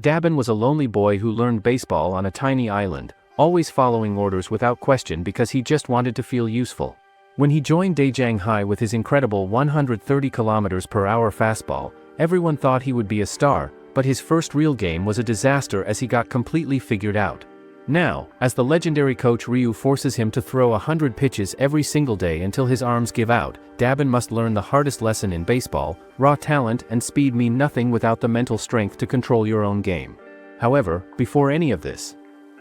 Dabin was a lonely boy who learned baseball on a tiny island, always following orders without question because he just wanted to feel useful. When he joined Daejeong High with his incredible 130 km/h fastball, everyone thought he would be a star, but his first real game was a disaster as he got completely figured out. Now, as the legendary coach Ryu forces him to throw 100 pitches every single day until his arms give out, Dabin must learn the hardest lesson in baseball: raw talent and speed mean nothing without the mental strength to control your own game. However, before any of this,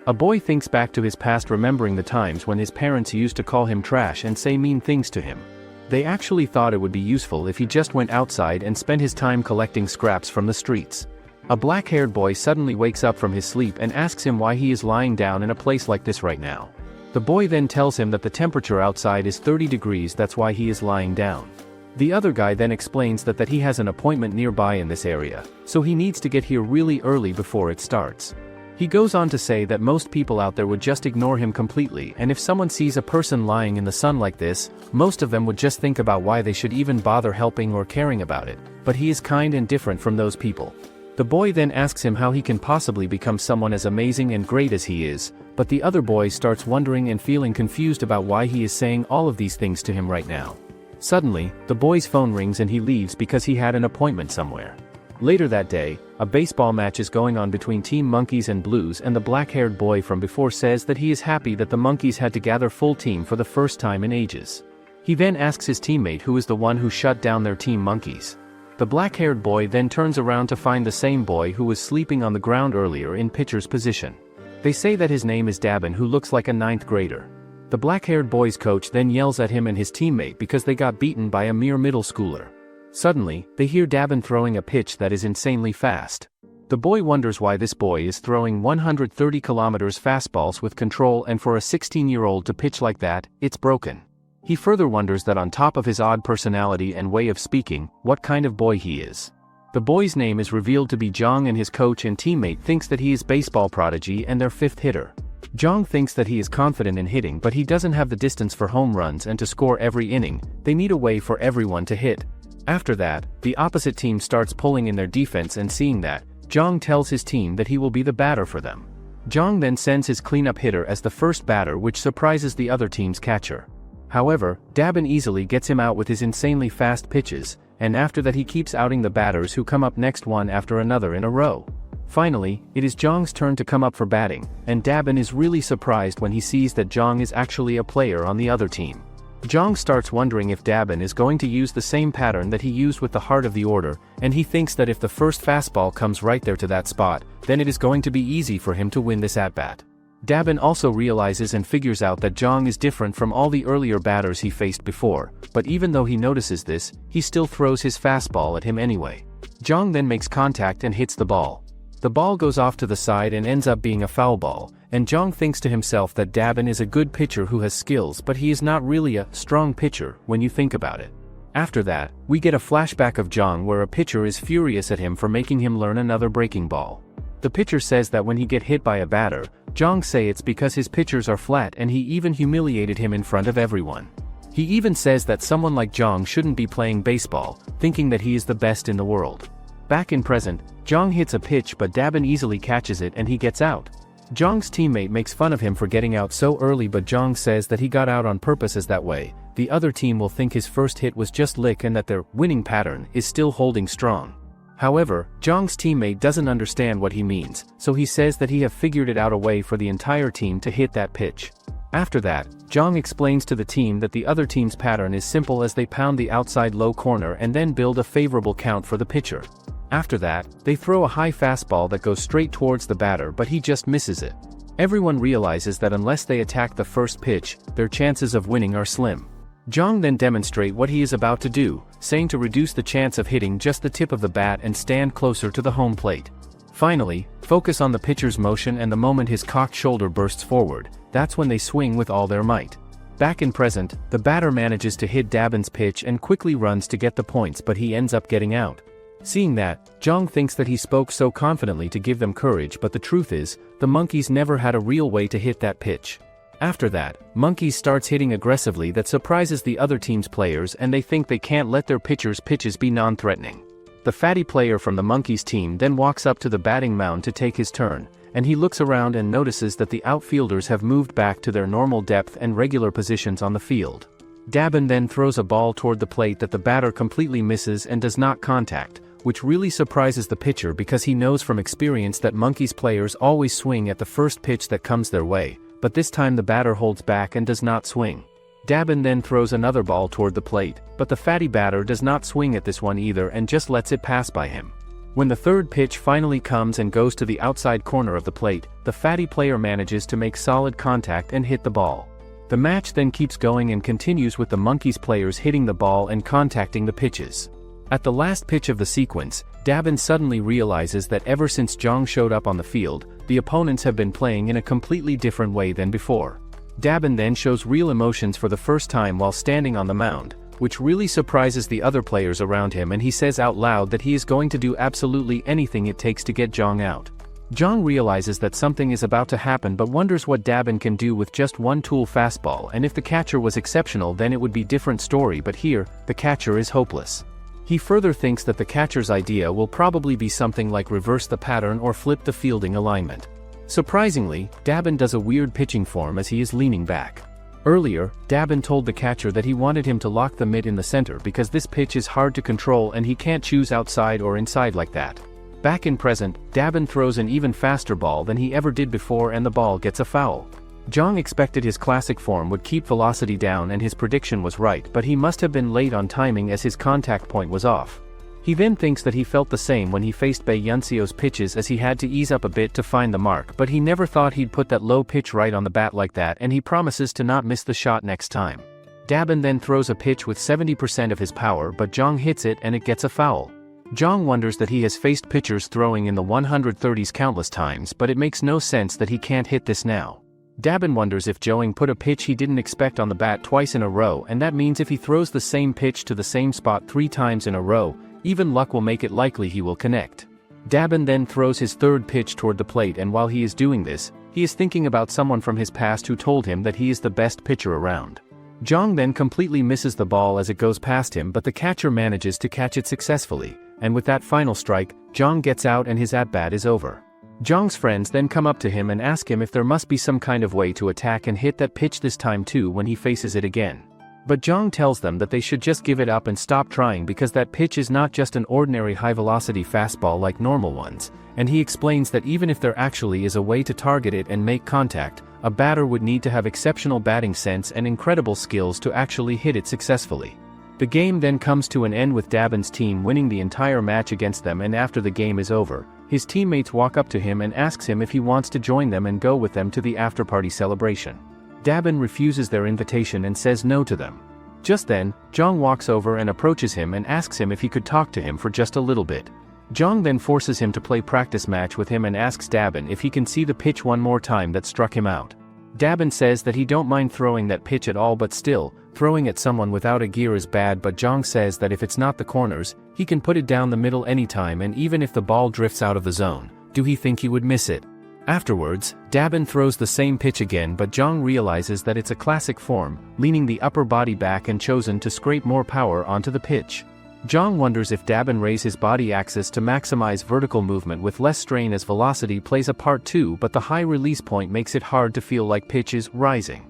a boy thinks back to his past, remembering the times when his parents used to call him trash and say mean things to him. They actually thought it would be useful if he just went outside and spent his time collecting scraps from the streets. A black-haired boy suddenly wakes up from his sleep and asks him why he is lying down in a place like this right now. The boy then tells him that the temperature outside is 30 degrees, that's why he is lying down. The other guy then explains that he has an appointment nearby in this area, so he needs to get here really early before it starts. He goes on to say that most people out there would just ignore him completely, and if someone sees a person lying in the sun like this, most of them would just think about why they should even bother helping or caring about it, but he is kind and different from those people. The boy then asks him how he can possibly become someone as amazing and great as he is, but the other boy starts wondering and feeling confused about why he is saying all of these things to him right now. Suddenly, the boy's phone rings and he leaves because he had an appointment somewhere. Later that day, a baseball match is going on between Team Monkeys and Blues, and the black-haired boy from before says that he is happy that the Monkeys had to gather full team for the first time in ages. He then asks his teammate who is the one who shut down their Team Monkeys. The black-haired boy then turns around to find the same boy who was sleeping on the ground earlier in pitcher's position. They say that his name is Dabin, who looks like a 9th grader. The black-haired boy's coach then yells at him and his teammate because they got beaten by a mere middle schooler. Suddenly, they hear Dabin throwing a pitch that is insanely fast. The boy wonders why this boy is throwing 130 km fastballs with control, and for a 16-year-old to pitch like that, it's broken. He further wonders that on top of his odd personality and way of speaking, what kind of boy he is. The boy's name is revealed to be Jong, and his coach and teammate thinks that he is baseball prodigy and their 5th hitter. Jong thinks that he is confident in hitting, but he doesn't have the distance for home runs and to score every inning. They need a way for everyone to hit. After that, the opposite team starts pulling in their defense, and seeing that, Jong tells his team that he will be the batter for them. Jong then sends his cleanup hitter as the first batter, which surprises the other team's catcher. However, Dabin easily gets him out with his insanely fast pitches, and after that he keeps outing the batters who come up next one after another in a row. Finally, it is Jong's turn to come up for batting, and Dabin is really surprised when he sees that Jong is actually a player on the other team. Jong starts wondering if Dabin is going to use the same pattern that he used with the heart of the order, and he thinks that if the first fastball comes right there to that spot, then it is going to be easy for him to win this at-bat. Dabin also realizes and figures out that Jong is different from all the earlier batters he faced before, but even though he notices this, he still throws his fastball at him anyway. Jong then makes contact and hits the ball. The ball goes off to the side and ends up being a foul ball, and Jong thinks to himself that Dabin is a good pitcher who has skills, but he is not really a strong pitcher when you think about it. After that, we get a flashback of Jong where a pitcher is furious at him for making him learn another breaking ball. The pitcher says that when he get hit by a batter, Jong say it's because his pitchers are flat, and he even humiliated him in front of everyone. He even says that someone like Jong shouldn't be playing baseball, thinking that he is the best in the world. Back in present, Jong hits a pitch, but Dabin easily catches it and he gets out. Jong's teammate makes fun of him for getting out so early, but Jong says that he got out on purpose, as that way the other team will think his first hit was just lick and that their winning pattern is still holding strong. However, Jong's teammate doesn't understand what he means, so he says that he have figured it out a way for the entire team to hit that pitch. After that, Jong explains to the team that the other team's pattern is simple, as they pound the outside low corner and then build a favorable count for the pitcher. After that, they throw a high fastball that goes straight towards the batter, but he just misses it. Everyone realizes that unless they attack the first pitch, their chances of winning are slim. Jong then demonstrate what he is about to do, saying to reduce the chance of hitting just the tip of the bat and stand closer to the home plate. Finally, focus on the pitcher's motion, and the moment his cocked shoulder bursts forward, that's when they swing with all their might. Back in present, the batter manages to hit Dabin's pitch and quickly runs to get the points, but he ends up getting out. Seeing that, Jong thinks that he spoke so confidently to give them courage, but the truth is, the Monkeys never had a real way to hit that pitch. After that, Monkeys starts hitting aggressively that surprises the other team's players, and they think they can't let their pitchers' pitches be non-threatening. The fatty player from the Monkeys team then walks up to the batting mound to take his turn, and he looks around and notices that the outfielders have moved back to their normal depth and regular positions on the field. Dabin then throws a ball toward the plate that the batter completely misses and does not contact, which really surprises the pitcher because he knows from experience that Monkeys players always swing at the first pitch that comes their way, but this time the batter holds back and does not swing. Dabin then throws another ball toward the plate, but the fatty batter does not swing at this one either and just lets it pass by him. When the third pitch finally comes and goes to the outside corner of the plate, the fatty player manages to make solid contact and hit the ball. The match then keeps going and continues with the Monkeys players hitting the ball and contacting the pitches. At the last pitch of the sequence, Dabin suddenly realizes that ever since Zhang showed up on the field, the opponents have been playing in a completely different way than before. Dabin then shows real emotions for the first time while standing on the mound, which really surprises the other players around him, and he says out loud that he is going to do absolutely anything it takes to get Zhang out. Zhang realizes that something is about to happen but wonders what Dabin can do with just one tool fastball, and if the catcher was exceptional then it would be different story, but here, the catcher is hopeless. He further thinks that the catcher's idea will probably be something like reverse the pattern or flip the fielding alignment. Surprisingly, Dabin does a weird pitching form as he is leaning back. Earlier, Dabin told the catcher that he wanted him to lock the mitt in the center because this pitch is hard to control and he can't choose outside or inside like that. Back in present, Dabin throws an even faster ball than he ever did before and the ball gets a foul. Zhang expected his classic form would keep velocity down and his prediction was right, but he must have been late on timing as his contact point was off. He then thinks that he felt the same when he faced Bei Yunxio's pitches as he had to ease up a bit to find the mark, but he never thought he'd put that low pitch right on the bat like that, and he promises to not miss the shot next time. Dabin then throws a pitch with 70% of his power, but Zhang hits it and it gets a foul. Zhang wonders that he has faced pitchers throwing in the 130s countless times, but it makes no sense that he can't hit this now. Dabin wonders if Zhang put a pitch he didn't expect on the bat twice in a row, and that means if he throws the same pitch to the same spot 3 times in a row, even luck will make it likely he will connect. Dabin then throws his third pitch toward the plate, and while he is doing this, he is thinking about someone from his past who told him that he is the best pitcher around. Zhang then completely misses the ball as it goes past him, but the catcher manages to catch it successfully, and with that final strike, Zhang gets out and his at-bat is over. Zhang's friends then come up to him and ask him if there must be some kind of way to attack and hit that pitch this time too when he faces it again. But Zhang tells them that they should just give it up and stop trying because that pitch is not just an ordinary high-velocity fastball like normal ones, and he explains that even if there actually is a way to target it and make contact, a batter would need to have exceptional batting sense and incredible skills to actually hit it successfully. The game then comes to an end with Dabin's team winning the entire match against them, and after the game is over, his teammates walk up to him and asks him if he wants to join them and go with them to the after-party celebration. Dabin refuses their invitation and says no to them. Just then, Zhang walks over and approaches him and asks him if he could talk to him for just a little bit. Zhang then forces him to play practice match with him and asks Dabin if he can see the pitch one more time that struck him out. Dabin says that he don't mind throwing that pitch at all, but still, throwing at someone without a gear is bad, but Zhang says that if it's not the corners, he can put it down the middle anytime, and even if the ball drifts out of the zone, do he think he would miss it? Afterwards, Dabin throws the same pitch again, but Zhang realizes that it's a classic form, leaning the upper body back and chosen to scrape more power onto the pitch. Zhang wonders if Dabin raise his body axis to maximize vertical movement with less strain as velocity plays a part too, but the high release point makes it hard to feel like pitch is rising.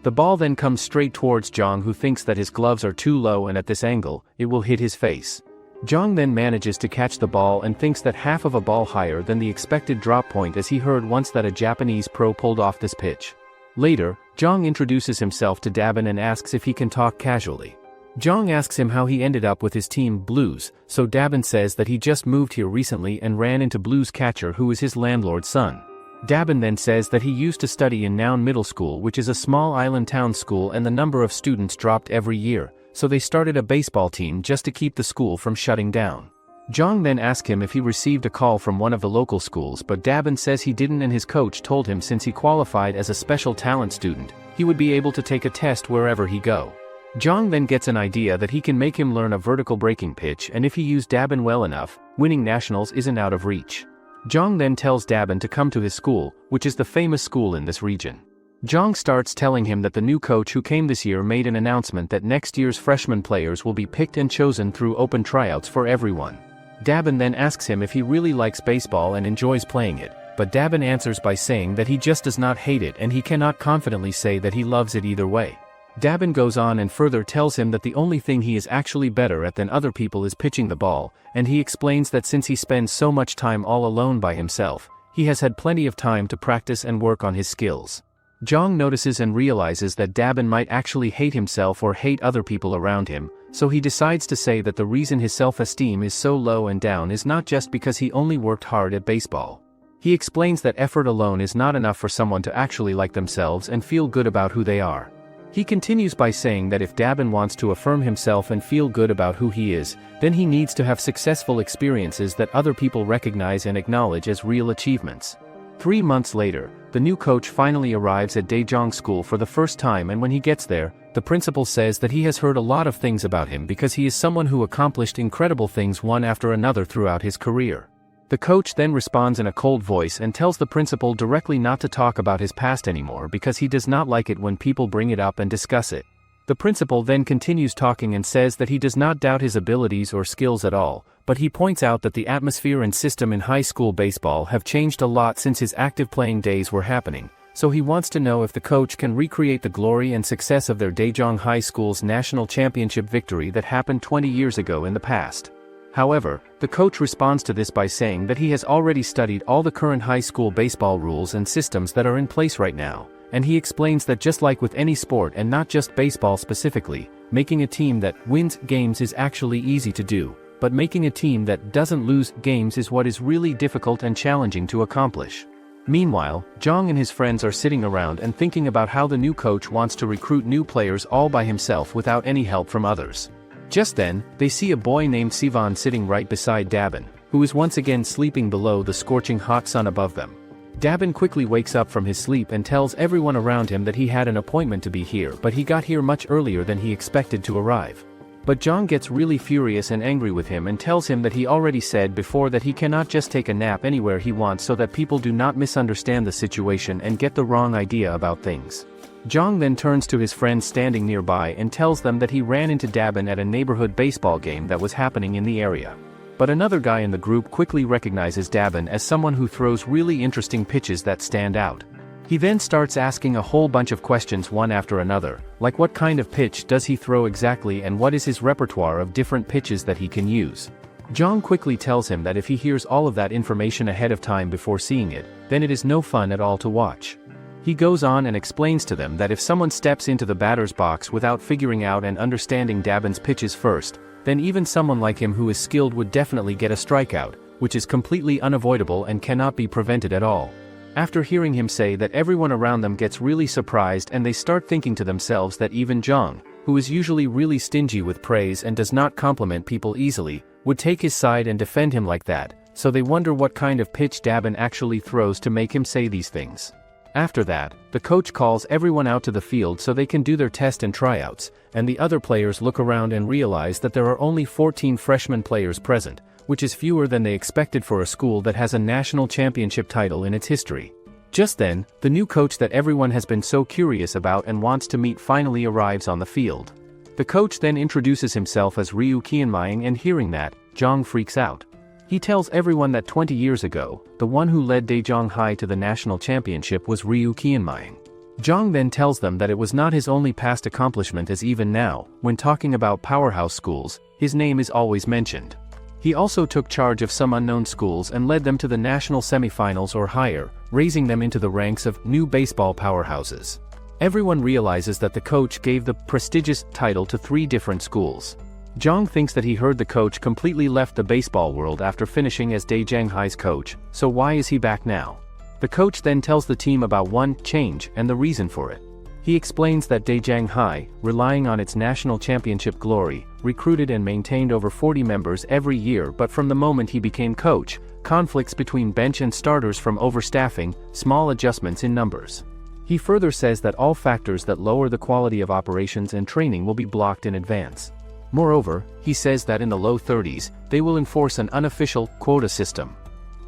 The ball then comes straight towards Zhang, who thinks that his gloves are too low and at this angle, it will hit his face. Zhang then manages to catch the ball and thinks that half of a ball higher than the expected drop point, as he heard once that a Japanese pro pulled off this pitch. Later, Zhang introduces himself to Dabin and asks if he can talk casually. Zhang asks him how he ended up with his team Blues, so Dabin says that he just moved here recently and ran into Blues catcher who is his landlord's son. Dabin then says that he used to study in Noun Middle School, which is a small island town school, and the number of students dropped every year, so they started a baseball team just to keep the school from shutting down. Zhang then asks him if he received a call from one of the local schools, but Dabin says he didn't, and his coach told him since he qualified as a special talent student, he would be able to take a test wherever he go. Zhang then gets an idea that he can make him learn a vertical breaking pitch, and if he used Dabin well enough, winning nationals isn't out of reach. Zhang then tells Dabin to come to his school, which is the famous school in this region. Zhang starts telling him that the new coach who came this year made an announcement that next year's freshman players will be picked and chosen through open tryouts for everyone. Dabin then asks him if he really likes baseball and enjoys playing it, but Dabin answers by saying that he just does not hate it and he cannot confidently say that he loves it either way. Dabin goes on and further tells him that the only thing he is actually better at than other people is pitching the ball, and he explains that since he spends so much time all alone by himself, he has had plenty of time to practice and work on his skills. Zhang notices and realizes that Dabin might actually hate himself or hate other people around him, so he decides to say that the reason his self-esteem is so low and down is not just because he only worked hard at baseball. He explains that effort alone is not enough for someone to actually like themselves and feel good about who they are. He continues by saying that if Dabin wants to affirm himself and feel good about who he is, then he needs to have successful experiences that other people recognize and acknowledge as real achievements. 3 months later, the new coach finally arrives at Daejeong School for the first time, and when he gets there, the principal says that he has heard a lot of things about him because he is someone who accomplished incredible things one after another throughout his career. The coach then responds in a cold voice and tells the principal directly not to talk about his past anymore because he does not like it when people bring it up and discuss it. The principal then continues talking and says that he does not doubt his abilities or skills at all, but he points out that the atmosphere and system in high school baseball have changed a lot since his active playing days were happening, so he wants to know if the coach can recreate the glory and success of their Daejeong High School's national championship victory that happened 20 years ago in the past. However, the coach responds to this by saying that he has already studied all the current high school baseball rules and systems that are in place right now, and he explains that just like with any sport and not just baseball specifically, making a team that wins games is actually easy to do, but making a team that doesn't lose games is what is really difficult and challenging to accomplish. Meanwhile, Zhang and his friends are sitting around and thinking about how the new coach wants to recruit new players all by himself without any help from others. Just then, they see a boy named Sivan sitting right beside Dabin, who is once again sleeping below the scorching hot sun above them. Dabin quickly wakes up from his sleep and tells everyone around him that he had an appointment to be here, but he got here much earlier than he expected to arrive. But Zhang gets really furious and angry with him and tells him that he already said before that he cannot just take a nap anywhere he wants so that people do not misunderstand the situation and get the wrong idea about things. Zhang then turns to his friends standing nearby and tells them that he ran into Dabin at a neighborhood baseball game that was happening in the area. But another guy in the group quickly recognizes Dabin as someone who throws really interesting pitches that stand out. He then starts asking a whole bunch of questions one after another, like what kind of pitch does he throw exactly and what is his repertoire of different pitches that he can use. Zhang quickly tells him that if he hears all of that information ahead of time before seeing it, then it is no fun at all to watch. He goes on and explains to them that if someone steps into the batter's box without figuring out and understanding Dabin's pitches first, then even someone like him who is skilled would definitely get a strikeout, which is completely unavoidable and cannot be prevented at all. After hearing him say that, everyone around them gets really surprised and they start thinking to themselves that even Zhang, who is usually really stingy with praise and does not compliment people easily, would take his side and defend him like that, so they wonder what kind of pitch Dabin actually throws to make him say these things. After that, the coach calls everyone out to the field so they can do their test and tryouts, and the other players look around and realize that there are only 14 freshman players present, which is fewer than they expected for a school that has a national championship title in its history. Just then, the new coach that everyone has been so curious about and wants to meet finally arrives on the field. The coach then introduces himself as Ryu Kianmying, and hearing that, Zhang freaks out. He tells everyone that 20 years ago, the one who led Daejeong High to the national championship was Ryu Kianmying. Zhang then tells them that it was not his only past accomplishment, as even now, when talking about powerhouse schools, his name is always mentioned. He also took charge of some unknown schools and led them to the national semifinals or higher, raising them into the ranks of new baseball powerhouses. Everyone realizes that the coach gave the prestigious title to 3 different schools. Zhang thinks that he heard the coach completely left the baseball world after finishing as Daejeong High's coach, so why is he back now? The coach then tells the team about one change and the reason for it. He explains that Daejeong High, relying on its national championship glory, recruited and maintained over 40 members every year, but from the moment he became coach, conflicts between bench and starters from overstaffing, small adjustments in numbers. He further says that all factors that lower the quality of operations and training will be blocked in advance. Moreover, he says that in the low 30s, they will enforce an unofficial quota system.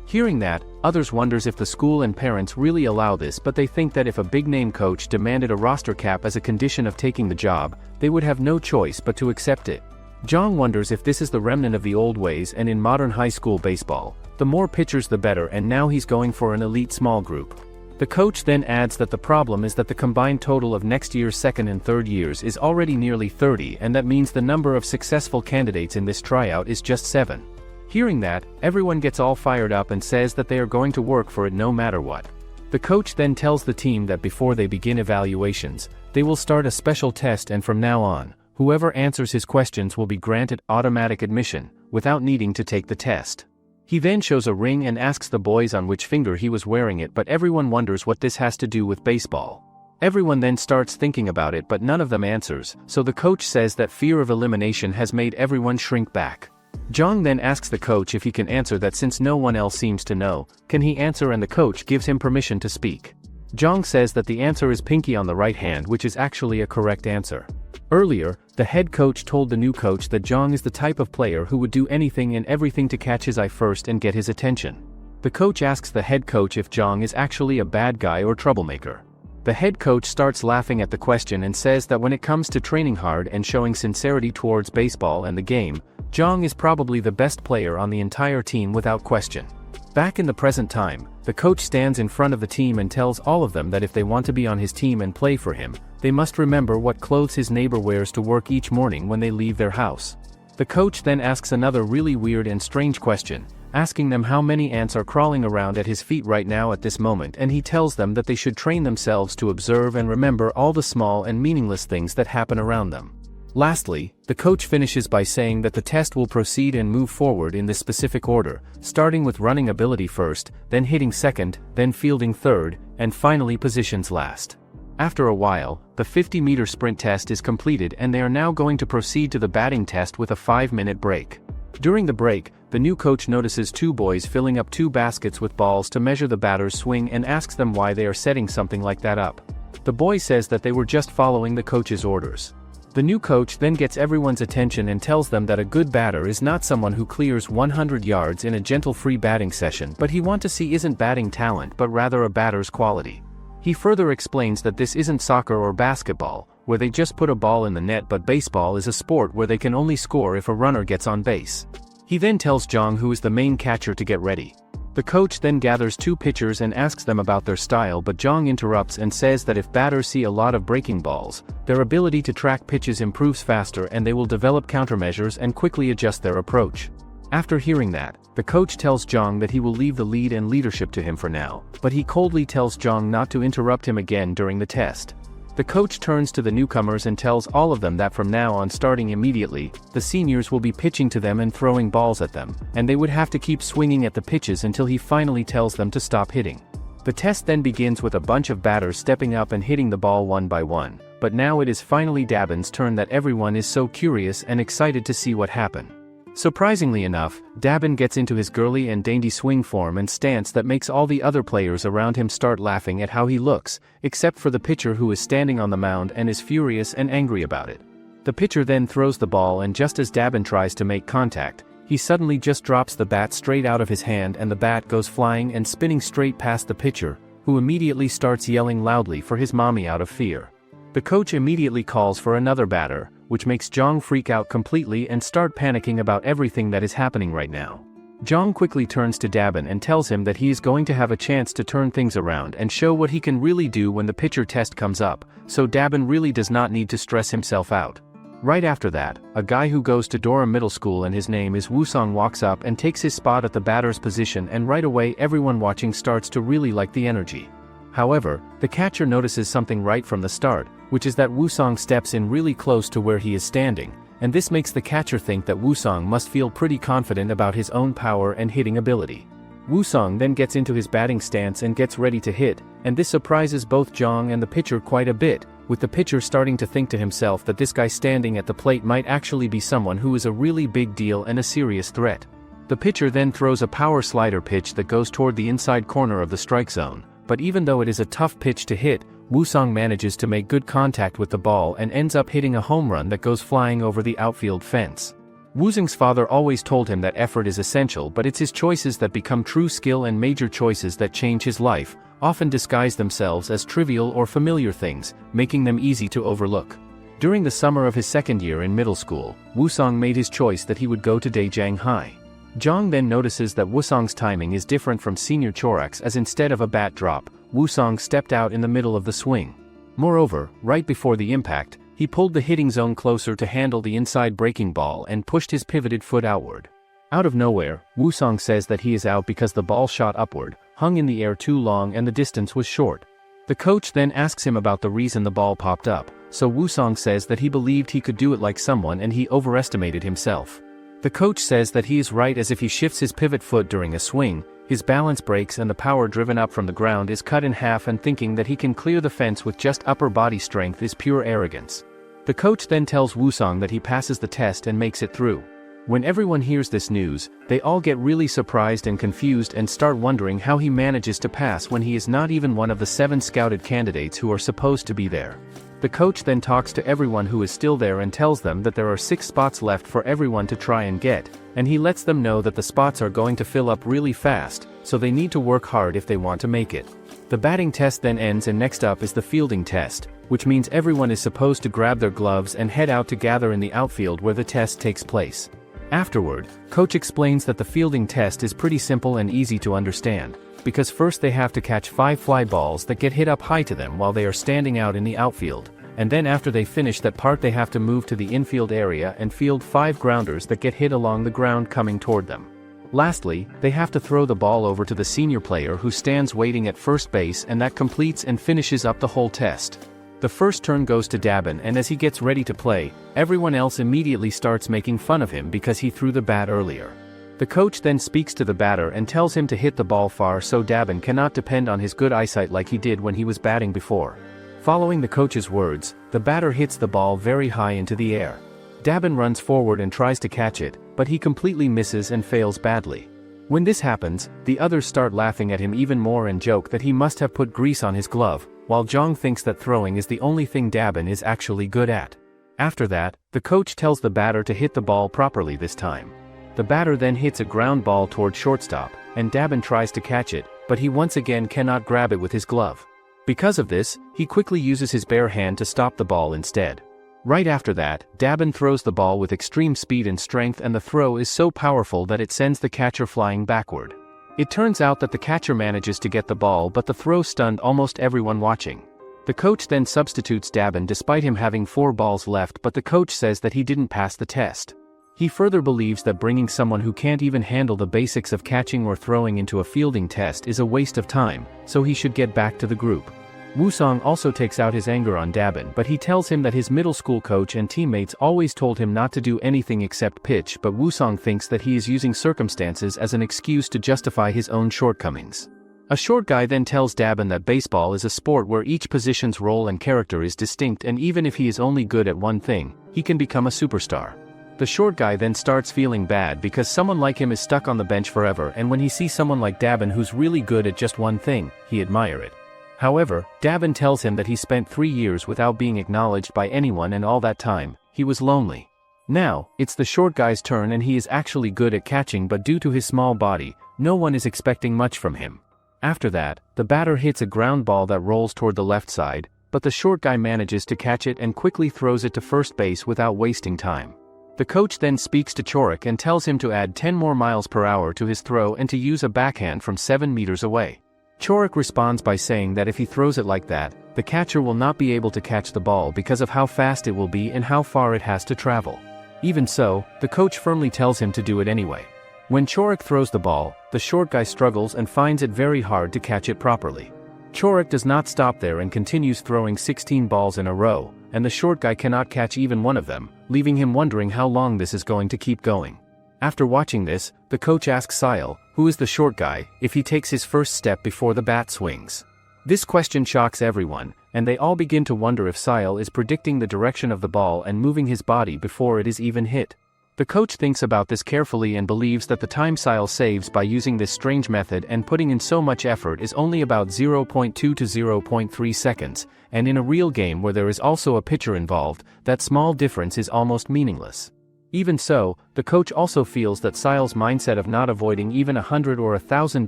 Hearing that, others wonders if the school and parents really allow this, but they think that if a big-name coach demanded a roster cap as a condition of taking the job, they would have no choice but to accept it. Zhang wonders if this is the remnant of the old ways, and in modern high school baseball, the more pitchers the better, and now he's going for an elite small group. The coach then adds that the problem is that the combined total of next year's second and third years is already nearly 30, and that means the number of successful candidates in this tryout is just 7. Hearing that, everyone gets all fired up and says that they are going to work for it no matter what. The coach then tells the team that before they begin evaluations, they will start a special test, and from now on, whoever answers his questions will be granted automatic admission, without needing to take the test. He then shows a ring and asks the boys on which finger he was wearing it, but everyone wonders what this has to do with baseball. Everyone then starts thinking about it, but none of them answers, so the coach says that fear of elimination has made everyone shrink back. Zhang then asks the coach if he can answer that since no one else seems to know, can he answer, and the coach gives him permission to speak. Zhang says that the answer is pinky on the right hand, which is actually a correct answer. Earlier, the head coach told the new coach that Zhang is the type of player who would do anything and everything to catch his eye first and get his attention. The coach asks the head coach if Zhang is actually a bad guy or troublemaker. The head coach starts laughing at the question and says that when it comes to training hard and showing sincerity towards baseball and the game, Zhang is probably the best player on the entire team without question. Back in the present time, the coach stands in front of the team and tells all of them that if they want to be on his team and play for him, they must remember what clothes his neighbor wears to work each morning when they leave their house. The coach then asks another really weird and strange question, asking them how many ants are crawling around at his feet right now at this moment, and he tells them that they should train themselves to observe and remember all the small and meaningless things that happen around them. Lastly, the coach finishes by saying that the test will proceed and move forward in this specific order, starting with running ability first, then hitting second, then fielding third, and finally positions last. After a while, the 50-meter sprint test is completed and they are now going to proceed to the batting test with a 5-minute break. During the break, the new coach notices 2 boys filling up 2 baskets with balls to measure the batter's swing and asks them why they are setting something like that up. The boy says that they were just following the coach's orders. The new coach then gets everyone's attention and tells them that a good batter is not someone who clears 100 yards in a gentle free batting session, but he wants to see isn't batting talent but rather a batter's quality. He further explains that this isn't soccer or basketball, where they just put a ball in the net, but baseball is a sport where they can only score if a runner gets on base. He then tells Zhang, who is the main catcher, to get ready. The coach then gathers 2 pitchers and asks them about their style, but Zhang interrupts and says that if batters see a lot of breaking balls, their ability to track pitches improves faster and they will develop countermeasures and quickly adjust their approach. After hearing that, the coach tells Zhang that he will leave the lead and leadership to him for now, but he coldly tells Zhang not to interrupt him again during the test. The coach turns to the newcomers and tells all of them that from now on, starting immediately, the seniors will be pitching to them and throwing balls at them, and they would have to keep swinging at the pitches until he finally tells them to stop hitting. The test then begins with a bunch of batters stepping up and hitting the ball one by one, but now it is finally Dabin's turn that everyone is so curious and excited to see what happens. Surprisingly enough, Dabin gets into his girly and dainty swing form and stance that makes all the other players around him start laughing at how he looks, except for the pitcher who is standing on the mound and is furious and angry about it. The pitcher then throws the ball, and just as Dabin tries to make contact, he suddenly just drops the bat straight out of his hand and the bat goes flying and spinning straight past the pitcher, who immediately starts yelling loudly for his mommy out of fear. The coach immediately calls for another batter, which makes Zhang freak out completely and start panicking about everything that is happening right now. Zhang quickly turns to Dabin and tells him that he is going to have a chance to turn things around and show what he can really do when the pitcher test comes up, so Dabin really does not need to stress himself out. Right after that, a guy who goes to Dora Middle School and his name is Wuang walks up and takes his spot at the batter's position, and right away everyone watching starts to really like the energy. However, the catcher notices something right from the start, which is that Wuang steps in really close to where he is standing, and this makes the catcher think that Wuang must feel pretty confident about his own power and hitting ability. Wuang then gets into his batting stance and gets ready to hit, and this surprises both Zhang and the pitcher quite a bit, with the pitcher starting to think to himself that this guy standing at the plate might actually be someone who is a really big deal and a serious threat. The pitcher then throws a power slider pitch that goes toward the inside corner of the strike zone, but even though it is a tough pitch to hit, Wuang manages to make good contact with the ball and ends up hitting a home run that goes flying over the outfield fence. Wuang's father always told him that effort is essential, but it's his choices that become true skill, and major choices that change his life often disguise themselves as trivial or familiar things, making them easy to overlook. During the summer of his second year in middle school, Wusong made his choice that he would go to Daejiang High. Zhang then notices that Wusong's timing is different from senior Chorak's, as instead of a bat drop, Wusong stepped out in the middle of the swing. Moreover, right before the impact, he pulled the hitting zone closer to handle the inside breaking ball and pushed his pivoted foot outward. Out of nowhere, Wusong says that he is out because the ball shot upward, hung in the air too long and the distance was short. The coach then asks him about the reason the ball popped up, so Wusong says that he believed he could do it like someone and he overestimated himself. The coach says that he is right, as if he shifts his pivot foot during a swing, his balance breaks and the power driven up from the ground is cut in half, and thinking that he can clear the fence with just upper body strength is pure arrogance. The coach then tells Wusong that he passes the test and makes it through. When everyone hears this news, they all get really surprised and confused and start wondering how he manages to pass when he is not even one of the 7 scouted candidates who are supposed to be there. The coach then talks to everyone who is still there and tells them that there are 6 spots left for everyone to try and get, and he lets them know that the spots are going to fill up really fast, so they need to work hard if they want to make it. The batting test then ends, and next up is the fielding test, which means everyone is supposed to grab their gloves and head out to gather in the outfield where the test takes place. Afterward, coach explains that the fielding test is pretty simple and easy to understand, because first they have to catch 5 fly balls that get hit up high to them while they are standing out in the outfield, and then after they finish that part they have to move to the infield area and field 5 grounders that get hit along the ground coming toward them. Lastly, they have to throw the ball over to the senior player who stands waiting at first base, and that completes and finishes up the whole test. The first turn goes to Dabin, and as he gets ready to play, everyone else immediately starts making fun of him because he threw the bat earlier. The coach then speaks to the batter and tells him to hit the ball far so Dabin cannot depend on his good eyesight like he did when he was batting before. Following the coach's words, the batter hits the ball very high into the air. Dabin runs forward and tries to catch it, but he completely misses and fails badly. When this happens, the others start laughing at him even more and joke that he must have put grease on his glove, while Zhang thinks that throwing is the only thing Dabin is actually good at. After that, the coach tells the batter to hit the ball properly this time. The batter then hits a ground ball toward shortstop, and Dabin tries to catch it, but he once again cannot grab it with his glove. Because of this, he quickly uses his bare hand to stop the ball instead. Right after that, Dabin throws the ball with extreme speed and strength, and the throw is so powerful that it sends the catcher flying backward. It turns out that the catcher manages to get the ball, but the throw stunned almost everyone watching. The coach then substitutes Dabin despite him having 4 balls left, but the coach says that he didn't pass the test. He further believes that bringing someone who can't even handle the basics of catching or throwing into a fielding test is a waste of time, so he should get back to the group. Wusong also takes out his anger on Dabin, but he tells him that his middle school coach and teammates always told him not to do anything except pitch, but Wusong thinks that he is using circumstances as an excuse to justify his own shortcomings. A short guy then tells Dabin that baseball is a sport where each position's role and character is distinct, and even if he is only good at one thing, he can become a superstar. The short guy then starts feeling bad because someone like him is stuck on the bench forever, and when he sees someone like Dabin who's really good at just one thing, he admires it. However, Dabin tells him that he spent 3 years without being acknowledged by anyone, and all that time, he was lonely. Now, it's the short guy's turn, and he is actually good at catching, but due to his small body, no one is expecting much from him. After that, the batter hits a ground ball that rolls toward the left side, but the short guy manages to catch it and quickly throws it to first base without wasting time. The coach then speaks to Chorak and tells him to add 10 more miles per hour to his throw and to use a backhand from 7 meters away. Chorak responds by saying that if he throws it like that, the catcher will not be able to catch the ball because of how fast it will be and how far it has to travel. Even so, the coach firmly tells him to do it anyway. When Chorak throws the ball, the short guy struggles and finds it very hard to catch it properly. Chorak does not stop there and continues throwing 16 balls in a row, and the short guy cannot catch even one of them, leaving him wondering how long this is going to keep going. After watching this, the coach asks Sile, who is the short guy, if he takes his first step before the bat swings. This question shocks everyone, and they all begin to wonder if Sile is predicting the direction of the ball and moving his body before it is even hit. The coach thinks about this carefully and believes that the time Sile saves by using this strange method and putting in so much effort is only about 0.2 to 0.3 seconds, and in a real game where there is also a pitcher involved, that small difference is almost meaningless. Even so, the coach also feels that Sile's mindset of not avoiding even 100 or 1,000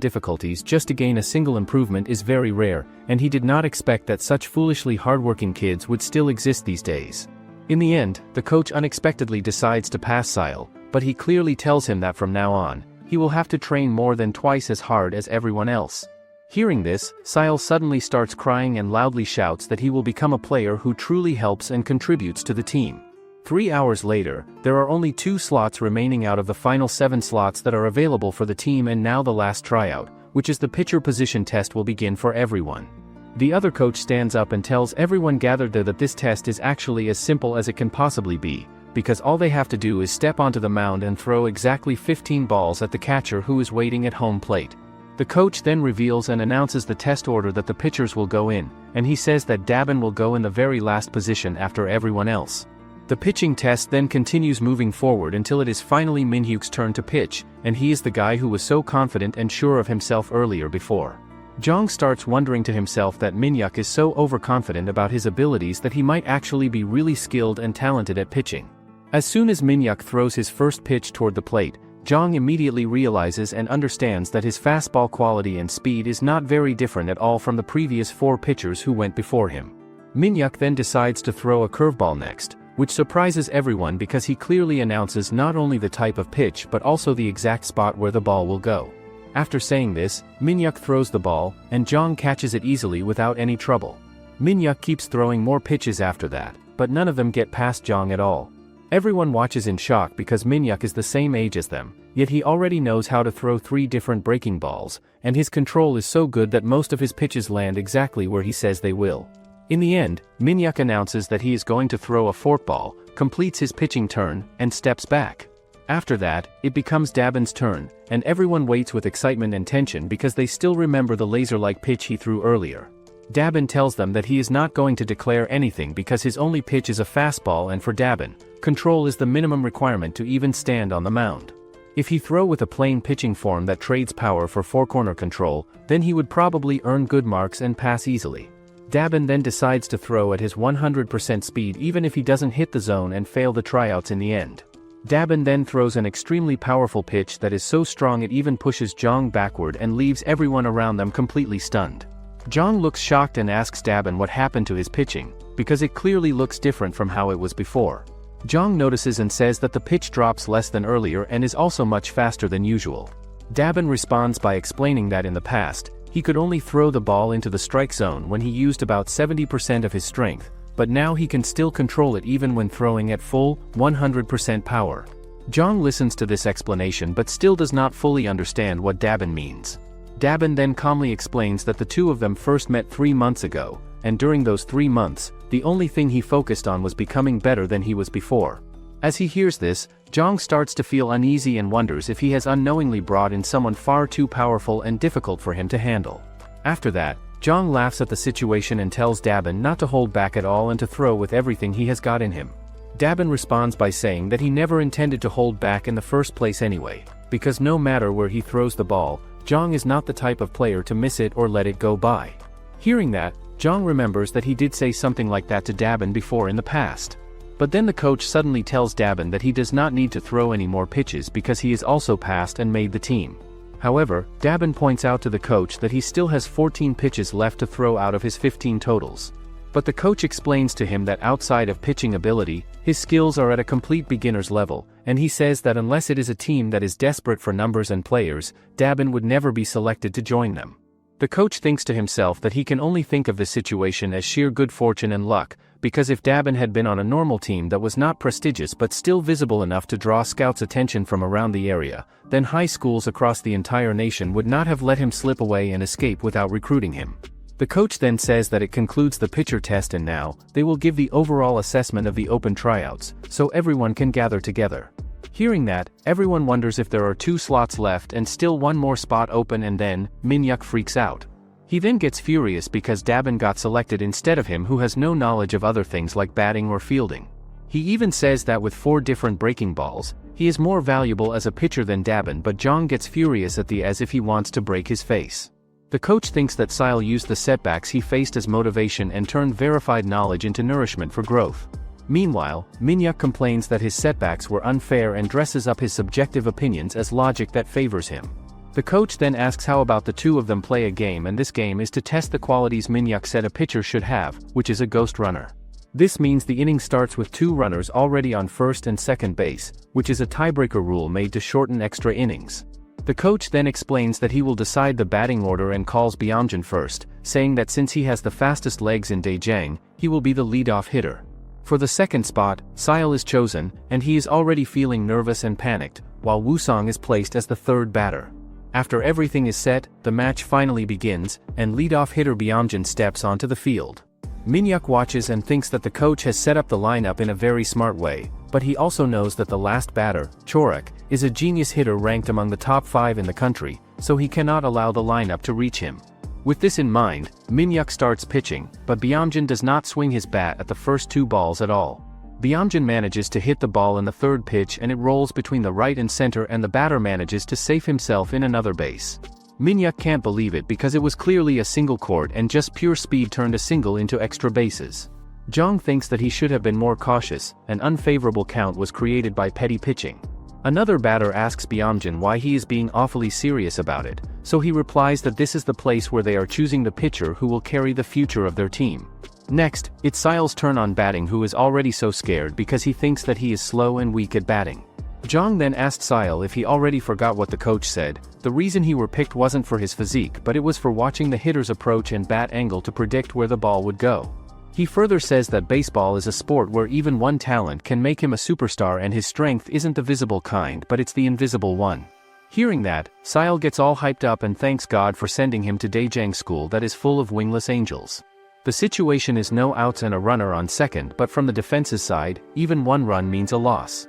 difficulties just to gain a single improvement is very rare, and he did not expect that such foolishly hardworking kids would still exist these days. In the end, the coach unexpectedly decides to pass Sile, but he clearly tells him that from now on, he will have to train more than twice as hard as everyone else. Hearing this, Sile suddenly starts crying and loudly shouts that he will become a player who truly helps and contributes to the team. 3 hours later, there are only 2 slots remaining out of the final 7 slots that are available for the team, and now the last tryout, which is the pitcher position test, will begin for everyone. The other coach stands up and tells everyone gathered there that this test is actually as simple as it can possibly be, because all they have to do is step onto the mound and throw exactly 15 balls at the catcher who is waiting at home plate. The coach then reveals and announces the test order that the pitchers will go in, and he says that Dabin will go in the very last position after everyone else. The pitching test then continues moving forward until it is finally Minyuk's turn to pitch, and he is the guy who was so confident and sure of himself earlier before. Jong starts wondering to himself that Minyuk is so overconfident about his abilities that he might actually be really skilled and talented at pitching. As soon as Minyuk throws his first pitch toward the plate, Jong immediately realizes and understands that his fastball quality and speed is not very different at all from the previous 4 pitchers who went before him. Minyuk then decides to throw a curveball next, which surprises everyone because he clearly announces not only the type of pitch but also the exact spot where the ball will go. After saying this, Minyuk throws the ball, and Jong catches it easily without any trouble. Minyuk keeps throwing more pitches after that, but none of them get past Jong at all. Everyone watches in shock because Minyuk is the same age as them, yet he already knows how to throw 3 different breaking balls, and his control is so good that most of his pitches land exactly where he says they will. In the end, Minyuk announces that he is going to throw a forkball, completes his pitching turn, and steps back. After that, it becomes Dabin's turn, and everyone waits with excitement and tension because they still remember the laser-like pitch he threw earlier. Dabin tells them that he is not going to declare anything because his only pitch is a fastball, and for Dabin, control is the minimum requirement to even stand on the mound. If he throw with a plain pitching form that trades power for four-corner control, then he would probably earn good marks and pass easily. Dabin then decides to throw at his 100% speed even if he doesn't hit the zone and fail the tryouts in the end. Dabin then throws an extremely powerful pitch that is so strong it even pushes Jong backward and leaves everyone around them completely stunned. Jong looks shocked and asks Dabin what happened to his pitching, because it clearly looks different from how it was before. Jong notices and says that the pitch drops less than earlier and is also much faster than usual. Dabin responds by explaining that in the past, he could only throw the ball into the strike zone when he used about 70% of his strength, but now he can still control it even when throwing at full, 100% power. Jong listens to this explanation but still does not fully understand what Dabin means. Dabin then calmly explains that the two of them first met 3 months ago, and during those 3 months, the only thing he focused on was becoming better than he was before. As he hears this, Jong starts to feel uneasy and wonders if he has unknowingly brought in someone far too powerful and difficult for him to handle. After that, Jong laughs at the situation and tells Dabin not to hold back at all and to throw with everything he has got in him. Dabin responds by saying that he never intended to hold back in the first place anyway, because no matter where he throws the ball, Jong is not the type of player to miss it or let it go by. Hearing that, Jong remembers that he did say something like that to Dabin before in the past. But then the coach suddenly tells Dabin that he does not need to throw any more pitches because he is also passed and made the team. However, Dabin points out to the coach that he still has 14 pitches left to throw out of his 15 totals. But the coach explains to him that outside of pitching ability, his skills are at a complete beginner's level, and he says that unless it is a team that is desperate for numbers and players, Dabin would never be selected to join them. The coach thinks to himself that he can only think of the situation as sheer good fortune and luck, because if Dabin had been on a normal team that was not prestigious but still visible enough to draw scouts' attention from around the area, then high schools across the entire nation would not have let him slip away and escape without recruiting him. The coach then says that it concludes the pitcher test and now, they will give the overall assessment of the open tryouts, so everyone can gather together. Hearing that, everyone wonders if there are 2 slots left and still 1 more spot open, and then, Minyuk freaks out. He then gets furious because Dabin got selected instead of him, who has no knowledge of other things like batting or fielding. He even says that with 4 different breaking balls, he is more valuable as a pitcher than Dabin, but Jong gets furious at the as if he wants to break his face. The coach thinks that Sile used the setbacks he faced as motivation and turned verified knowledge into nourishment for growth. Meanwhile, Minyuk complains that his setbacks were unfair and dresses up his subjective opinions as logic that favors him. The coach then asks how about the two of them play a game, and this game is to test the qualities Minyuk said a pitcher should have, which is a ghost runner. This means the inning starts with 2 runners already on first and second base, which is a tiebreaker rule made to shorten extra innings. The coach then explains that he will decide the batting order and calls Byamjin first, saying that since he has the fastest legs in Daejeon, he will be the leadoff hitter. For the second spot, Sile is chosen, and he is already feeling nervous and panicked, while Wusong is placed as the third batter. After everything is set, the match finally begins, and leadoff hitter Byamjin steps onto the field. Minyuk watches and thinks that the coach has set up the lineup in a very smart way, but he also knows that the last batter, Chor, is a genius hitter ranked among the top 5 in the country, so he cannot allow the lineup to reach him. With this in mind, Minyuk starts pitching, but Byamjin does not swing his bat at the first 2 balls at all. Byamjin manages to hit the ball in the third pitch and it rolls between the right and center, and the batter manages to save himself in another base. Minyuk can't believe it because it was clearly a single chord and just pure speed turned a single into extra bases. Jong thinks that he should have been more cautious. An unfavorable count was created by petty pitching. Another batter asks Byamjin why he is being awfully serious about it, so he replies that this is the place where they are choosing the pitcher who will carry the future of their team. Next, it's Sile's turn on batting, who is already so scared because he thinks that he is slow and weak at batting. Jong then asked Sile if he already forgot what the coach said. The reason he were picked wasn't for his physique, but it was for watching the hitter's approach and bat angle to predict where the ball would go. He further says that baseball is a sport where even one talent can make him a superstar, and his strength isn't the visible kind but it's the invisible one. Hearing that, Sile gets all hyped up and thanks God for sending him to Daejeon school that is full of wingless angels. The situation is no outs and a runner on second, but from the defense's side, even 1 run means a loss.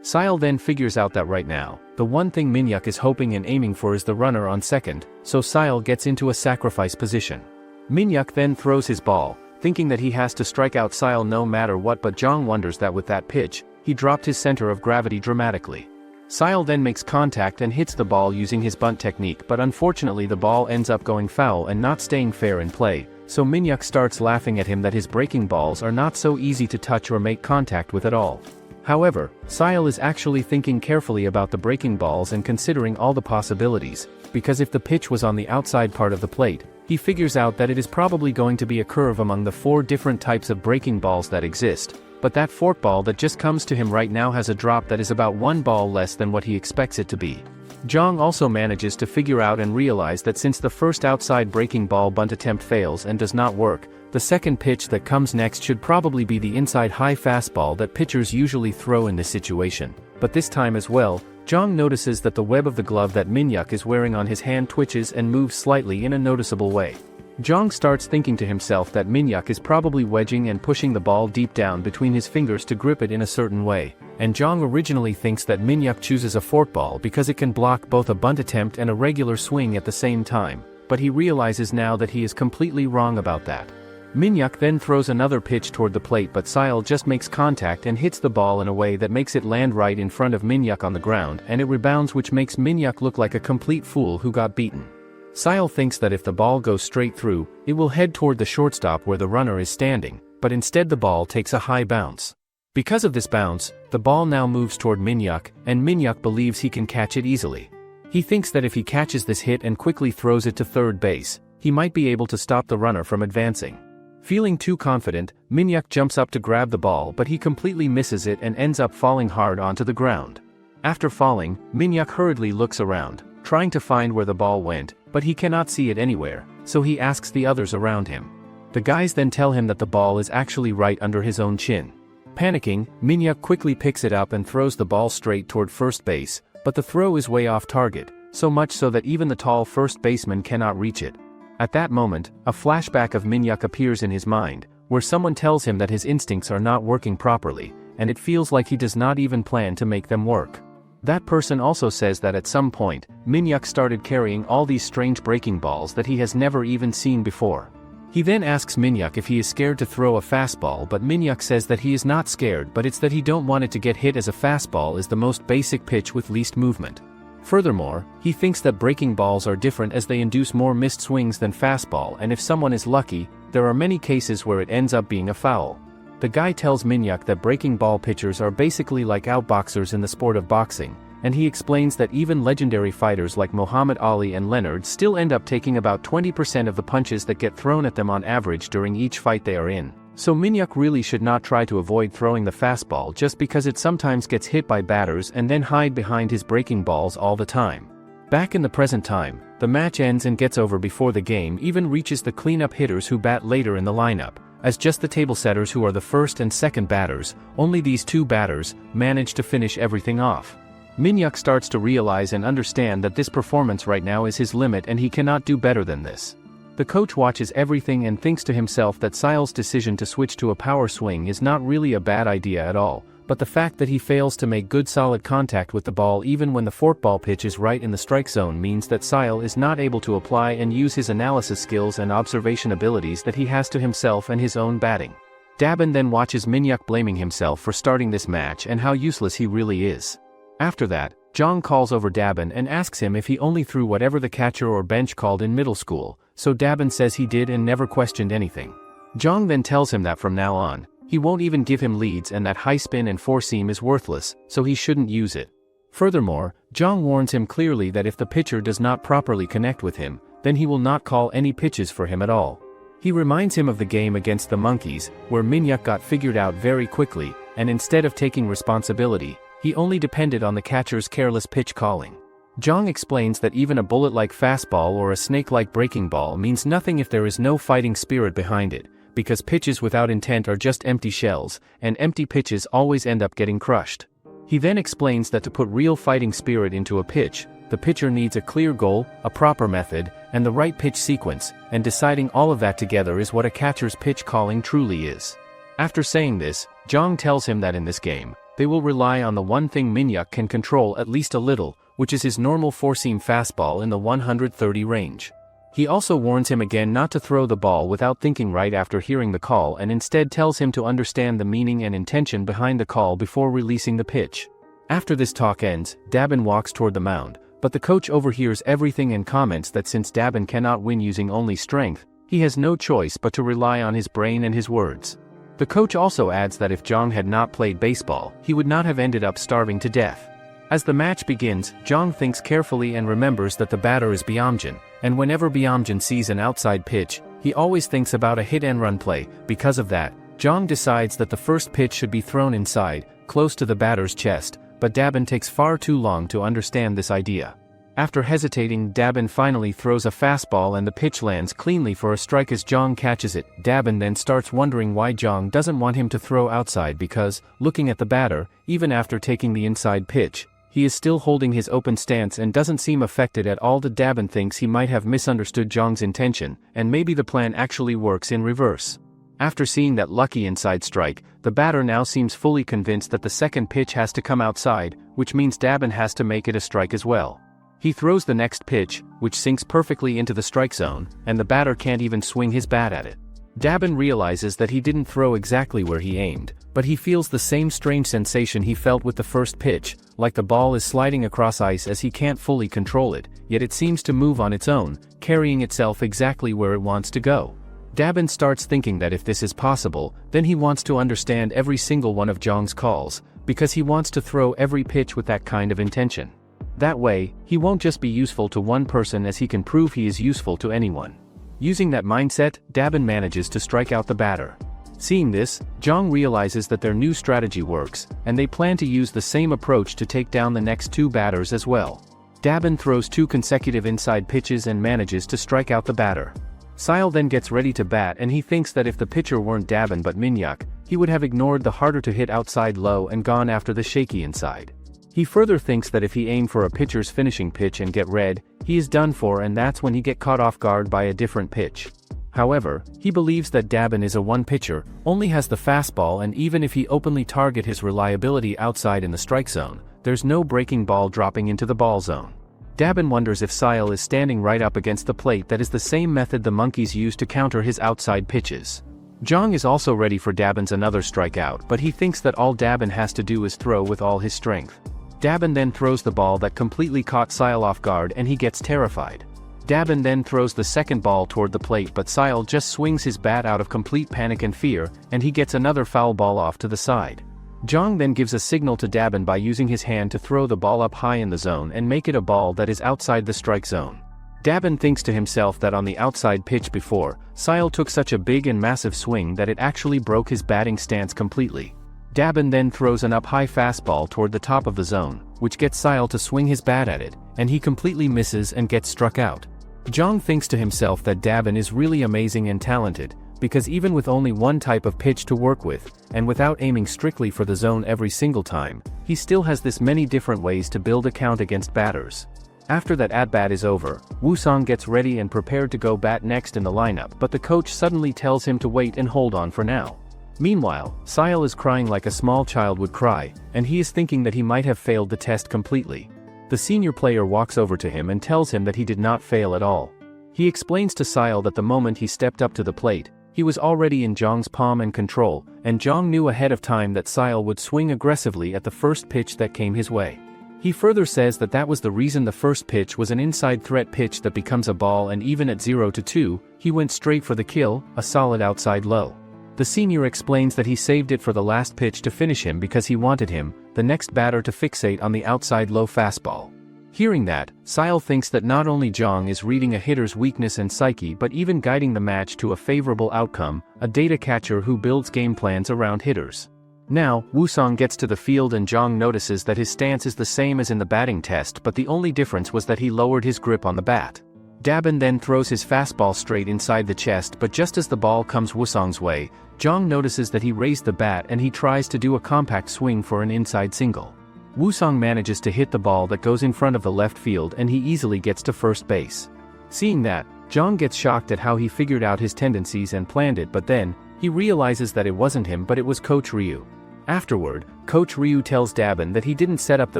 Sile then figures out that right now, the one thing Minyuk is hoping and aiming for is the runner on second, so Sile gets into a sacrifice position. Minyuk then throws his ball, thinking that he has to strike out Sile no matter what, but Jong wonders that with that pitch, he dropped his center of gravity dramatically. Sile then makes contact and hits the ball using his bunt technique, but unfortunately the ball ends up going foul and not staying fair in play, so Minyuk starts laughing at him that his breaking balls are not so easy to touch or make contact with at all. However, Sile is actually thinking carefully about the breaking balls and considering all the possibilities, because if the pitch was on the outside part of the plate, he figures out that it is probably going to be a curve among the 4 different types of breaking balls that exist, but that forkball that just comes to him right now has a drop that is about 1 ball less than what he expects it to be. Jong also manages to figure out and realize that since the first outside breaking ball bunt attempt fails and does not work, the second pitch that comes next should probably be the inside high fastball that pitchers usually throw in this situation. But this time as well, Jong notices that the web of the glove that Minyuk is wearing on his hand twitches and moves slightly in a noticeable way. Jong starts thinking to himself that Minyuk is probably wedging and pushing the ball deep down between his fingers to grip it in a certain way, and Jong originally thinks that Minyuk chooses a forkball because it can block both a bunt attempt and a regular swing at the same time, but he realizes now that he is completely wrong about that. Minyuk then throws another pitch toward the plate, but Sile just makes contact and hits the ball in a way that makes it land right in front of Minyuk on the ground, and it rebounds, which makes Minyuk look like a complete fool who got beaten. Sile thinks that if the ball goes straight through, it will head toward the shortstop where the runner is standing, but instead the ball takes a high bounce. Because of this bounce, the ball now moves toward Minyuk, and Minyuk believes he can catch it easily. He thinks that if he catches this hit and quickly throws it to third base, he might be able to stop the runner from advancing. Feeling too confident, Minyuk jumps up to grab the ball, but he completely misses it and ends up falling hard onto the ground. After falling, Minyuk hurriedly looks around, trying to find where the ball went, but he cannot see it anywhere, so he asks the others around him. The guys then tell him that the ball is actually right under his own chin. Panicking, Minyuk quickly picks it up and throws the ball straight toward first base, but the throw is way off target, so much so that even the tall first baseman cannot reach it. At that moment, a flashback of Minyuk appears in his mind, where someone tells him that his instincts are not working properly, and it feels like he does not even plan to make them work. That person also says that at some point, Minyuk started carrying all these strange breaking balls that he has never even seen before. He then asks Minyuk if he is scared to throw a fastball, but Minyuk says that he is not scared, but it's that he don't want it to get hit, as a fastball is the most basic pitch with least movement. Furthermore, he thinks that breaking balls are different as they induce more missed swings than fastball, and if someone is lucky, there are many cases where it ends up being a foul. The guy tells Minyuk that breaking ball pitchers are basically like outboxers in the sport of boxing, and he explains that even legendary fighters like Muhammad Ali and Leonard still end up taking about 20% of the punches that get thrown at them on average during each fight they are in. So Minyuk really should not try to avoid throwing the fastball just because it sometimes gets hit by batters and then hide behind his breaking balls all the time. Back in the present time, the match ends and gets over before the game even reaches the cleanup hitters who bat later in the lineup, as just the table setters who are the first and second batters, only these two batters, manage to finish everything off. Minyuk starts to realize and understand that this performance right now is his limit and he cannot do better than this. The coach watches everything and thinks to himself that Syle's decision to switch to a power swing is not really a bad idea at all, but the fact that he fails to make good solid contact with the ball even when the forkball pitch is right in the strike zone means that Syle is not able to apply and use his analysis skills and observation abilities that he has to himself and his own batting. Dabin then watches Minyuk blaming himself for starting this match and how useless he really is. After that, Jong calls over Dabin and asks him if he only threw whatever the catcher or bench called in middle school, so Dabin says he did and never questioned anything. Jong then tells him that from now on, he won't even give him leads and that high spin and four seam is worthless, so he shouldn't use it. Furthermore, Jong warns him clearly that if the pitcher does not properly connect with him, then he will not call any pitches for him at all. He reminds him of the game against the Monkeys, where Minyuk got figured out very quickly, and instead of taking responsibility, he only depended on the catcher's careless pitch calling. Jong explains that even a bullet-like fastball or a snake-like breaking ball means nothing if there is no fighting spirit behind it, because pitches without intent are just empty shells, and empty pitches always end up getting crushed. He then explains that to put real fighting spirit into a pitch, the pitcher needs a clear goal, a proper method, and the right pitch sequence, and deciding all of that together is what a catcher's pitch calling truly is. After saying this, Jong tells him that in this game, they will rely on the one thing Minyuk can control at least a little, which is his normal four-seam fastball in the 130 range. He also warns him again not to throw the ball without thinking right after hearing the call and instead tells him to understand the meaning and intention behind the call before releasing the pitch. After this talk ends, Dabin walks toward the mound, but the coach overhears everything and comments that since Dabin cannot win using only strength, he has no choice but to rely on his brain and his words. The coach also adds that if Jong had not played baseball, he would not have ended up starving to death. As the match begins, Jong thinks carefully and remembers that the batter is Byamjin, and whenever Byamjin sees an outside pitch, he always thinks about a hit-and-run play. Because of that, Jong decides that the first pitch should be thrown inside, close to the batter's chest, but Dabin takes far too long to understand this idea. After hesitating, Dabin finally throws a fastball and the pitch lands cleanly for a strike as Jong catches it. Dabin then starts wondering why Jong doesn't want him to throw outside because, looking at the batter, even after taking the inside pitch, he is still holding his open stance and doesn't seem affected at all. Dabin thinks he might have misunderstood Jong's intention, and maybe the plan actually works in reverse. After seeing that lucky inside strike, the batter now seems fully convinced that the second pitch has to come outside, which means Dabin has to make it a strike as well. He throws the next pitch, which sinks perfectly into the strike zone, and the batter can't even swing his bat at it. Dabin realizes that he didn't throw exactly where he aimed, but he feels the same strange sensation he felt with the first pitch, like the ball is sliding across ice as he can't fully control it, yet it seems to move on its own, carrying itself exactly where it wants to go. Dabin starts thinking that if this is possible, then he wants to understand every single one of Jong's calls, because he wants to throw every pitch with that kind of intention. That way, he won't just be useful to one person as he can prove he is useful to anyone. Using that mindset, Dabin manages to strike out the batter. Seeing this, Jong realizes that their new strategy works, and they plan to use the same approach to take down the next two batters as well. Dabin throws two consecutive inside pitches and manages to strike out the batter. Syle then gets ready to bat and he thinks that if the pitcher weren't Dabin but Minyuk, he would have ignored the harder to hit outside low and gone after the shaky inside. He further thinks that if he aimed for a pitcher's finishing pitch and get red, he is done for and that's when he get caught off guard by a different pitch. However, he believes that Dabin is a one-pitcher, only has the fastball and even if he openly target his reliability outside in the strike zone, there's no breaking ball dropping into the ball zone. Dabin wonders if Syle is standing right up against the plate. That is the same method the Monkeys use to counter his outside pitches. Jong is also ready for Dabin's another strikeout, but he thinks that all Dabin has to do is throw with all his strength. Dabin then throws the ball that completely caught Syle off guard and he gets terrified. Dabin then throws the second ball toward the plate but Syle just swings his bat out of complete panic and fear, and he gets another foul ball off to the side. Jong then gives a signal to Dabin by using his hand to throw the ball up high in the zone and make it a ball that is outside the strike zone. Dabin thinks to himself that on the outside pitch before, Sile took such a big and massive swing that it actually broke his batting stance completely. Dabin then throws an up-high fastball toward the top of the zone, which gets Sile to swing his bat at it, and he completely misses and gets struck out. Zhang thinks to himself that Dabin is really amazing and talented, because even with only one type of pitch to work with, and without aiming strictly for the zone every single time, he still has this many different ways to build a count against batters. After that at-bat is over, Wuang gets ready and prepared to go bat next in the lineup, but the coach suddenly tells him to wait and hold on for now. Meanwhile, Sile is crying like a small child would cry, and he is thinking that he might have failed the test completely. The senior player walks over to him and tells him that he did not fail at all. He explains to Sile that the moment he stepped up to the plate, he was already in Zhang's palm and control, and Zhang knew ahead of time that Sile would swing aggressively at the first pitch that came his way. He further says that that was the reason the first pitch was an inside threat pitch that becomes a ball, and even at 0-2, he went straight for the kill, a solid outside low. The senior explains that he saved it for the last pitch to finish him because he wanted him, the next batter, to fixate on the outside low fastball. Hearing that, Sile thinks that not only Zhang is reading a hitter's weakness and psyche but even guiding the match to a favorable outcome, a data catcher who builds game plans around hitters. Now, Wuang gets to the field and Zhang notices that his stance is the same as in the batting test, but the only difference was that he lowered his grip on the bat. Dabin then throws his fastball straight inside the chest, but just as the ball comes Wuang's way, Zhang notices that he raised the bat and he tries to do a compact swing for an inside single. Wuang manages to hit the ball that goes in front of the left field and he easily gets to first base. Seeing that, Zhang gets shocked at how he figured out his tendencies and planned it, but then, he realizes that it wasn't him but it was Coach Ryu. Afterward, Coach Ryu tells Dabin that he didn't set up the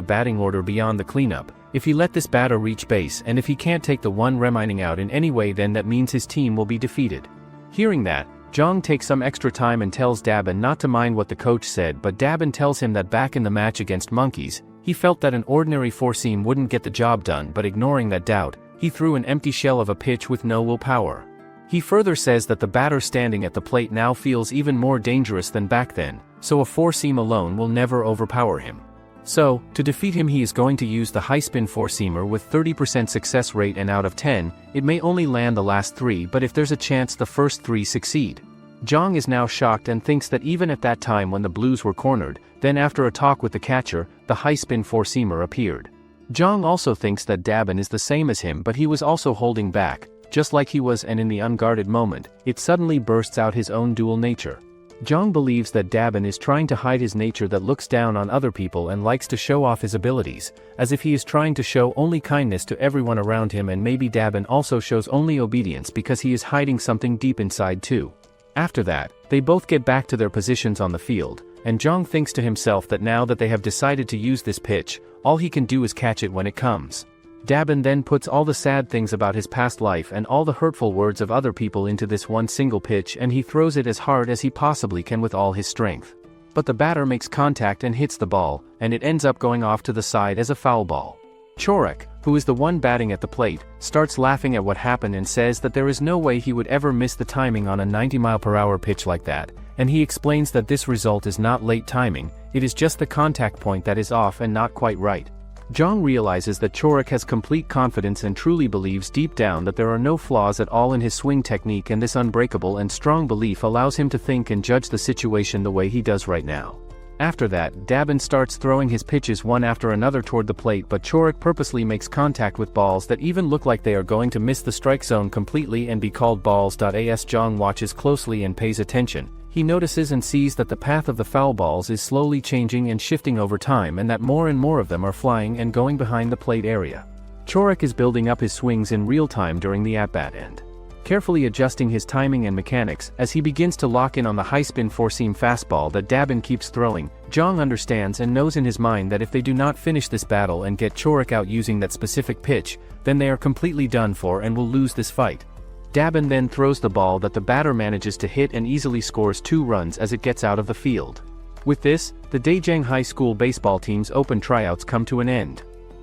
batting order beyond the cleanup. If he let this batter reach base and if he can't take the one remaining out in any way, then that means his team will be defeated. Hearing that, Zhang takes some extra time and tells Dabin not to mind what the coach said, but Dabin tells him that back in the match against Monkeys, he felt that an ordinary four-seam wouldn't get the job done, but ignoring that doubt, he threw an empty shell of a pitch with no willpower. He further says that the batter standing at the plate now feels even more dangerous than back then, so a four-seam alone will never overpower him. So, to defeat him he is going to use the high-spin four-seamer with 30% success rate, and out of 10, it may only land the last 3, but if there's a chance the first 3 succeed. Zhang is now shocked and thinks that even at that time when the Blues were cornered, then after a talk with the catcher, the high-spin four-seamer appeared. Zhang also thinks that Dabin is the same as him, but he was also holding back, just like he was, and in the unguarded moment, it suddenly bursts out his own dual nature. Zhang believes that Dabin is trying to hide his nature that looks down on other people and likes to show off his abilities, as if he is trying to show only kindness to everyone around him, and maybe Dabin also shows only obedience because he is hiding something deep inside too. After that, they both get back to their positions on the field, and Zhang thinks to himself that now that they have decided to use this pitch, all he can do is catch it when it comes. Dabin then puts all the sad things about his past life and all the hurtful words of other people into this one single pitch, and he throws it as hard as he possibly can with all his strength. But the batter makes contact and hits the ball, and it ends up going off to the side as a foul ball. Chor, who is the one batting at the plate, starts laughing at what happened and says that there is no way he would ever miss the timing on a 90-mile-per-hour pitch like that, and he explains that this result is not late timing, it is just the contact point that is off and not quite right. Zhang realizes that Chor has complete confidence and truly believes deep down that there are no flaws at all in his swing technique, and this unbreakable and strong belief allows him to think and judge the situation the way he does right now. After that, Dabin starts throwing his pitches one after another toward the plate, but Chor purposely makes contact with balls that even look like they are going to miss the strike zone completely and be called balls. As Zhang watches closely and pays attention, he notices and sees that the path of the foul balls is slowly changing and shifting over time, and that more and more of them are flying and going behind the plate area. Chor is building up his swings in real time during the at-bat end, carefully adjusting his timing and mechanics as he begins to lock in on the high-spin four-seam fastball that Dabin keeps throwing. Zhang understands and knows in his mind that if they do not finish this battle and get Chor out using that specific pitch, then they are completely done for and will lose this fight. Dabin then throws the ball that the batter manages to hit and easily scores 2 runs as it gets out of the field. With this, the Daejeong High School baseball team's open tryouts come to an end.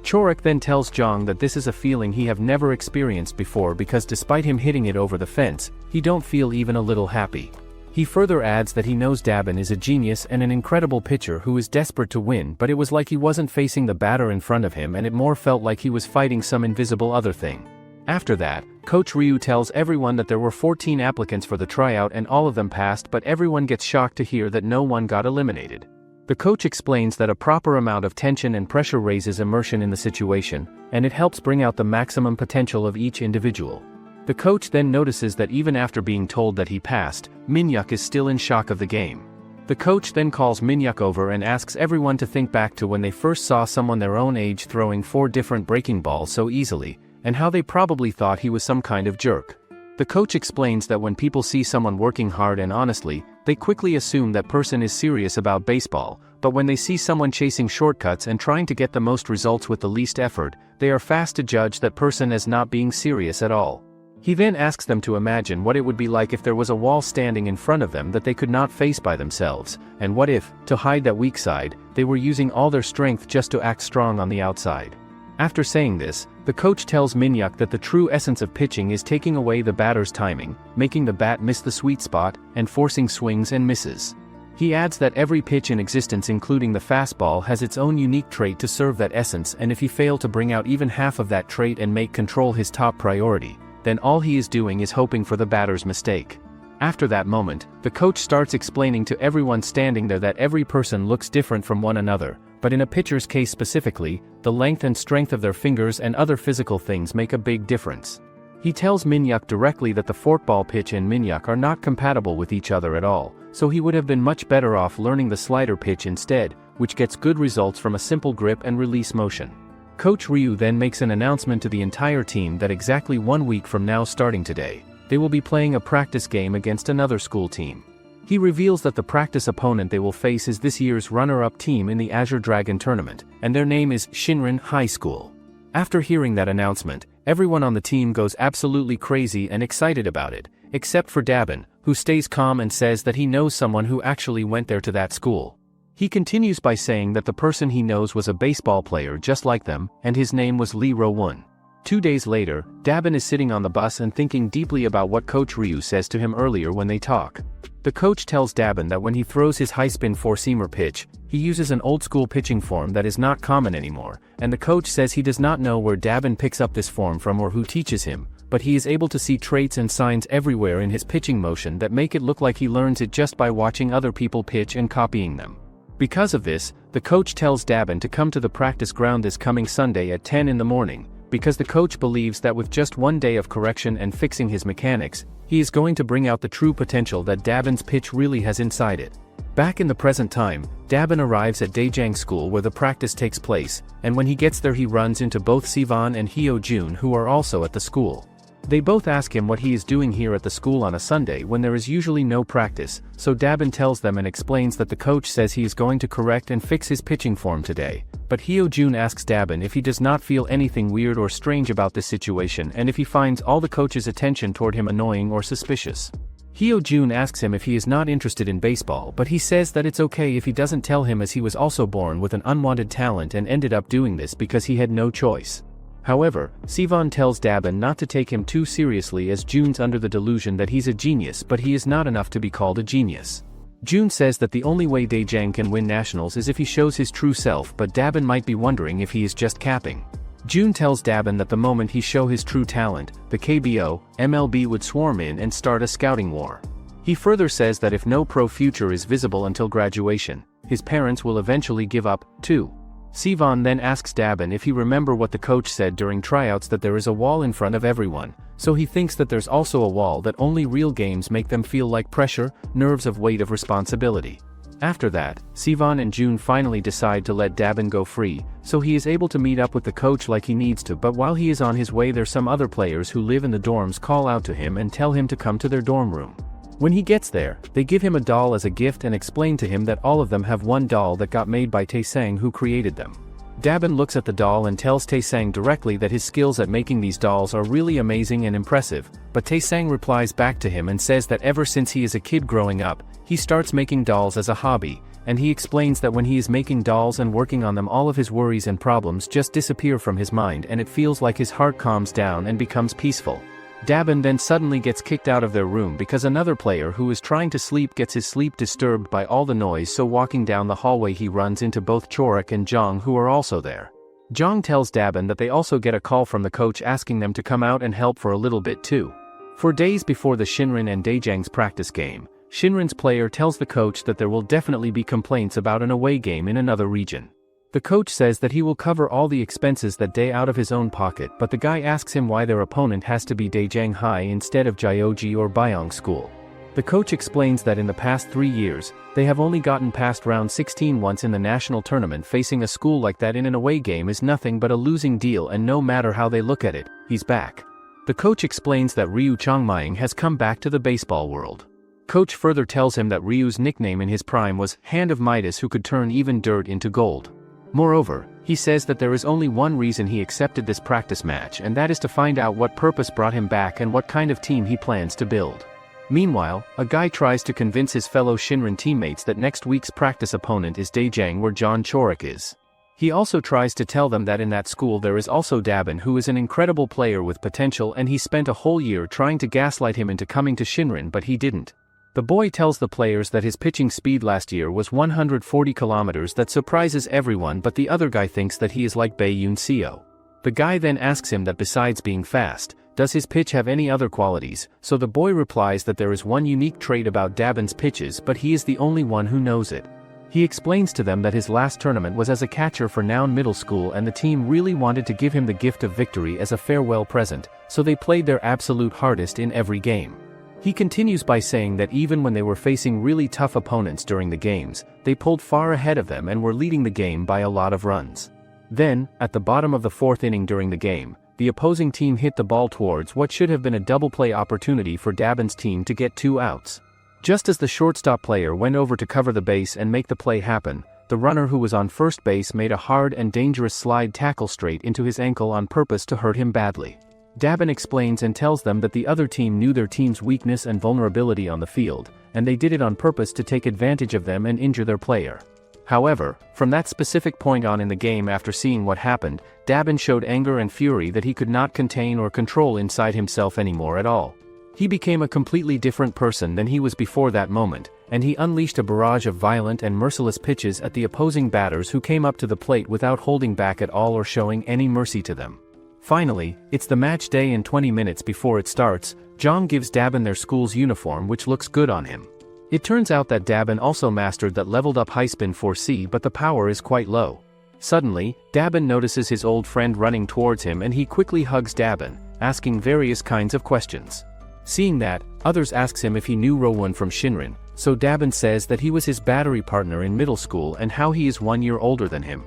Chor then tells Zhang that this is a feeling he have never experienced before, because despite him hitting it over the fence, he don't feel even a little happy. He further adds that he knows Dabin is a genius and an incredible pitcher who is desperate to win, but it was like he wasn't facing the batter in front of him and it more felt like he was fighting some invisible other thing. After that, Coach Ryu tells everyone that there were 14 applicants for the tryout and all of them passed, but everyone gets shocked to hear that no one got eliminated. The coach explains that a proper amount of tension and pressure raises immersion in the situation, and it helps bring out the maximum potential of each individual. The coach then notices that even after being told that he passed, Minyuk is still in shock of the game. The coach then calls Minyuk over and asks everyone to think back to when they first saw someone their own age throwing 4 different breaking balls so easily, and how they probably thought he was some kind of jerk. The coach explains that when people see someone working hard and honestly, they quickly assume that person is serious about baseball, but when they see someone chasing shortcuts and trying to get the most results with the least effort, they are fast to judge that person as not being serious at all. He then asks them to imagine what it would be like if there was a wall standing in front of them that they could not face by themselves, and what if, to hide that weak side, they were using all their strength just to act strong on the outside. After saying this, the coach tells Minyuk that the true essence of pitching is taking away the batter's timing, making the bat miss the sweet spot, and forcing swings and misses. He adds that every pitch in existence including the fastball has its own unique trait to serve that essence, and if he failed to bring out even half of that trait and make control his top priority, then all he is doing is hoping for the batter's mistake. After that moment, the coach starts explaining to everyone standing there that every person looks different from one another, but in a pitcher's case specifically, the length and strength of their fingers and other physical things make a big difference. He tells Minyuk directly that the forkball pitch and Minyuk are not compatible with each other at all, so he would have been much better off learning the slider pitch instead, which gets good results from a simple grip and release motion. Coach Ryu then makes an announcement to the entire team that exactly 1 week from now starting today, they will be playing a practice game against another school team. He reveals that the practice opponent they will face is this year's runner-up team in the Azure Dragon tournament, and their name is Shinron High School. After hearing that announcement, everyone on the team goes absolutely crazy and excited about it, except for Dabin, who stays calm and says that he knows someone who actually went there to that school. He continues by saying that the person he knows was a baseball player just like them, and his name was Lee Ro-won. 2 days later, Dabin is sitting on the bus and thinking deeply about what Coach Ryu says to him earlier when they talk. The coach tells Dabin that when he throws his high-spin four-seamer pitch, he uses an old-school pitching form that is not common anymore, and the coach says he does not know where Dabin picks up this form from or who teaches him, but he is able to see traits and signs everywhere in his pitching motion that make it look like he learns it just by watching other people pitch and copying them. Because of this, the coach tells Dabin to come to the practice ground this coming Sunday at 10 in the morning, because the coach believes that with just 1 day of correction and fixing his mechanics, he is going to bring out the true potential that Dabin's pitch really has inside it. Back in the present time, Dabin arrives at Daejang School where the practice takes place, and when he gets there he runs into both Sivan and Hyo-jun who are also at the school. They both ask him what he is doing here at the school on a Sunday when there is usually no practice, so Dabin tells them and explains that the coach says he is going to correct and fix his pitching form today, but Hyo-jun asks Dabin if he does not feel anything weird or strange about this situation and if he finds all the coach's attention toward him annoying or suspicious. Hyo-jun asks him if he is not interested in baseball, but he says that it's okay if he doesn't tell him as he was also born with an unwanted talent and ended up doing this because he had no choice. However, Sivan tells Dabin not to take him too seriously as Jun's under the delusion that he's a genius, but he is not enough to be called a genius. Jun says that the only way Daejang can win nationals is if he shows his true self, but Dabin might be wondering if he is just capping. Jun tells Dabin that the moment he show his true talent, the KBO, MLB would swarm in and start a scouting war. He further says that if no pro future is visible until graduation, his parents will eventually give up, too. Sivan then asks Dabin if he remember what the coach said during tryouts that there is a wall in front of everyone, so he thinks that there's also a wall that only real games make them feel like pressure, nerves of weight of responsibility. After that, Sivan and Jun finally decide to let Dabin go free, so he is able to meet up with the coach like he needs to, but while he is on his way there some other players who live in the dorms call out to him and tell him to come to their dorm room. When he gets there, they give him a doll as a gift and explain to him that all of them have one doll that got made by Taesang who created them. Dabin looks at the doll and tells Taesang directly that his skills at making these dolls are really amazing and impressive, but Taesang replies back to him and says that ever since he is a kid growing up, he starts making dolls as a hobby, and he explains that when he is making dolls and working on them all of his worries and problems just disappear from his mind and it feels like his heart calms down and becomes peaceful. Dabin then suddenly gets kicked out of their room because another player who is trying to sleep gets his sleep disturbed by all the noise, so walking down the hallway he runs into both Chorak and Jong who are also there. Zhang tells Dabin that they also get a call from the coach asking them to come out and help for a little bit too. For days before the Shinron and Daejang's practice game, Shinron's player tells the coach that there will definitely be complaints about an away game in another region. The coach says that he will cover all the expenses that day out of his own pocket, but the guy asks him why their opponent has to be Daejang High instead of Jioji or Byong School. The coach explains that in the past 3 years, they have only gotten past round 16 once in the national tournament. Facing a school like that in an away game is nothing but a losing deal, and no matter how they look at it, he's back. The coach explains that Ryu Changmying has come back to the baseball world. Coach further tells him that Ryu's nickname in his prime was Hand of Midas, who could turn even dirt into gold. Moreover, he says that there is only one reason he accepted this practice match, and that is to find out what purpose brought him back and what kind of team he plans to build. Meanwhile, a guy tries to convince his fellow Shinron teammates that next week's practice opponent is Daejang, where John Chorik is. He also tries to tell them that in that school there is also Dabin, who is an incredible player with potential, and he spent a whole year trying to gaslight him into coming to Shinron, but he didn't. The boy tells the players that his pitching speed last year was 140 kilometers. That surprises everyone, but the other guy thinks that he is like Bae Yoon Seo. The guy then asks him that besides being fast, does his pitch have any other qualities, so the boy replies that there is one unique trait about Dabin's pitches, but he is the only one who knows it. He explains to them that his last tournament was as a catcher for Noun Middle School, and the team really wanted to give him the gift of victory as a farewell present, so they played their absolute hardest in every game. He continues by saying that even when they were facing really tough opponents during the games, they pulled far ahead of them and were leading the game by a lot of runs. Then, at the bottom of the 4th inning during the game, the opposing team hit the ball towards what should have been a double play opportunity for Dabin's team to get 2 outs. Just as the shortstop player went over to cover the base and make the play happen, the runner who was on first base made a hard and dangerous slide tackle straight into his ankle on purpose to hurt him badly. Dabin explains and tells them that the other team knew their team's weakness and vulnerability on the field, and they did it on purpose to take advantage of them and injure their player. However, from that specific point on in the game, after seeing what happened, Dabin showed anger and fury that he could not contain or control inside himself anymore at all. He became a completely different person than he was before that moment, and he unleashed a barrage of violent and merciless pitches at the opposing batters who came up to the plate without holding back at all or showing any mercy to them. Finally, it's the match day, and 20 minutes before it starts, Zhang gives Dabin their school's uniform, which looks good on him. It turns out that Dabin also mastered that leveled up high spin 4C, but the power is quite low. Suddenly, Dabin notices his old friend running towards him, and he quickly hugs Dabin, asking various kinds of questions. Seeing that, others asks him if he knew Rowan from Shinron, so Dabin says that he was his battery partner in middle school and how he is 1 year older than him.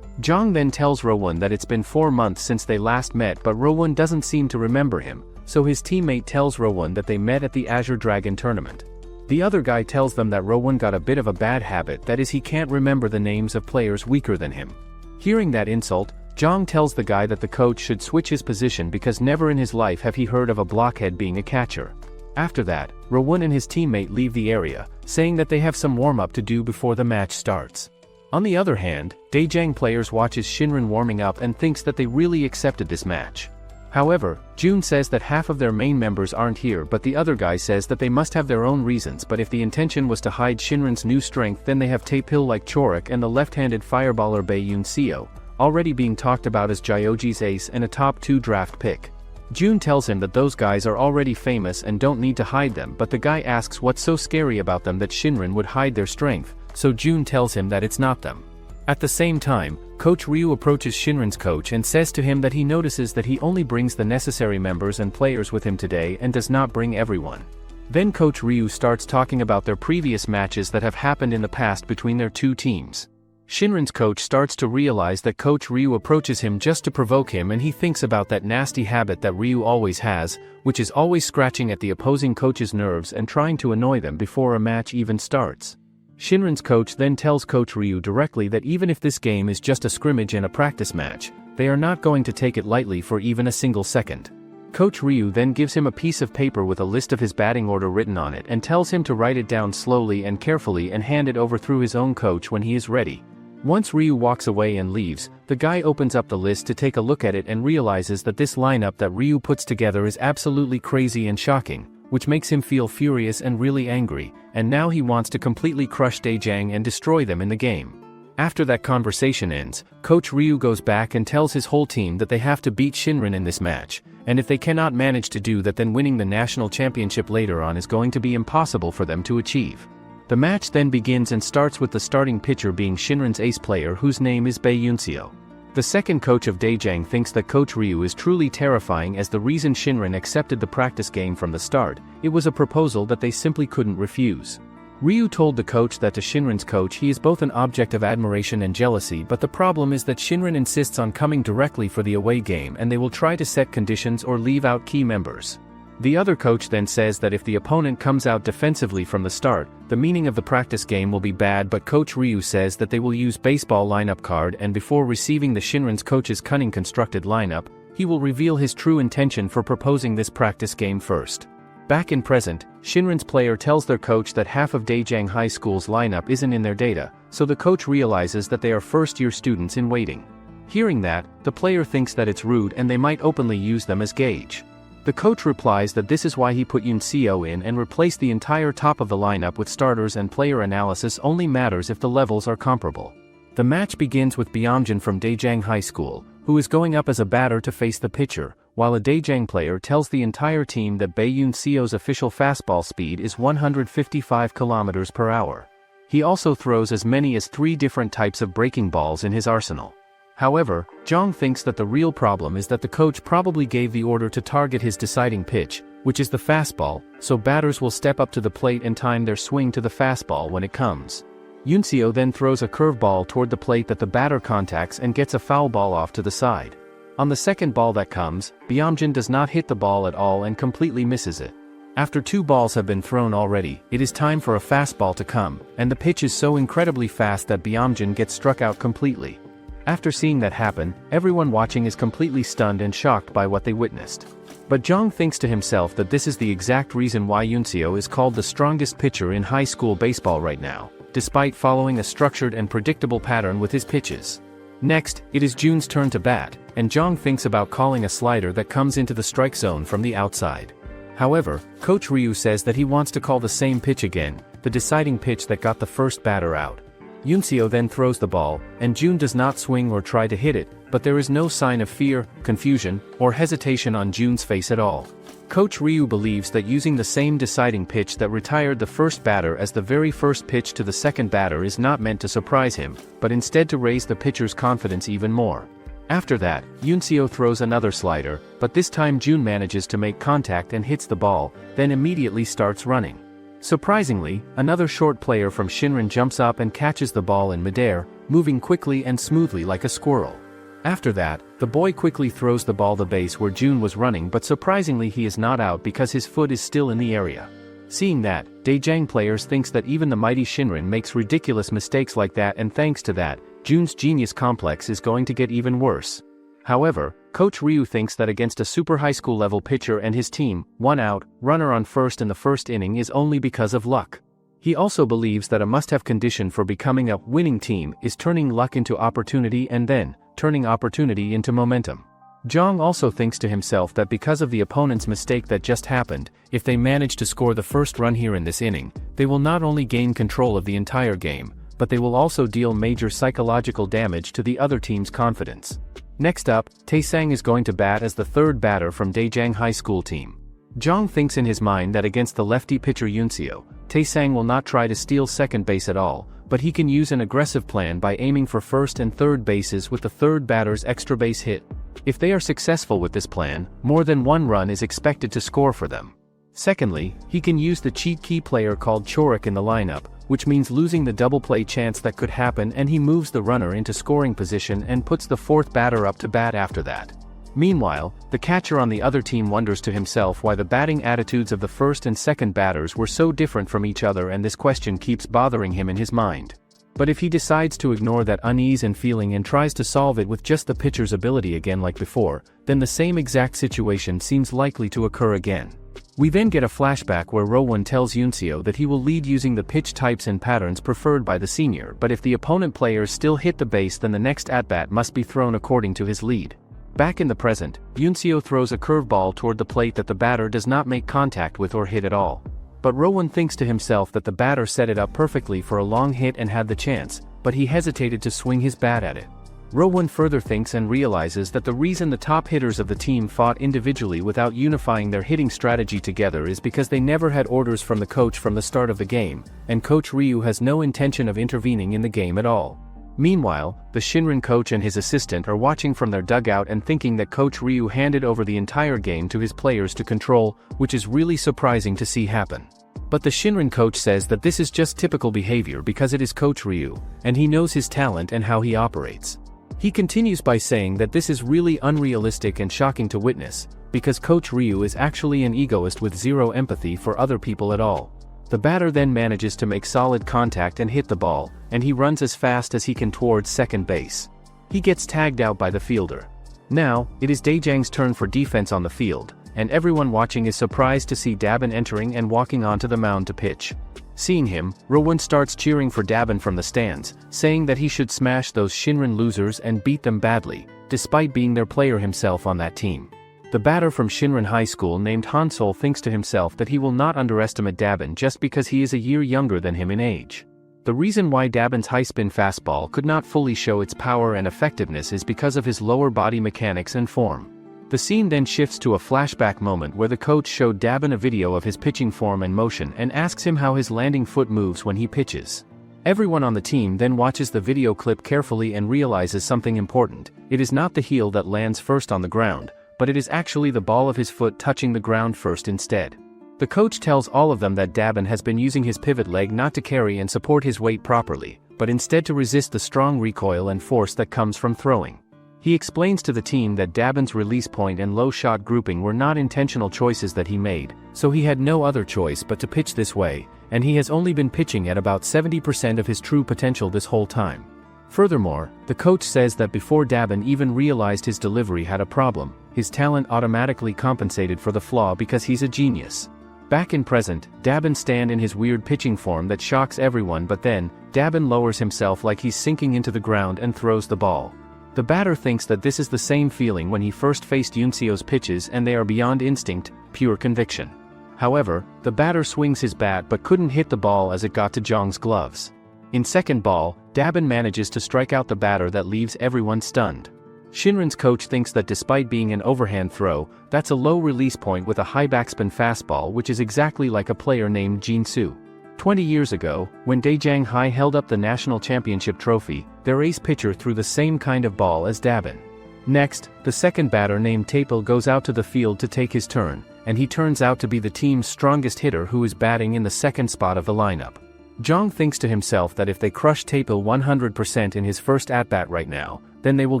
Zhang then tells Rowan that it's been 4 months since they last met, but Rowan doesn't seem to remember him, so his teammate tells Rowan that they met at the Azure Dragon tournament. The other guy tells them that Rowan got a bit of a bad habit, that is, he can't remember the names of players weaker than him. Hearing that insult, Zhang tells the guy that the coach should switch his position because never in his life have he heard of a blockhead being a catcher. After that, Rowan and his teammate leave the area, saying that they have some warm-up to do before the match starts. On the other hand, Daejang players watches Shinron warming up and thinks that they really accepted this match. However, June says that half of their main members aren't here, but the other guy says that they must have their own reasons, but if the intention was to hide Shinron's new strength, then they have Taepil like Chorik and the left-handed fireballer Bae Yoon Seo, already being talked about as Jioji's ace and a top 2 draft pick. June tells him that those guys are already famous and don't need to hide them, but the guy asks what's so scary about them that Shinron would hide their strength, so June tells him that it's not them. At the same time, Coach Ryu approaches Shinron's coach and says to him that he notices that he only brings the necessary members and players with him today and does not bring everyone. Then Coach Ryu starts talking about their previous matches that have happened in the past between their 2 teams. Shinron's coach starts to realize that Coach Ryu approaches him just to provoke him, and he thinks about that nasty habit that Ryu always has, which is always scratching at the opposing coach's nerves and trying to annoy them before a match even starts. Shinron's coach then tells Coach Ryu directly that even if this game is just a scrimmage and a practice match, they are not going to take it lightly for even a single second. Coach Ryu then gives him a piece of paper with a list of his batting order written on it and tells him to write it down slowly and carefully and hand it over through his own coach when he is ready. Once Ryu walks away and leaves, the guy opens up the list to take a look at it and realizes that this lineup that Ryu puts together is absolutely crazy and shocking, which makes him feel furious and really angry, and now he wants to completely crush Daejang and destroy them in the game. After that conversation ends, Coach Ryu goes back and tells his whole team that they have to beat Shinron in this match, and if they cannot manage to do that, then winning the national championship later on is going to be impossible for them to achieve. The match then begins and starts with the starting pitcher being Shinron's ace player, whose name is Bei Yuncio. The second coach of Daejang thinks that Coach Ryu is truly terrifying, as the reason Shinron accepted the practice game from the start, it was a proposal that they simply couldn't refuse. Ryu told the coach that to Shinron's coach he is both an object of admiration and jealousy, but the problem is that Shinron insists on coming directly for the away game and they will try to set conditions or leave out key members. The other coach then says that if the opponent comes out defensively from the start, the meaning of the practice game will be bad, but Coach Ryu says that they will use baseball lineup card, and before receiving the Shinron's coach's cunning constructed lineup, he will reveal his true intention for proposing this practice game first. Back in present, Shinron's player tells their coach that half of Daejang High School's lineup isn't in their data, so the coach realizes that they are first-year students in waiting. Hearing that, the player thinks that it's rude and they might openly use them as gauge. The coach replies that this is why he put Yuncio in and replaced the entire top of the lineup with starters, and player analysis only matters if the levels are comparable. The match begins with Byamjin from Daejang High School, who is going up as a batter to face the pitcher, while a Daejang player tells the entire team that Bei Yuncio's official fastball speed is 155 km per hour. He also throws as many as 3 different types of breaking balls in his arsenal. However, Jong thinks that the real problem is that the coach probably gave the order to target his deciding pitch, which is the fastball, so batters will step up to the plate and time their swing to the fastball when it comes. Yuncio then throws a curveball toward the plate that the batter contacts and gets a foul ball off to the side. On the second ball that comes, Byamjin does not hit the ball at all and completely misses it. After 2 balls have been thrown already, it is time for a fastball to come, and the pitch is so incredibly fast that Byamjin gets struck out completely. After seeing that happen, everyone watching is completely stunned and shocked by what they witnessed. But Jong thinks to himself that this is the exact reason why Yuncio is called the strongest pitcher in high school baseball right now, despite following a structured and predictable pattern with his pitches. Next, it is Jun's turn to bat, and Jong thinks about calling a slider that comes into the strike zone from the outside. However, Coach Ryu says that he wants to call the same pitch again, the deciding pitch that got the first batter out. Yuncio then throws the ball, and Jun does not swing or try to hit it, but there is no sign of fear, confusion, or hesitation on Jun's face at all. Coach Ryu believes that using the same deciding pitch that retired the first batter as the very first pitch to the second batter is not meant to surprise him, but instead to raise the pitcher's confidence even more. After that, Yuncio throws another slider, but this time Jun manages to make contact and hits the ball, then immediately starts running. Surprisingly, another short player from Shinron jumps up and catches the ball in midair, moving quickly and smoothly like a squirrel. After that, the boy quickly throws the ball the base where Jun was running, but surprisingly he is not out because his foot is still in the area. Seeing that, Daejang players thinks that even the mighty Shinron makes ridiculous mistakes like that, and thanks to that, Jun's genius complex is going to get even worse. However, Coach Ryu thinks that against a super high school level pitcher and his team, 1 out, runner on first in the first inning is only because of luck. He also believes that a must-have condition for becoming a winning team is turning luck into opportunity and then turning opportunity into momentum. Jong also thinks to himself that because of the opponent's mistake that just happened, if they manage to score the first run here in this inning, they will not only gain control of the entire game, but they will also deal major psychological damage to the other team's confidence. Next up, Taesang is going to bat as the third batter from Daejang High School team. Jong thinks in his mind that against the lefty pitcher Yuncio, Taesang will not try to steal second base at all, but he can use an aggressive plan by aiming for first and third bases with the third batter's extra base hit. If they are successful with this plan, more than 1 run is expected to score for them. Secondly, he can use the cheat key player called Chor in the lineup, which means losing the double play chance that could happen, and he moves the runner into scoring position and puts the fourth batter up to bat after that. Meanwhile, the catcher on the other team wonders to himself why the batting attitudes of the first and second batters were so different from each other, and this question keeps bothering him in his mind. But if he decides to ignore that unease and feeling and tries to solve it with just the pitcher's ability again like before, then the same exact situation seems likely to occur again. We then get a flashback where Rowan tells Yuncio that he will lead using the pitch types and patterns preferred by the senior, but if the opponent players still hit the base, then the next at-bat must be thrown according to his lead. Back in the present, Yuncio throws a curveball toward the plate that the batter does not make contact with or hit at all. But Rowan thinks to himself that the batter set it up perfectly for a long hit and had the chance, but he hesitated to swing his bat at it. Rowan further thinks and realizes that the reason the top hitters of the team fought individually without unifying their hitting strategy together is because they never had orders from the coach from the start of the game, and Coach Ryu has no intention of intervening in the game at all. Meanwhile, the Shinron coach and his assistant are watching from their dugout and thinking that Coach Ryu handed over the entire game to his players to control, which is really surprising to see happen. But the Shinron coach says that this is just typical behavior because it is Coach Ryu, and he knows his talent and how he operates. He continues by saying that this is really unrealistic and shocking to witness, because Coach Ryu is actually an egoist with zero empathy for other people at all. The batter then manages to make solid contact and hit the ball, and he runs as fast as he can towards second base. He gets tagged out by the fielder. Now, it is Daejang's turn for defense on the field, and everyone watching is surprised to see Dabin entering and walking onto the mound to pitch. Seeing him, Rowan starts cheering for Dabin from the stands, saying that he should smash those Shinron losers and beat them badly, despite being their player himself on that team. The batter from Shinron High School named Hansol thinks to himself that he will not underestimate Dabin just because he is a year younger than him in age. The reason why Dabin's high-spin fastball could not fully show its power and effectiveness is because of his lower body mechanics and form. The scene then shifts to a flashback moment where the coach showed Dabin a video of his pitching form and motion and asks him how his landing foot moves when he pitches. Everyone on the team then watches the video clip carefully and realizes something important. It is not the heel that lands first on the ground, but it is actually the ball of his foot touching the ground first instead. The coach tells all of them that Dabin has been using his pivot leg not to carry and support his weight properly, but instead to resist the strong recoil and force that comes from throwing. He explains to the team that Dabin's release point and low shot grouping were not intentional choices that he made, so he had no other choice but to pitch this way, and he has only been pitching at about 70% of his true potential this whole time. Furthermore, the coach says that before Dabin even realized his delivery had a problem, his talent automatically compensated for the flaw because he's a genius. Back in present, Dabin stands in his weird pitching form that shocks everyone, but then, Dabin lowers himself like he's sinking into the ground and throws the ball. The batter thinks that this is the same feeling when he first faced Yunsio's pitches, and they are beyond instinct, pure conviction. However, the batter swings his bat but couldn't hit the ball as it got to Zhang's gloves. In second ball, Dabin manages to strike out the batter that leaves everyone stunned. Shinron's coach thinks that despite being an overhand throw, that's a low release point with a high backspin fastball, which is exactly like a player named Jinsu. 20 years ago, when Daejang High held up the national championship trophy, their ace pitcher threw the same kind of ball as Dabin. Next, the second batter named Tapel goes out to the field to take his turn, and he turns out to be the team's strongest hitter who is batting in the second spot of the lineup. Zhang thinks to himself that if they crush Tapel 100% in his first at-bat right now, then they will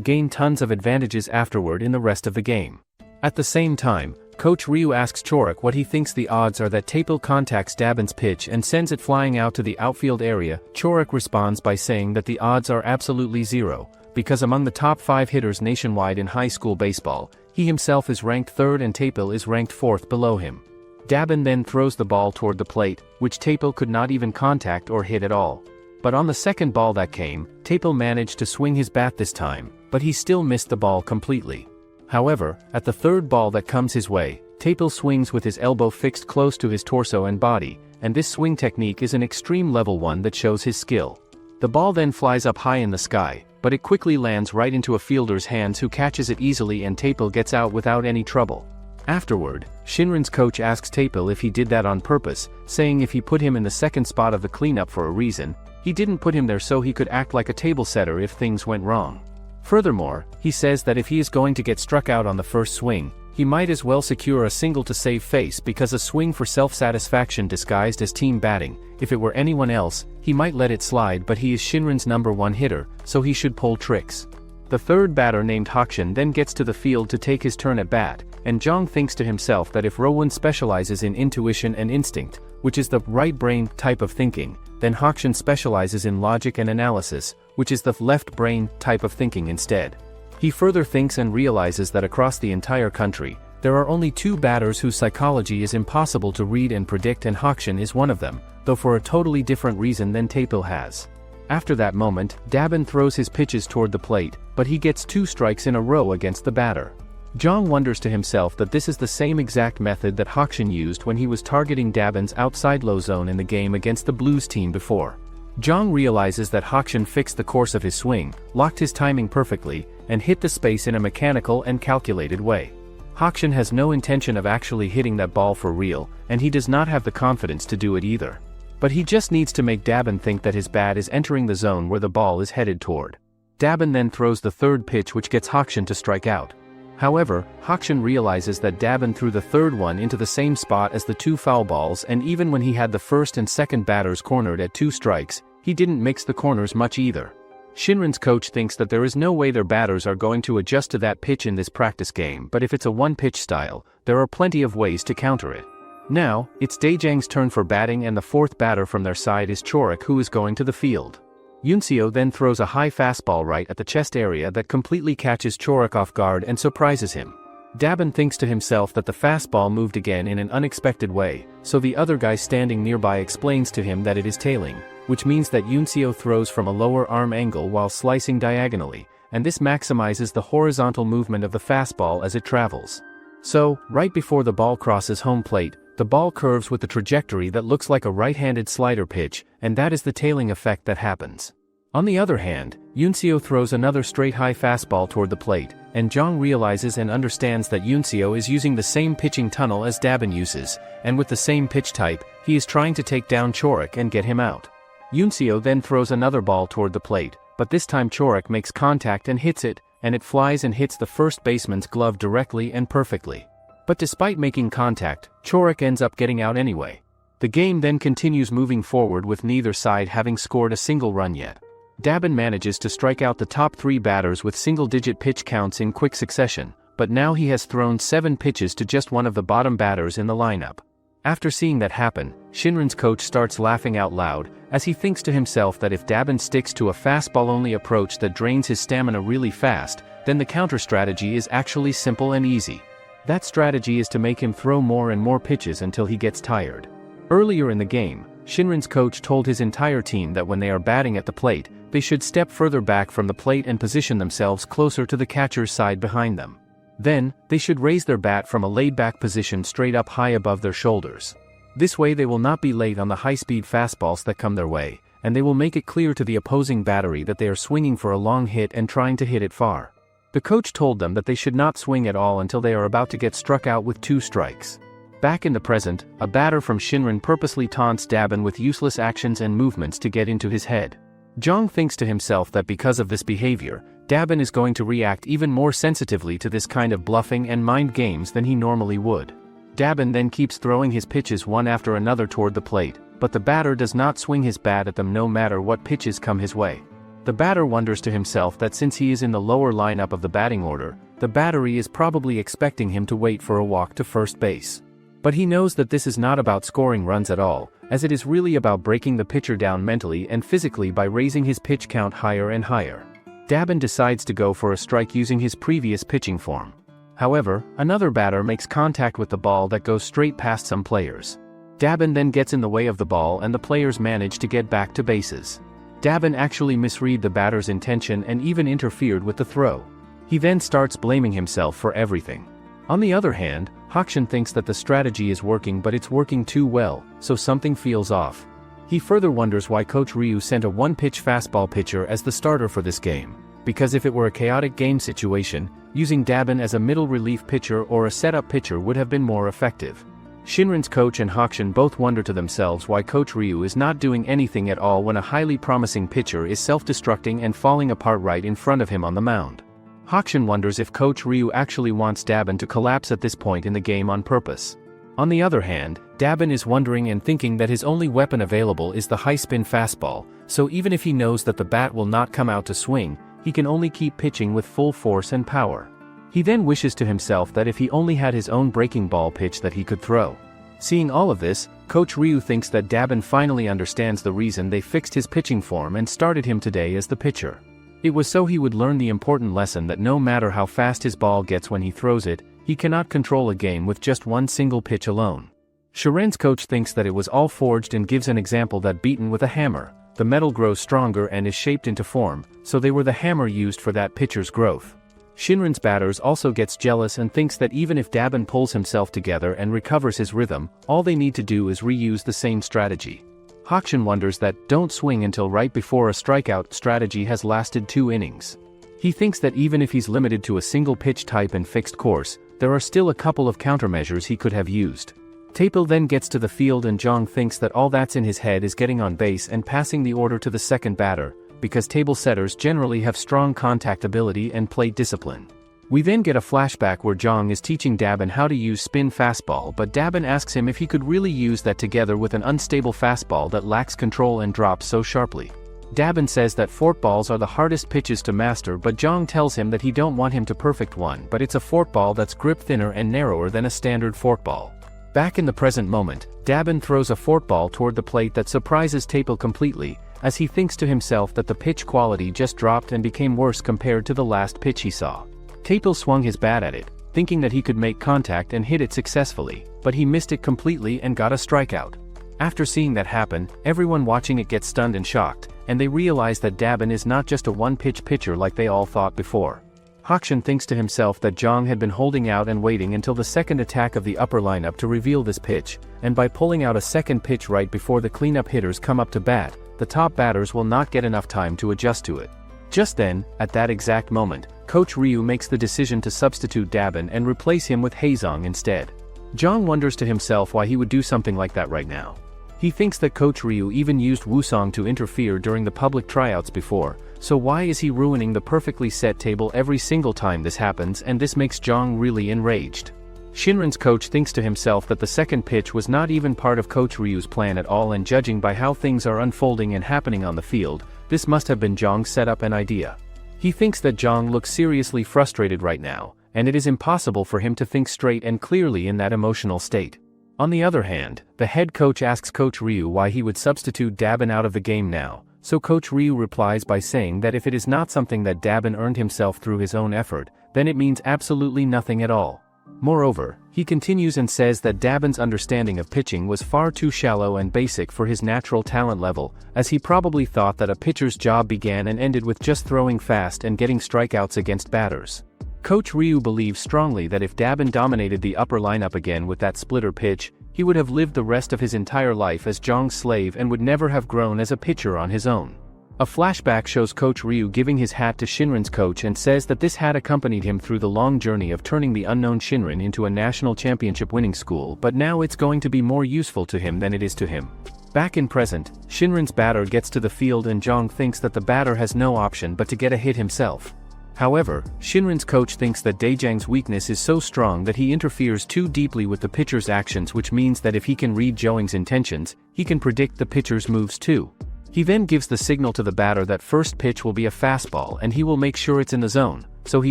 gain tons of advantages afterward in the rest of the game. At the same time, Coach Ryu asks Chor what he thinks the odds are that Tapel contacts Dabin's pitch and sends it flying out to the outfield area. Chor responds by saying that the odds are absolutely zero, because among the top 5 hitters nationwide in high school baseball, he himself is ranked 3rd and Tapel is ranked 4th below him. Dabin then throws the ball toward the plate, which Tapel could not even contact or hit at all. But on the second ball that came, Tapel managed to swing his bat this time, but he still missed the ball completely. However, at the third ball that comes his way, Tapel swings with his elbow fixed close to his torso and body, and this swing technique is an extreme level one that shows his skill. The ball then flies up high in the sky, but it quickly lands right into a fielder's hands who catches it easily, and Tapel gets out without any trouble. Afterward, Shinron's coach asks Tapel if he did that on purpose, saying if he put him in the second spot of the cleanup for a reason, he didn't put him there so he could act like a table setter if things went wrong. Furthermore, he says that if he is going to get struck out on the first swing, he might as well secure a single to save face, because a swing for self-satisfaction disguised as team batting. If it were anyone else, he might let it slide, but he is Shinron's #1 hitter, so he should pull tricks. The third batter named Hakshin then gets to the field to take his turn at bat, and Zhang thinks to himself that if Rowan specializes in intuition and instinct, which is the right brain type of thinking, then Hakshin specializes in logic and analysis, which is the left brain type of thinking instead. He further thinks and realizes that across the entire country, there are only 2 batters whose psychology is impossible to read and predict, and Hakshin is one of them, though for a totally different reason than Tapel has. After that moment, Dabin throws his pitches toward the plate, but he gets 2 strikes in a row against the batter. Zhang wonders to himself that this is the same exact method that Hakshin used when he was targeting Dabin's outside low zone in the game against the Blues team before. Zhang realizes that Hakshin fixed the course of his swing, locked his timing perfectly, and hit the space in a mechanical and calculated way. Hakshin has no intention of actually hitting that ball for real, and he does not have the confidence to do it either. But he just needs to make Dabin think that his bat is entering the zone where the ball is headed toward. Dabin then throws the third pitch, which gets Hakshin to strike out. However, Hakshin realizes that Dabin threw the third one into the same spot as the two foul balls, and even when he had the first and second batters cornered at 2 strikes, he didn't mix the corners much either. Shinron's coach thinks that there is no way their batters are going to adjust to that pitch in this practice game, but if it's a one-pitch style, there are plenty of ways to counter it. Now, it's Daejang's turn for batting, and the fourth batter from their side is Chor, who is going to the field. Yunio then throws a high fastball right at the chest area that completely catches Chor off guard and surprises him. Dabin thinks to himself that the fastball moved again in an unexpected way, so the other guy standing nearby explains to him that it is tailing, which means that Yunio throws from a lower arm angle while slicing diagonally, and this maximizes the horizontal movement of the fastball as it travels. So, right before the ball crosses home plate, the ball curves with a trajectory that looks like a right-handed slider pitch, and that is the tailing effect that happens. On the other hand, Yunio throws another straight high fastball toward the plate, and Zhang realizes and understands that Yunio is using the same pitching tunnel as Dabin uses, and with the same pitch type, he is trying to take down Chor and get him out. Yunio then throws another ball toward the plate, but this time Chor makes contact and hits it, and it flies and hits the first baseman's glove directly and perfectly. But despite making contact, Chor ends up getting out anyway. The game then continues moving forward with neither side having scored a single run yet. Dabin manages to strike out the top 3 batters with single-digit pitch counts in quick succession, but now he has thrown 7 pitches to just one of the bottom batters in the lineup. After seeing that happen, Shinron's coach starts laughing out loud, as he thinks to himself that if Dabin sticks to a fastball-only approach that drains his stamina really fast, then the counter strategy is actually simple and easy. That strategy is to make him throw more and more pitches until he gets tired. Earlier in the game, Shinron's coach told his entire team that when they are batting at the plate, they should step further back from the plate and position themselves closer to the catcher's side behind them. Then, they should raise their bat from a laid-back position straight up high above their shoulders. This way they will not be late on the high-speed fastballs that come their way, and they will make it clear to the opposing battery that they are swinging for a long hit and trying to hit it far. The coach told them that they should not swing at all until they are about to get struck out with 2 strikes. Back in the present, a batter from Shinron purposely taunts Dabin with useless actions and movements to get into his head. Zhang thinks to himself that because of this behavior, Dabin is going to react even more sensitively to this kind of bluffing and mind games than he normally would. Dabin then keeps throwing his pitches one after another toward the plate, but the batter does not swing his bat at them no matter what pitches come his way. The batter wonders to himself that since he is in the lower lineup of the batting order, the battery is probably expecting him to wait for a walk to first base. But he knows that this is not about scoring runs at all, as it is really about breaking the pitcher down mentally and physically by raising his pitch count higher and higher. Dabin decides to go for a strike using his previous pitching form. However, another batter makes contact with the ball that goes straight past some players. Dabin then gets in the way of the ball and the players manage to get back to bases. Dabin actually misread the batter's intention and even interfered with the throw. He then starts blaming himself for everything. On the other hand, Hakshin thinks that the strategy is working, but it's working too well, so something feels off. He further wonders why Coach Ryu sent a one-pitch fastball pitcher as the starter for this game, because if it were a chaotic game situation, using Dabin as a middle relief pitcher or a setup pitcher would have been more effective. Shinron's coach and Hakshin both wonder to themselves why Coach Ryu is not doing anything at all when a highly promising pitcher is self-destructing and falling apart right in front of him on the mound. Hakshin wonders if Coach Ryu actually wants Dabin to collapse at this point in the game on purpose. On the other hand, Dabin is wondering and thinking that his only weapon available is the high-spin fastball, so even if he knows that the bat will not come out to swing, he can only keep pitching with full force and power. He then wishes to himself that if he only had his own breaking ball pitch that he could throw. Seeing all of this, Coach Ryu thinks that Dabin finally understands the reason they fixed his pitching form and started him today as the pitcher. It was so he would learn the important lesson that no matter how fast his ball gets when he throws it, he cannot control a game with just one single pitch alone. Shinron's coach thinks that it was all forged and gives an example that beaten with a hammer, the metal grows stronger and is shaped into form, so they were the hammer used for that pitcher's growth. Shinron's batters also gets jealous and thinks that even if Dabin pulls himself together and recovers his rhythm, all they need to do is reuse the same strategy. Hakshin wonders that don't swing until right before a strikeout strategy has lasted 2 innings. He thinks that even if he's limited to a single pitch type and fixed course, there are still a couple of countermeasures he could have used. Tapil then gets to the field and Jong thinks that all that's in his head is getting on base and passing the order to the second batter, because table setters generally have strong contact ability and plate discipline. We then get a flashback where Jong is teaching Dabin how to use spin fastball, but Dabin asks him if he could really use that together with an unstable fastball that lacks control and drops so sharply. Dabin says that forkballs are the hardest pitches to master, but Jong tells him that he don't want him to perfect one, but it's a forkball that's grip thinner and narrower than a standard forkball. Back in the present moment, Dabin throws a forkball toward the plate that surprises Tapil completely, as he thinks to himself that the pitch quality just dropped and became worse compared to the last pitch he saw. Tapil swung his bat at it, thinking that he could make contact and hit it successfully, but he missed it completely and got a strikeout. After seeing that happen, everyone watching it gets stunned and shocked, and they realize that Dabin is not just a one-pitch pitcher like they all thought before. Hakshin thinks to himself that Jong had been holding out and waiting until the second attack of the upper lineup to reveal this pitch, and by pulling out a second pitch right before the cleanup hitters come up to bat, the top batters will not get enough time to adjust to it. Just then, at that exact moment, Coach Ryu makes the decision to substitute Dabin and replace him with Haezong instead. Jong wonders to himself why he would do something like that right now. He thinks that Coach Ryu even used Wusong to interfere during the public tryouts before, so why is he ruining the perfectly set table every single time this happens, and this makes Jong really enraged. Shinron's coach thinks to himself that the second pitch was not even part of Coach Ryu's plan at all, and judging by how things are unfolding and happening on the field, this must have been Jong's setup and idea. He thinks that Jong looks seriously frustrated right now, and it is impossible for him to think straight and clearly in that emotional state. On the other hand, the head coach asks Coach Ryu why he would substitute Dabin out of the game now, so Coach Ryu replies by saying that if it is not something that Dabin earned himself through his own effort, then it means absolutely nothing at all. Moreover, he continues and says that Dabin's understanding of pitching was far too shallow and basic for his natural talent level, as he probably thought that a pitcher's job began and ended with just throwing fast and getting strikeouts against batters. Coach Ryu believes strongly that if Dabin dominated the upper lineup again with that splitter pitch, he would have lived the rest of his entire life as Jong's slave and would never have grown as a pitcher on his own. A flashback shows Coach Ryu giving his hat to Shinron's coach and says that this hat accompanied him through the long journey of turning the unknown Shinron into a national championship winning school, but now it's going to be more useful to him than it is to him. Back in present, Shinron's batter gets to the field and Jong thinks that the batter has no option but to get a hit himself. However, Shinron's coach thinks that Daejang's weakness is so strong that he interferes too deeply with the pitcher's actions, which means that if he can read Joang's intentions, he can predict the pitcher's moves too. He then gives the signal to the batter that first pitch will be a fastball and he will make sure it's in the zone, so he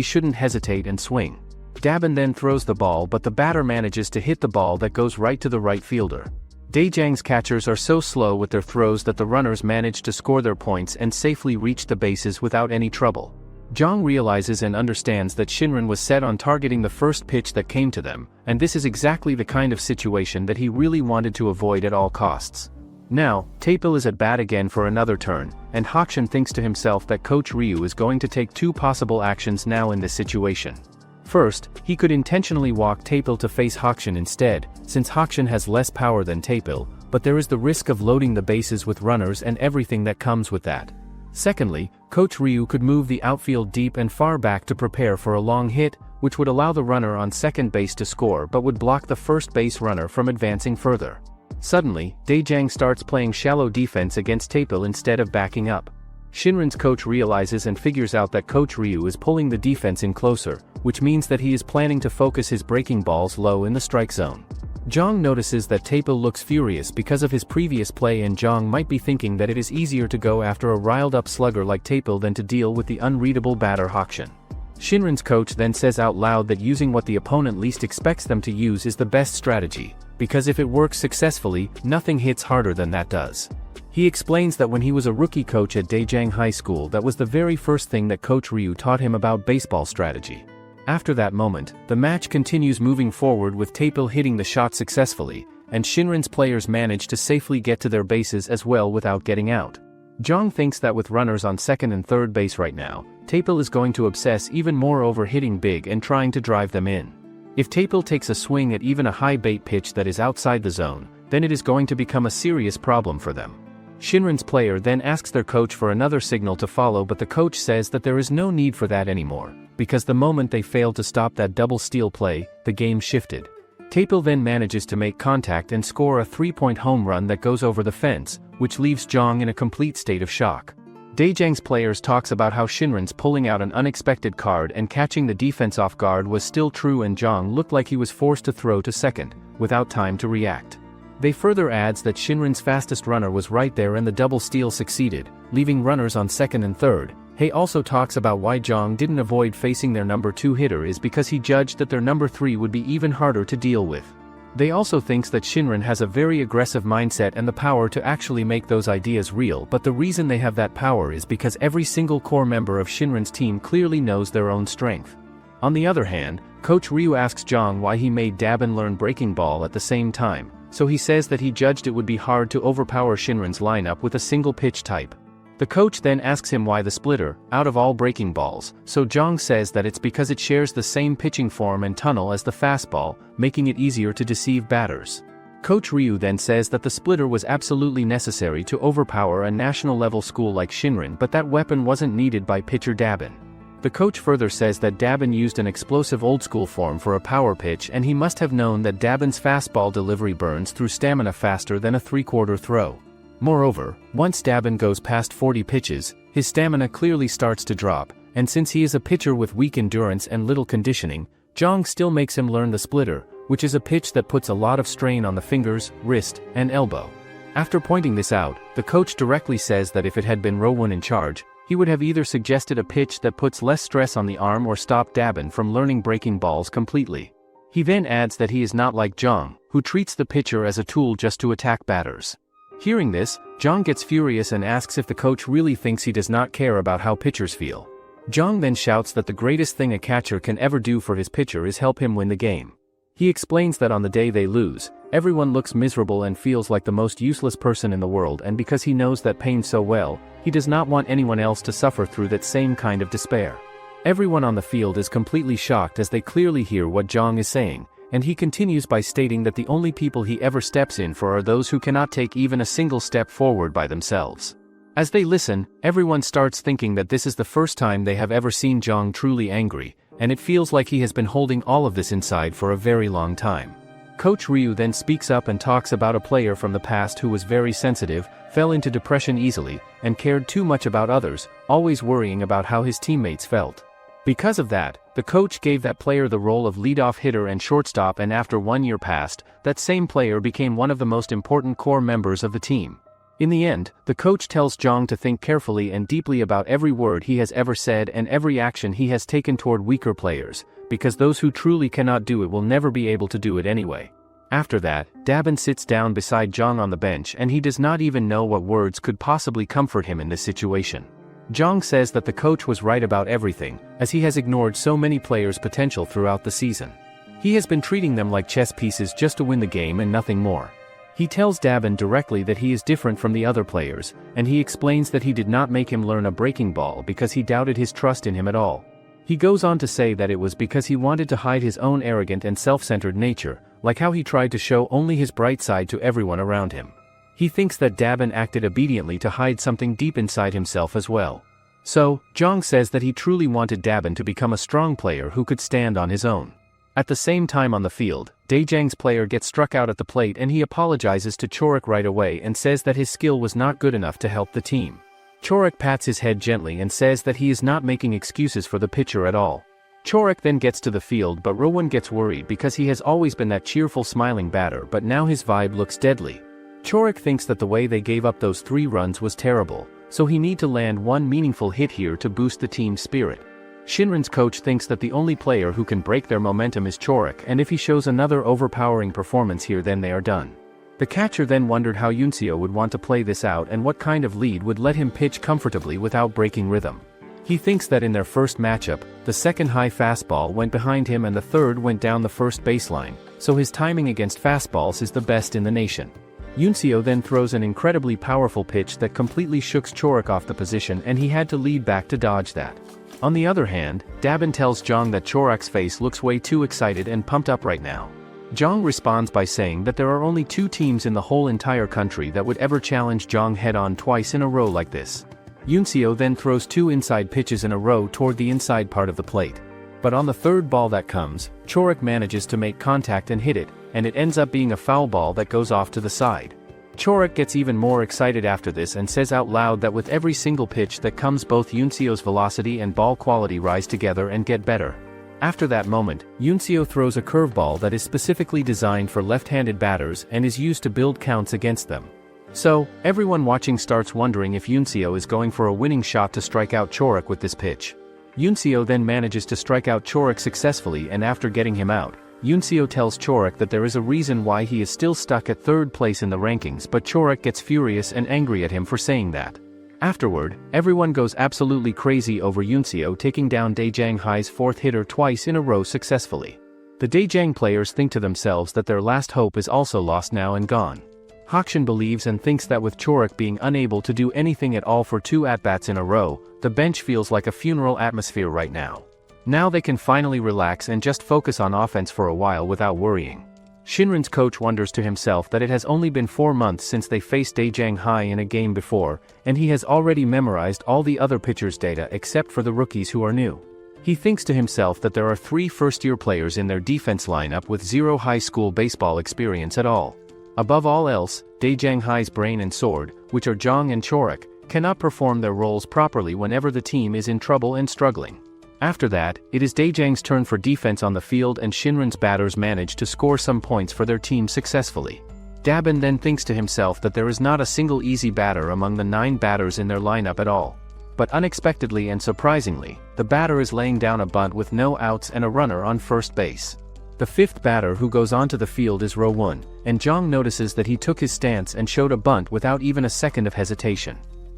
shouldn't hesitate and swing. Dabin then throws the ball, but the batter manages to hit the ball that goes right to the right fielder. Daejang's catchers are so slow with their throws that the runners manage to score their points and safely reach the bases without any trouble. Jong realizes and understands that Shinron was set on targeting the first pitch that came to them, and this is exactly the kind of situation that he really wanted to avoid at all costs. Now, Tapil is at bat again for another turn, and Hakshin thinks to himself that Coach Ryu is going to take two possible actions now in this situation. First, he could intentionally walk Tapil to face Hakshin instead, since Hakshin has less power than Tapil, but there is the risk of loading the bases with runners and everything that comes with that. Secondly, Coach Ryu could move the outfield deep and far back to prepare for a long hit, which would allow the runner on second base to score but would block the first base runner from advancing further. Suddenly, Daejang starts playing shallow defense against Tapil instead of backing up. Shinron's coach realizes and figures out that Coach Ryu is pulling the defense in closer, which means that he is planning to focus his breaking balls low in the strike zone. Jong notices that Tapil looks furious because of his previous play, and Jong might be thinking that it is easier to go after a riled-up slugger like Tapil than to deal with the unreadable batter Hakshin. Shinron's coach then says out loud that using what the opponent least expects them to use is the best strategy, because if it works successfully, nothing hits harder than that does. He explains that when he was a rookie coach at Daejang High School, that was the very first thing that Coach Ryu taught him about baseball strategy. After that moment, the match continues moving forward with Tapil hitting the shot successfully, and Shinron's players manage to safely get to their bases as well without getting out. Jong thinks that with runners on second and third base right now, Tapil is going to obsess even more over hitting big and trying to drive them in. If Tapil takes a swing at even a high bait pitch that is outside the zone, then it is going to become a serious problem for them. Shinron's player then asks their coach for another signal to follow, but the coach says that there is no need for that anymore, because the moment they failed to stop that double steal play, the game shifted. Tapil then manages to make contact and score a 3-point home run that goes over the fence, which leaves Zhang in a complete state of shock. Daejang's players talks about how Shinron's pulling out an unexpected card and catching the defense off guard was still true, and Zhang looked like he was forced to throw to second, without time to react. They further adds that Shinron's fastest runner was right there and the double steal succeeded, leaving runners on second and third. He also talks about why Zhang didn't avoid facing their number 2 hitter is because he judged that their number 3 would be even harder to deal with. They also thinks that Shinron has a very aggressive mindset and the power to actually make those ideas real, but the reason they have that power is because every single core member of Shinron's team clearly knows their own strength. On the other hand, Coach Ryu asks Zhang why he made Dabin learn breaking ball at the same time, so he says that he judged it would be hard to overpower Shinron's lineup with a single pitch type. The coach then asks him why the splitter, out of all breaking balls, so Zhang says that it's because it shares the same pitching form and tunnel as the fastball, making it easier to deceive batters. Coach Ryu then says that the splitter was absolutely necessary to overpower a national-level school like Shinron, but that weapon wasn't needed by pitcher Dabin. The coach further says that Dabin used an explosive old-school form for a power pitch, and he must have known that Dabin's fastball delivery burns through stamina faster than a three-quarter throw. Moreover, once Dabin goes past 40 pitches, his stamina clearly starts to drop, and since he is a pitcher with weak endurance and little conditioning, Zhang still makes him learn the splitter, which is a pitch that puts a lot of strain on the fingers, wrist, and elbow. After pointing this out, the coach directly says that if it had been Rowan in charge, he would have either suggested a pitch that puts less stress on the arm or stopped Dabin from learning breaking balls completely. He then adds that he is not like Zhang, who treats the pitcher as a tool just to attack batters. Hearing this, Zhang gets furious and asks if the coach really thinks he does not care about how pitchers feel. Zhang then shouts that the greatest thing a catcher can ever do for his pitcher is help him win the game. He explains that on the day they lose, everyone looks miserable and feels like the most useless person in the world, and because he knows that pain so well, he does not want anyone else to suffer through that same kind of despair. Everyone on the field is completely shocked as they clearly hear what Zhang is saying, and he continues by stating that the only people he ever steps in for are those who cannot take even a single step forward by themselves. As they listen, everyone starts thinking that this is the first time they have ever seen Zhang truly angry, and it feels like he has been holding all of this inside for a very long time. Coach Ryu then speaks up and talks about a player from the past who was very sensitive, fell into depression easily, and cared too much about others, always worrying about how his teammates felt. Because of that, the coach gave that player the role of leadoff hitter and shortstop, and after 1 year passed, that same player became one of the most important core members of the team. In the end, the coach tells Zhang to think carefully and deeply about every word he has ever said and every action he has taken toward weaker players, because those who truly cannot do it will never be able to do it anyway. After that, Dabin sits down beside Zhang on the bench, and he does not even know what words could possibly comfort him in this situation. Zhang says that the coach was right about everything, as he has ignored so many players' potential throughout the season. He has been treating them like chess pieces just to win the game and nothing more. He tells Dabin directly that he is different from the other players, and he explains that he did not make him learn a breaking ball because he doubted his trust in him at all. He goes on to say that it was because he wanted to hide his own arrogant and self-centered nature, like how he tried to show only his bright side to everyone around him. He thinks that Dabin acted obediently to hide something deep inside himself as well. So, Zhang says that he truly wanted Dabin to become a strong player who could stand on his own. At the same time on the field, Daejang's player gets struck out at the plate, and he apologizes to Chor right away and says that his skill was not good enough to help the team. Chor pats his head gently and says that he is not making excuses for the pitcher at all. Chor then gets to the field, but Rowan gets worried because he has always been that cheerful smiling batter, but now his vibe looks deadly. Chor thinks that the way they gave up those 3 runs was terrible, so he need to land one meaningful hit here to boost the team's spirit. Shinron's coach thinks that the only player who can break their momentum is Chor, and if he shows another overpowering performance here, then they are done. The catcher then wondered how Yunio would want to play this out and what kind of lead would let him pitch comfortably without breaking rhythm. He thinks that in their first matchup, the second high fastball went behind him and the third went down the first baseline, so his timing against fastballs is the best in the nation. Yunio then throws an incredibly powerful pitch that completely shooks Chor off the position, and he had to lead back to dodge that. On the other hand, Dabin tells Zhang that Chor's face looks way too excited and pumped up right now. Zhang responds by saying that there are only 2 teams in the whole entire country that would ever challenge Zhang head-on twice in a row like this. Yunio then throws 2 inside pitches in a row toward the inside part of the plate. But on the 3rd ball that comes, Chor manages to make contact and hit it, and it ends up being a foul ball that goes off to the side. Chor gets even more excited after this and says out loud that with every single pitch that comes both Yunio's velocity and ball quality rise together and get better. After that moment, Yunio throws a curveball that is specifically designed for left-handed batters and is used to build counts against them. So, everyone watching starts wondering if Yunio is going for a winning shot to strike out Chor with this pitch. Yunio then manages to strike out Chor successfully, and after getting him out, Yunio tells Chor that there is a reason why he is still stuck at 3rd place in the rankings, but Chor gets furious and angry at him for saying that. Afterward, everyone goes absolutely crazy over Yunio taking down Daejeong Hai's 4th hitter twice in a row successfully. The Daejeong players think to themselves that their last hope is also lost now and gone. Hakshin believes and thinks that with Chor being unable to do anything at all for 2 at-bats in a row, the bench feels like a funeral atmosphere right now. Now they can finally relax and just focus on offense for a while without worrying. Shinron's coach wonders to himself that it has only been 4 months since they faced Daejeong Hai in a game before, and he has already memorized all the other pitchers' data except for the rookies who are new. He thinks to himself that there are 3 first-year players in their defense lineup with 0 high school baseball experience at all. Above all else, Daejeong Hai's brain and sword, which are Zhang and Chor, cannot perform their roles properly whenever the team is in trouble and struggling. After that, it is Daejeong's turn for defense on the field, and Shinron's batters manage to score some points for their team successfully. Dabin then thinks to himself that there is not a single easy batter among the 9 batters in their lineup at all. But unexpectedly and surprisingly, the batter is laying down a bunt with no outs and a runner on first base. The 5th batter who goes onto the field is Rowoon, and Zhang notices that he took his stance and showed a bunt without even a second of hesitation.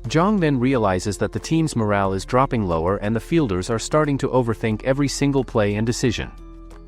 Zhang then realizes that the team's morale is dropping lower and the fielders are starting to overthink every single play and decision.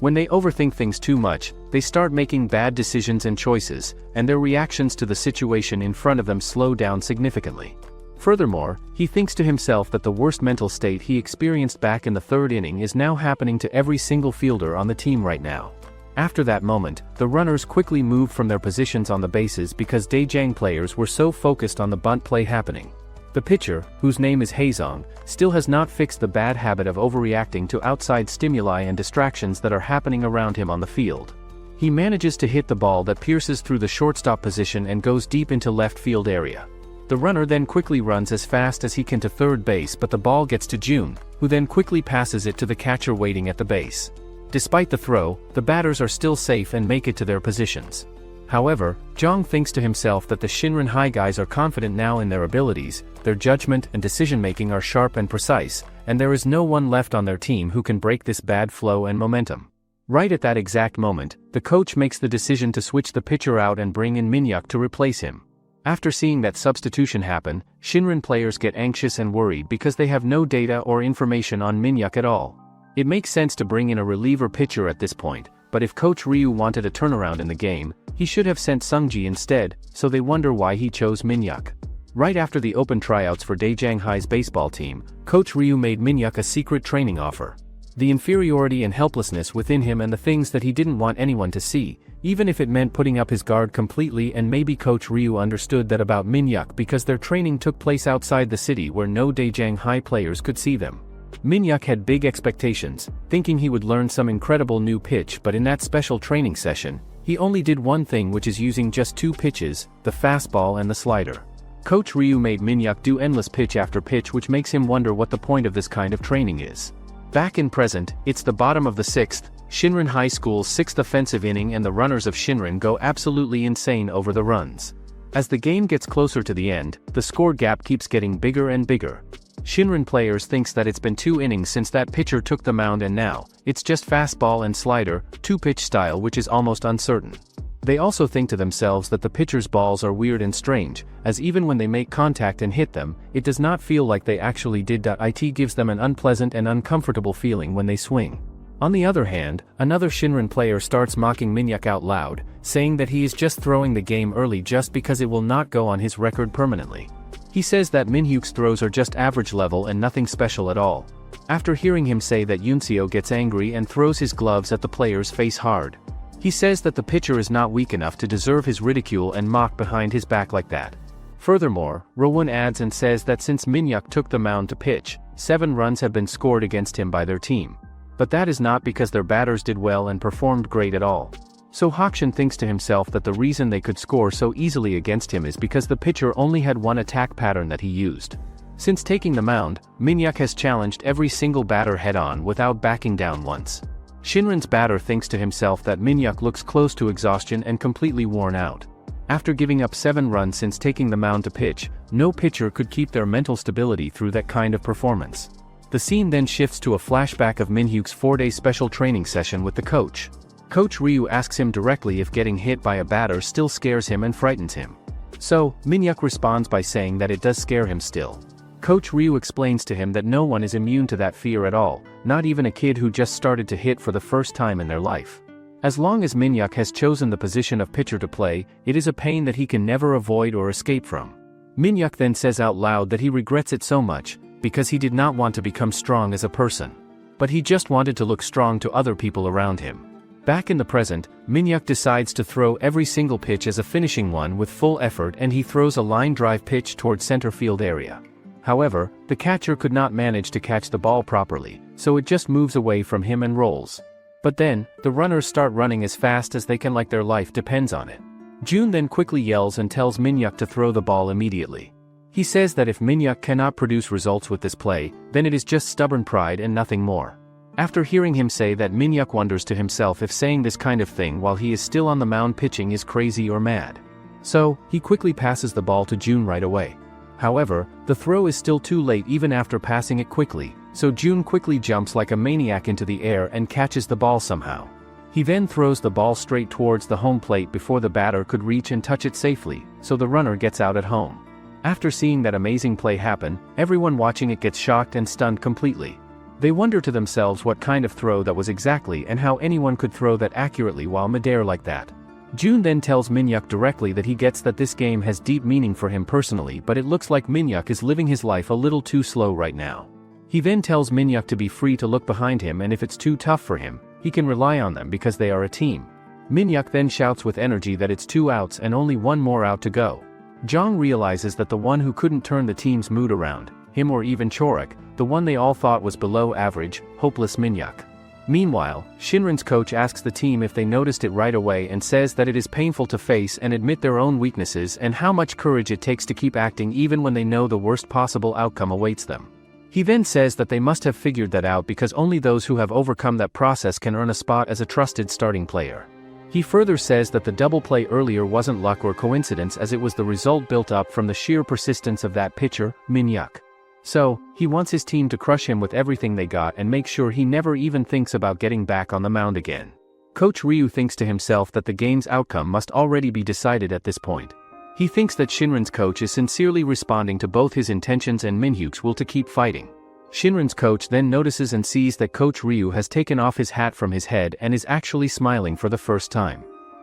When they overthink things too much, they start making bad decisions and choices, and their reactions to the situation in front of them slow down significantly. Furthermore, he thinks to himself that the worst mental state he experienced back in the 3rd inning is now happening to every single fielder on the team right now. After that moment, the runners quickly moved from their positions on the bases because Daejeong players were so focused on the bunt play happening. The pitcher, whose name is Haezong, still has not fixed the bad habit of overreacting to outside stimuli and distractions that are happening around him on the field. He manages to hit the ball that pierces through the shortstop position and goes deep into left field area. The runner then quickly runs as fast as he can to 3rd base, but the ball gets to Jun, who then quickly passes it to the catcher waiting at the base. Despite the throw, the batters are still safe and make it to their positions. However, Zhang thinks to himself that the Shinron High guys are confident now in their abilities, their judgment and decision-making are sharp and precise, and there is no one left on their team who can break this bad flow and momentum. Right at that exact moment, the coach makes the decision to switch the pitcher out and bring in Minyuk to replace him. After seeing that substitution happen, Shinron players get anxious and worried because they have no data or information on Minyuk at all. It makes sense to bring in a reliever pitcher at this point, but if Coach Ryu wanted a turnaround in the game, he should have sent Sungji instead, so they wonder why he chose Minyuk. Right after the open tryouts for Daejeong Hai's baseball team, Coach Ryu made Minyuk a secret training offer. The inferiority and helplessness within him and the things that he didn't want anyone to see, even if it meant putting up his guard completely, and maybe Coach Ryu understood that about Minyuk because their training took place outside the city where no Daejeong Hai players could see them. Minyuk had big expectations, thinking he would learn some incredible new pitch, but in that special training session, he only did one thing, which is using just 2 pitches, the fastball and the slider. Coach Ryu made Minyuk do endless pitch after pitch, which makes him wonder what the point of this kind of training is. Back in present, it's the bottom of the 6th, Shinron High School's 6th offensive inning, and the runners of Shinron go absolutely insane over the runs. As the game gets closer to the end, the score gap keeps getting bigger and bigger. Shinron players thinks that it's been 2 innings since that pitcher took the mound, and now, it's just fastball and slider, 2-pitch style, which is almost uncertain. They also think to themselves that the pitcher's balls are weird and strange, as even when they make contact and hit them, it does not feel like they actually did. It gives them an unpleasant and uncomfortable feeling when they swing. On the other hand, another Shinron player starts mocking Minyuk out loud, saying that he is just throwing the game early just because it will not go on his record permanently. He says that Minyuk's throws are just average level and nothing special at all. After hearing him say that, Yunio gets angry and throws his gloves at the player's face hard. He says that the pitcher is not weak enough to deserve his ridicule and mock behind his back like that. Furthermore, Wuang adds and says that since Minyuk took the mound to pitch, 7 runs have been scored against him by their team. But that is not because their batters did well and performed great at all. So Hakshin thinks to himself that the reason they could score so easily against him is because the pitcher only had one attack pattern that he used. Since taking the mound, Minyuk has challenged every single batter head-on without backing down once. Shinron's batter thinks to himself that Minyuk looks close to exhaustion and completely worn out. After giving up 7 runs since taking the mound to pitch, no pitcher could keep their mental stability through that kind of performance. The scene then shifts to a flashback of Minhyuk's 4-day special training session with the coach. Coach Ryu asks him directly if getting hit by a batter still scares him and frightens him. So, Minyuk responds by saying that it does scare him still. Coach Ryu explains to him that no one is immune to that fear at all, not even a kid who just started to hit for the first time in their life. As long as Minyuk has chosen the position of pitcher to play, it is a pain that he can never avoid or escape from. Minyuk then says out loud that he regrets it so much, because he did not want to become strong as a person. But he just wanted to look strong to other people around him. Back in the present, Minyuk decides to throw every single pitch as a finishing one with full effort, and he throws a line drive pitch towards center field area. However, the catcher could not manage to catch the ball properly, so it just moves away from him and rolls. But then, the runners start running as fast as they can like their life depends on it. Jun then quickly yells and tells Minyuk to throw the ball immediately. He says that if Minyuk cannot produce results with this play, then it is just stubborn pride and nothing more. After hearing him say that, Minyuk wonders to himself if saying this kind of thing while he is still on the mound pitching is crazy or mad. So, he quickly passes the ball to Jun right away. However, the throw is still too late even after passing it quickly, so Jun quickly jumps like a maniac into the air and catches the ball somehow. He then throws the ball straight towards the home plate before the batter could reach and touch it safely, so the runner gets out at home. After seeing that amazing play happen, everyone watching it gets shocked and stunned completely. They wonder to themselves what kind of throw that was exactly and how anyone could throw that accurately while midair like that. Jun then tells Minyuk directly that he gets that this game has deep meaning for him personally, but it looks like Minyuk is living his life a little too slow right now. He then tells Minyuk to be free to look behind him, and if it's too tough for him, he can rely on them because they are a team. Minyuk then shouts with energy that it's 2 outs and only 1 more out to go. Jong realizes that the one who couldn't turn the team's mood around, him or even Chorak, the one they all thought was below average, hopeless Minyuk. Meanwhile, Shinron's coach asks the team if they noticed it right away and says that it is painful to face and admit their own weaknesses and how much courage it takes to keep acting even when they know the worst possible outcome awaits them. He then says that they must have figured that out because only those who have overcome that process can earn a spot as a trusted starting player. He further says that the double play earlier wasn't luck or coincidence, as it was the result built up from the sheer persistence of that pitcher, Minyuk. So, he wants his team to crush him with everything they got and make sure he never even thinks about getting back on the mound again. Coach Ryu thinks to himself that the game's outcome must already be decided at this point. He thinks that Shinron's coach is sincerely responding to both his intentions and Minyuk's will to keep fighting. Shinron's coach then notices and sees that Coach Ryu has taken off his hat from his head and is actually smiling for the first time.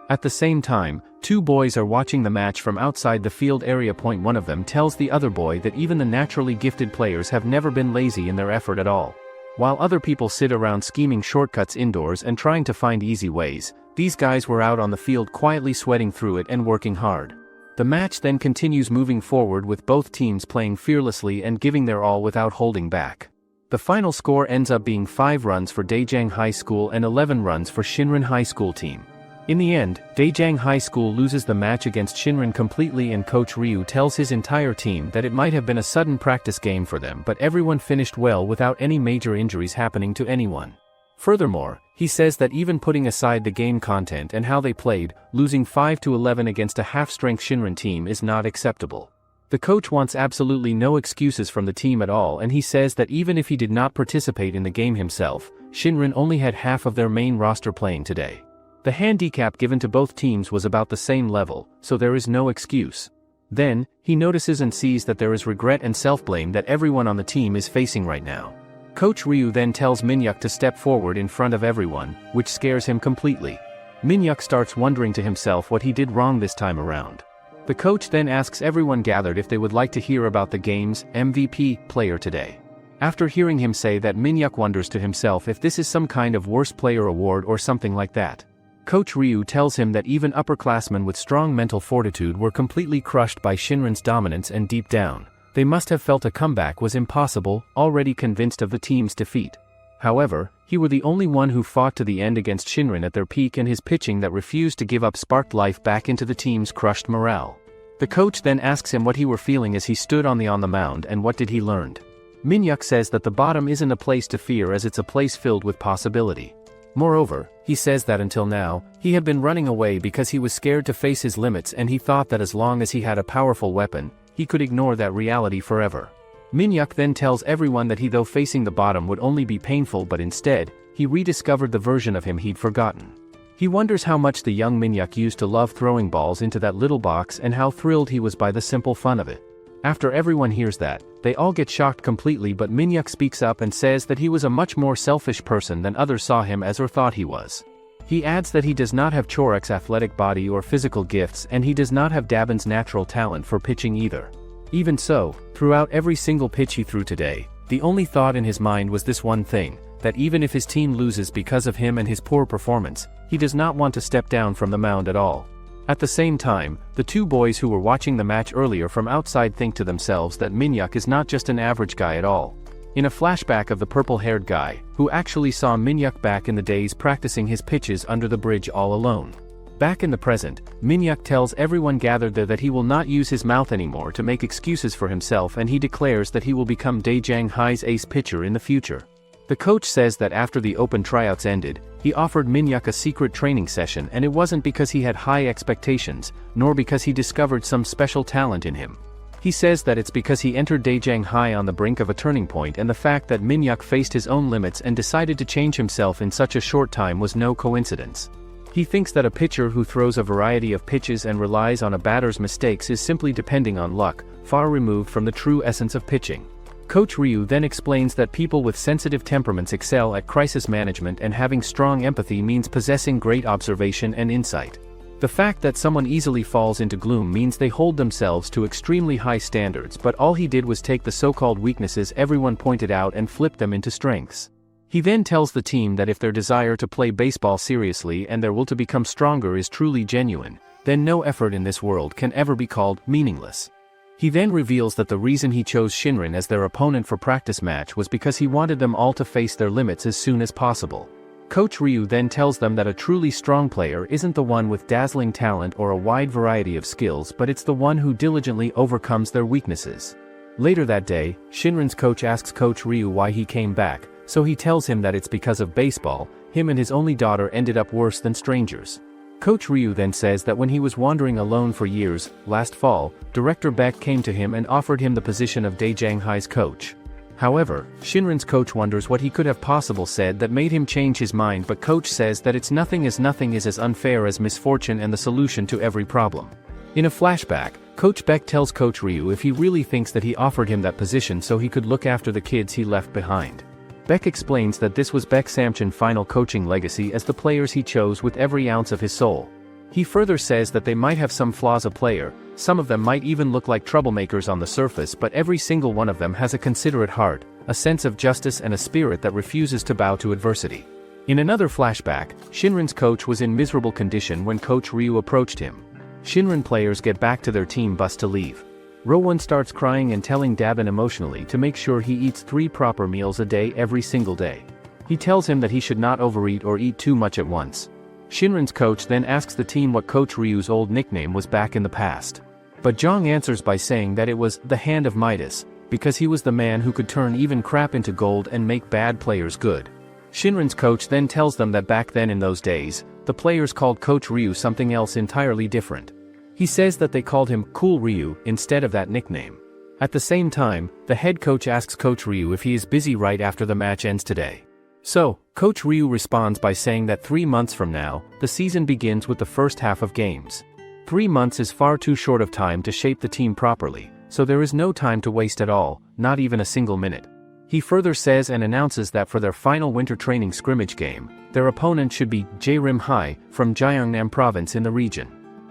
At the same time, 2 boys are watching the match from outside the field area. One of them tells the other boy that even the naturally gifted players have never been lazy in their effort at all. While other people sit around scheming shortcuts indoors and trying to find easy ways, these guys were out on the field quietly sweating through it and working hard. The match then continues moving forward with both teams playing fearlessly and giving their all without holding back. The final score ends up being 5 runs for Daejeong High School and 11 runs for Shinron High School team. In the end, Daejeong High School loses the match against Shinron completely, and Coach Ryu tells his entire team that it might have been a sudden practice game for them, but everyone finished well without any major injuries happening to anyone. Furthermore, he says that even putting aside the game content and how they played, losing 5-11 against a half-strength Shinron team is not acceptable. The coach wants absolutely no excuses from the team at all, and he says that even if he did not participate in the game himself, Shinron only had half of their main roster playing today. The handicap given to both teams was about the same level, so there is no excuse. Then, he notices and sees that there is regret and self-blame that everyone on the team is facing right now. Coach Ryu then tells Minyuk to step forward in front of everyone, which scares him completely. Minyuk starts wondering to himself what he did wrong this time around. The coach then asks everyone gathered if they would like to hear about the game's MVP player today. After hearing him say that, Minyuk wonders to himself if this is some kind of worst player award or something like that. Coach Ryu tells him that even upperclassmen with strong mental fortitude were completely crushed by Shinron's dominance, and deep down, they must have felt a comeback was impossible, already convinced of the team's defeat. However, he were the only one who fought to the end against Shinron at their peak, and his pitching that refused to give up sparked life back into the team's crushed morale. The coach then asks him what he were feeling as he stood on the mound, and what did he learned. Minyuk says that the bottom isn't a place to fear, as it's a place filled with possibility. Moreover, he says that until now, he had been running away because he was scared to face his limits, and he thought that as long as he had a powerful weapon, he could ignore that reality forever. Minyuk then tells everyone that though facing the bottom would only be painful, but instead, he rediscovered the version of him he'd forgotten. He wonders how much the young Minyuk used to love throwing balls into that little box, and how thrilled he was by the simple fun of it. After everyone hears that, they all get shocked completely, but Minyuk speaks up and says that he was a much more selfish person than others saw him as or thought he was. He adds that he does not have Chor's athletic body or physical gifts, and he does not have Dabin's natural talent for pitching either. Even so, throughout every single pitch he threw today, the only thought in his mind was this one thing, that even if his team loses because of him and his poor performance, he does not want to step down from the mound at all. At the same time, the two boys who were watching the match earlier from outside think to themselves that Minyuk is not just an average guy at all. In a flashback of the purple-haired guy, who actually saw Minyuk back in the days practicing his pitches under the bridge all alone. Back in the present, Minyuk tells everyone gathered there that he will not use his mouth anymore to make excuses for himself, and he declares that he will become Daejeong Hai's ace pitcher in the future. The coach says that after the open tryouts ended, he offered Minyuk a secret training session, and it wasn't because he had high expectations, nor because he discovered some special talent in him. He says that it's because he entered Daejeong Hai on the brink of a turning point, and the fact that Minyuk faced his own limits and decided to change himself in such a short time was no coincidence. He thinks that a pitcher who throws a variety of pitches and relies on a batter's mistakes is simply depending on luck, far removed from the true essence of pitching. Coach Ryu then explains that people with sensitive temperaments excel at crisis management, and having strong empathy means possessing great observation and insight. The fact that someone easily falls into gloom means they hold themselves to extremely high standards, but all he did was take the so-called weaknesses everyone pointed out and flip them into strengths. He then tells the team that if their desire to play baseball seriously and their will to become stronger is truly genuine, then no effort in this world can ever be called meaningless. He then reveals that the reason he chose Shinron as their opponent for practice match was because he wanted them all to face their limits as soon as possible. Coach Ryu then tells them that a truly strong player isn't the one with dazzling talent or a wide variety of skills, but it's the one who diligently overcomes their weaknesses. Later that day, Shinron's coach asks Coach Ryu why he came back, so he tells him that it's because of baseball. Him and his only daughter ended up worse than strangers. Coach Ryu then says that when he was wandering alone for years, last fall, Director Beck came to him and offered him the position of Daejeong Hai's coach. However, Shinron's coach wonders what he could have possibly said that made him change his mind, but coach says that it's nothing is as unfair as misfortune and the solution to every problem. In a flashback, Coach Beck tells Coach Ryu if he really thinks that he offered him that position so he could look after the kids he left behind. Beck explains that this was Beck Samchin's final coaching legacy as the players he chose with every ounce of his soul. He further says that they might have some flaws a player, some of them might even look like troublemakers on the surface, but every single one of them has a considerate heart, a sense of justice and a spirit that refuses to bow to adversity. In another flashback, Shinron's coach was in miserable condition when Coach Ryu approached him. Shinron players get back to their team bus to leave. Rowan starts crying and telling Dabin emotionally to make sure he eats 3 proper meals a day every single day. He tells him that he should not overeat or eat too much at once. Shinron's coach then asks the team what Coach Ryu's old nickname was back in the past. But Jong answers by saying that it was the Hand of Midas, because he was the man who could turn even crap into gold and make bad players good. Shinron's coach then tells them that back then in those days, the players called Coach Ryu something else entirely different. He says that they called him Cool Ryu instead of that nickname. At the same time, the head coach asks Coach Ryu if he is busy right after the match ends today. So, Coach Ryu responds by saying that 3 months from now, the season begins with the first half of games. 3 months is far too short of time to shape the team properly, so there is no time to waste at all, not even a single minute. He further says and announces that for their final winter training scrimmage game, their opponent should be Jaerim Hai from Gyeongnam province in the region.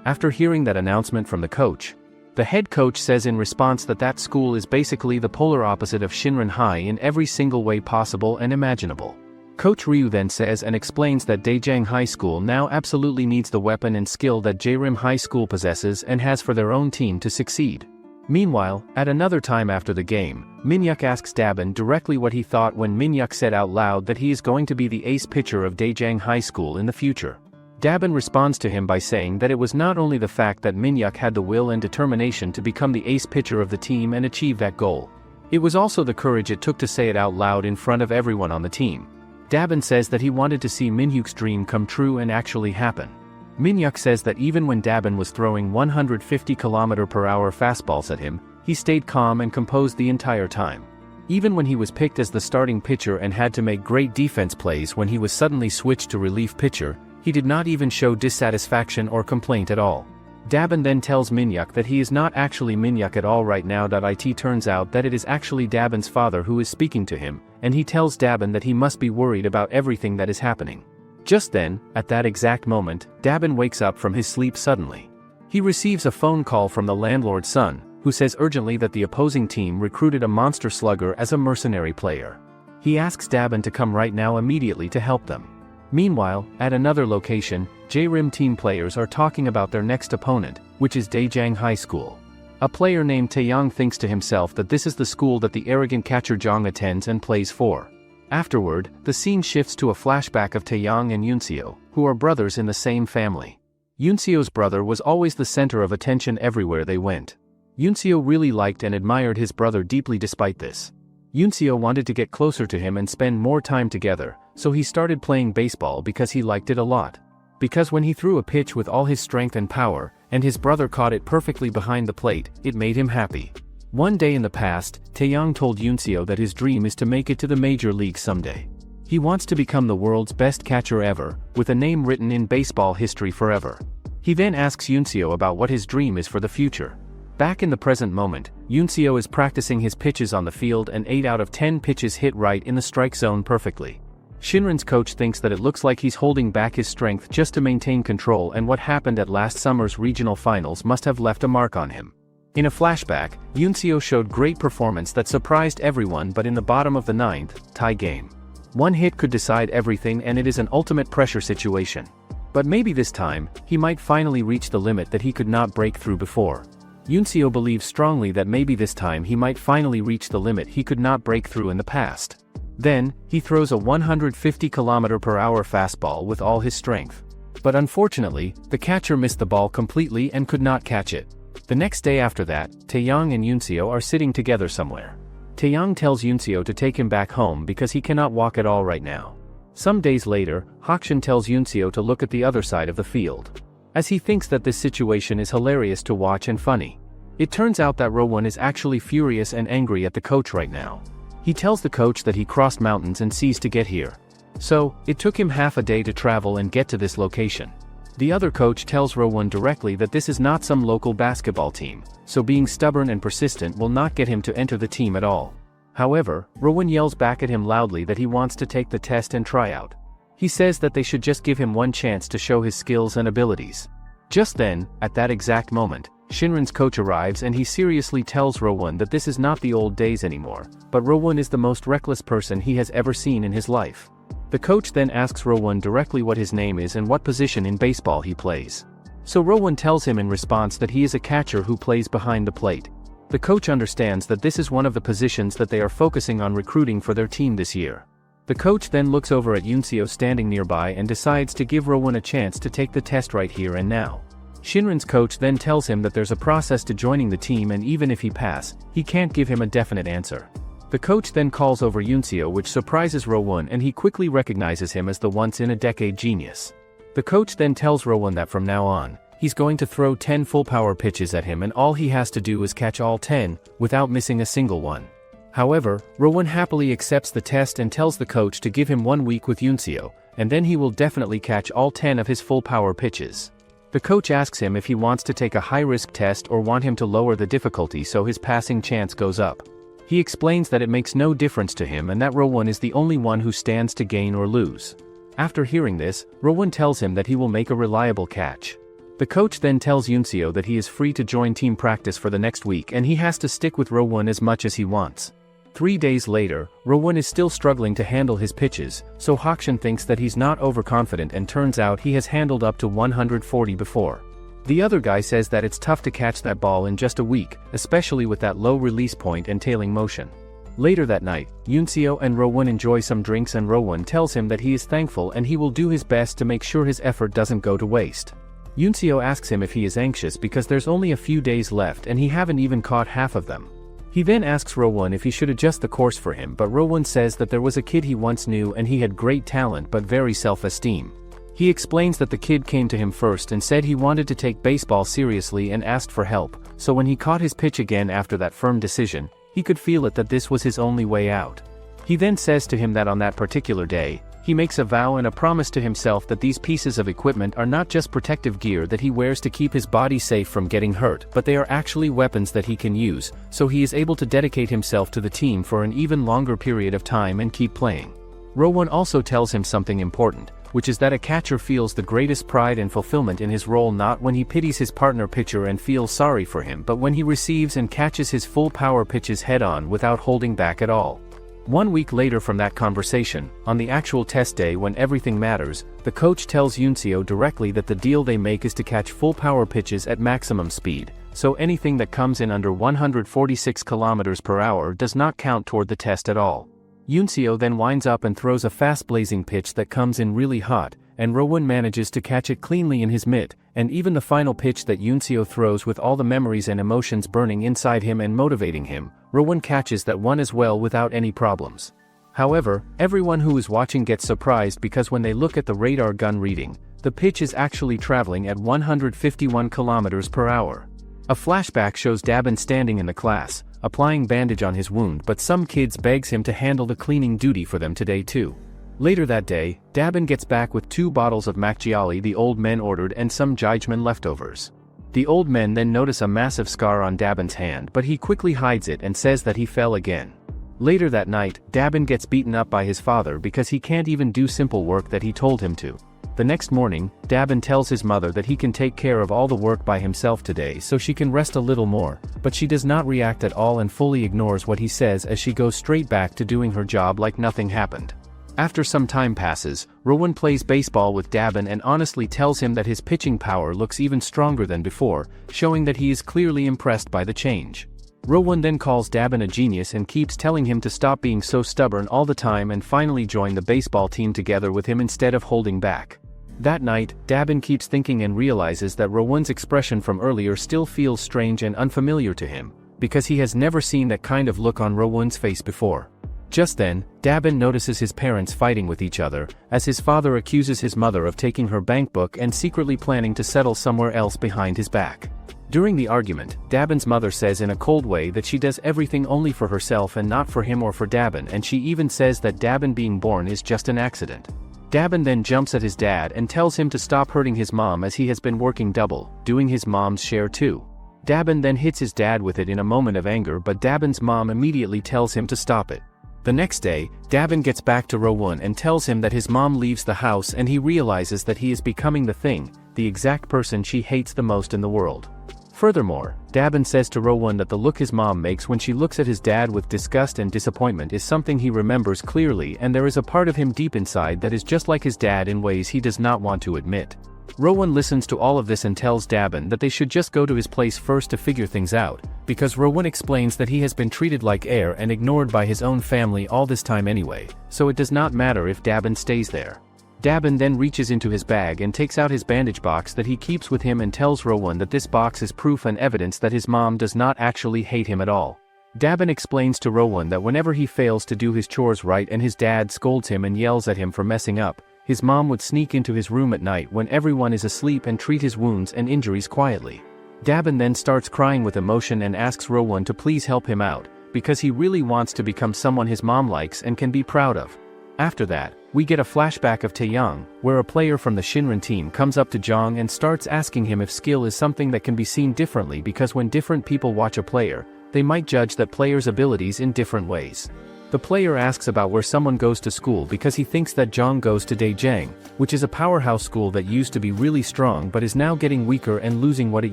After hearing that announcement from the coach, the head coach says in response that that school is basically the polar opposite of Shinron High in every single way possible and imaginable. Coach Ryu then says and explains that Daejeong High School now absolutely needs the weapon and skill that J-Rim High School possesses and has for their own team to succeed. Meanwhile, at another time after the game, Minyuk asks Dabin directly what he thought when Minyuk said out loud that he is going to be the ace pitcher of Daejeong High School in the future. Dabin responds to him by saying that it was not only the fact that Minyuk had the will and determination to become the ace pitcher of the team and achieve that goal. It was also the courage it took to say it out loud in front of everyone on the team. Dabin says that he wanted to see Minyuk's dream come true and actually happen. Minyuk says that even when Dabin was throwing 150 km/h fastballs at him, he stayed calm and composed the entire time. Even when he was picked as the starting pitcher and had to make great defense plays when he was suddenly switched to relief pitcher, he did not even show dissatisfaction or complaint at all. Dabin then tells Minyuk that he is not actually Minyuk at all right now. It turns out that it is actually Dabin's father who is speaking to him, and he tells Dabin that he must be worried about everything that is happening. Just then, at that exact moment, Dabin wakes up from his sleep suddenly. He receives a phone call from the landlord's son, who says urgently that the opposing team recruited a monster slugger as a mercenary player. He asks Dabin to come right now immediately to help them. Meanwhile, at another location, J-Rim team players are talking about their next opponent, which is Daejeong High School. A player named Taeyong thinks to himself that this is the school that the arrogant catcher Jong attends and plays for. Afterward, the scene shifts to a flashback of Taeyong and Yunio, who are brothers in the same family. Yunio's brother was always the center of attention everywhere they went. Yunio really liked and admired his brother deeply despite this. Yunio wanted to get closer to him and spend more time together, so he started playing baseball because he liked it a lot. Because when he threw a pitch with all his strength and power, and his brother caught it perfectly behind the plate, it made him happy. One day in the past, Taeyong told Yunio that his dream is to make it to the major league someday. He wants to become the world's best catcher ever, with a name written in baseball history forever. He then asks Yunio about what his dream is for the future. Back in the present moment, Yunio is practicing his pitches on the field and 8 out of 10 pitches hit right in the strike zone perfectly. Shinron's coach thinks that it looks like he's holding back his strength just to maintain control, and what happened at last summer's regional finals must have left a mark on him. In a flashback, Yunio showed great performance that surprised everyone, but in the bottom of the 9th, tie game. One hit could decide everything, and it is an ultimate pressure situation. But maybe this time, he might finally reach the limit that he could not break through before. Yunio believes strongly that maybe this time he might finally reach the limit he could not break through in the past. Then, he throws a 150 km/h fastball with all his strength. But unfortunately, the catcher missed the ball completely and could not catch it. The next day after that, Taeyong and Yunio are sitting together somewhere. Taeyong tells Yunio to take him back home because he cannot walk at all right now. Some days later, Hakshin tells Yunio to look at the other side of the field, as he thinks that this situation is hilarious to watch and funny. It turns out that Rowan is actually furious and angry at the coach right now. He tells the coach that he crossed mountains and seas to get here. So, it took him half a day to travel and get to this location. The other coach tells Rowan directly that this is not some local basketball team, so being stubborn and persistent will not get him to enter the team at all. However, Rowan yells back at him loudly that he wants to take the test and try out. He says that they should just give him one chance to show his skills and abilities. Just then, at that exact moment, Shinron's coach arrives and he seriously tells Rowan that this is not the old days anymore, but Rowan is the most reckless person he has ever seen in his life. The coach then asks Rowan directly what his name is and what position in baseball he plays. So Rowan tells him in response that he is a catcher who plays behind the plate. The coach understands that this is one of the positions that they are focusing on recruiting for their team this year. The coach then looks over at Yunio standing nearby and decides to give Rowan a chance to take the test right here and now. Shinron's coach then tells him that there's a process to joining the team, and even if he passes, he can't give him a definite answer. The coach then calls over Yunio, which surprises Rowan, and he quickly recognizes him as the once-in-a-decade genius. The coach then tells Rowan that from now on, he's going to throw 10 full-power pitches at him and all he has to do is catch all 10, without missing a single one. However, Rowan happily accepts the test and tells the coach to give him 1 week with Yunio, and then he will definitely catch all 10 of his full-power pitches. The coach asks him if he wants to take a high-risk test or want him to lower the difficulty so his passing chance goes up. He explains that it makes no difference to him and that Rowan is the only one who stands to gain or lose. After hearing this, Rowan tells him that he will make a reliable catch. The coach then tells Yunio that he is free to join team practice for the next week and he has to stick with Rowan as much as he wants. 3 days later, Rowan is still struggling to handle his pitches, so Hakshin thinks that he's not overconfident and turns out he has handled up to 140 before. The other guy says that it's tough to catch that ball in just a week, especially with that low release point and tailing motion. Later that night, Yunio and Rowan enjoy some drinks and Rowan tells him that he is thankful and he will do his best to make sure his effort doesn't go to waste. Yunio asks him if he is anxious because there's only a few days left and he haven't even caught half of them. He then asks Rowan if he should adjust the course for him, but Rowan says that there was a kid he once knew and he had great talent but very self-esteem. He explains that the kid came to him first and said he wanted to take baseball seriously and asked for help, so when he caught his pitch again after that firm decision, he could feel it that this was his only way out. He then says to him that on that particular day, he makes a vow and a promise to himself that these pieces of equipment are not just protective gear that he wears to keep his body safe from getting hurt, but they are actually weapons that he can use, so he is able to dedicate himself to the team for an even longer period of time and keep playing. Rowan also tells him something important, which is that a catcher feels the greatest pride and fulfillment in his role not when he pities his partner pitcher and feels sorry for him but when he receives and catches his full power pitches head-on without holding back at all. 1 week later from that conversation, on the actual test day when everything matters, the coach tells Yunio directly that the deal they make is to catch full power pitches at maximum speed, so anything that comes in under 146 km per hour does not count toward the test at all. Yunio then winds up and throws a fast blazing pitch that comes in really hot, and Rowan manages to catch it cleanly in his mitt, and even the final pitch that Yunio throws with all the memories and emotions burning inside him and motivating him, Rowan catches that one as well without any problems. However, everyone who is watching gets surprised because when they look at the radar gun reading, the pitch is actually traveling at 151 km per hour. A flashback shows Dabin standing in the class, applying bandage on his wound, but some kids begs him to handle the cleaning duty for them today too. Later that day, Dabin gets back with 2 bottles of makgeolli the old men ordered and some judgment leftovers. The old men then notice a massive scar on Dabin's hand but he quickly hides it and says that he fell again. Later that night, Dabin gets beaten up by his father because he can't even do simple work that he told him to. The next morning, Dabin tells his mother that he can take care of all the work by himself today so she can rest a little more, but she does not react at all and fully ignores what he says as she goes straight back to doing her job like nothing happened. After some time passes, Rowan plays baseball with Dabin and honestly tells him that his pitching power looks even stronger than before, showing that he is clearly impressed by the change. Rowan then calls Dabin a genius and keeps telling him to stop being so stubborn all the time and finally join the baseball team together with him instead of holding back. That night, Dabin keeps thinking and realizes that Rowan's expression from earlier still feels strange and unfamiliar to him, because he has never seen that kind of look on Rowan's face before. Just then, Dabin notices his parents fighting with each other, as his father accuses his mother of taking her bankbook and secretly planning to settle somewhere else behind his back. During the argument, Dabin's mother says in a cold way that she does everything only for herself and not for him or for Dabin, and she even says that Dabin being born is just an accident. Dabin then jumps at his dad and tells him to stop hurting his mom as he has been working double, doing his mom's share too. Dabin then hits his dad with it in a moment of anger, but Dabin's mom immediately tells him to stop it. The next day, Dabin gets back to Rowan and tells him that his mom leaves the house and he realizes that he is becoming the exact person she hates the most in the world. Furthermore, Dabin says to Rowan that the look his mom makes when she looks at his dad with disgust and disappointment is something he remembers clearly, and there is a part of him deep inside that is just like his dad in ways he does not want to admit. Rowan listens to all of this and tells Dabin that they should just go to his place first to figure things out, because Rowan explains that he has been treated like air and ignored by his own family all this time anyway, so it does not matter if Dabin stays there. Dabin then reaches into his bag and takes out his bandage box that he keeps with him and tells Rowan that this box is proof and evidence that his mom does not actually hate him at all. Dabin explains to Rowan that whenever he fails to do his chores right and his dad scolds him and yells at him for messing up, his mom would sneak into his room at night when everyone is asleep and treat his wounds and injuries quietly. Dabin then starts crying with emotion and asks Rowan to please help him out, because he really wants to become someone his mom likes and can be proud of. After that, we get a flashback of Taeyang, where a player from the Shinron team comes up to Jong and starts asking him if skill is something that can be seen differently, because when different people watch a player, they might judge that player's abilities in different ways. The player asks about where someone goes to school because he thinks that Jong goes to Daejeon, which is a powerhouse school that used to be really strong but is now getting weaker and losing what it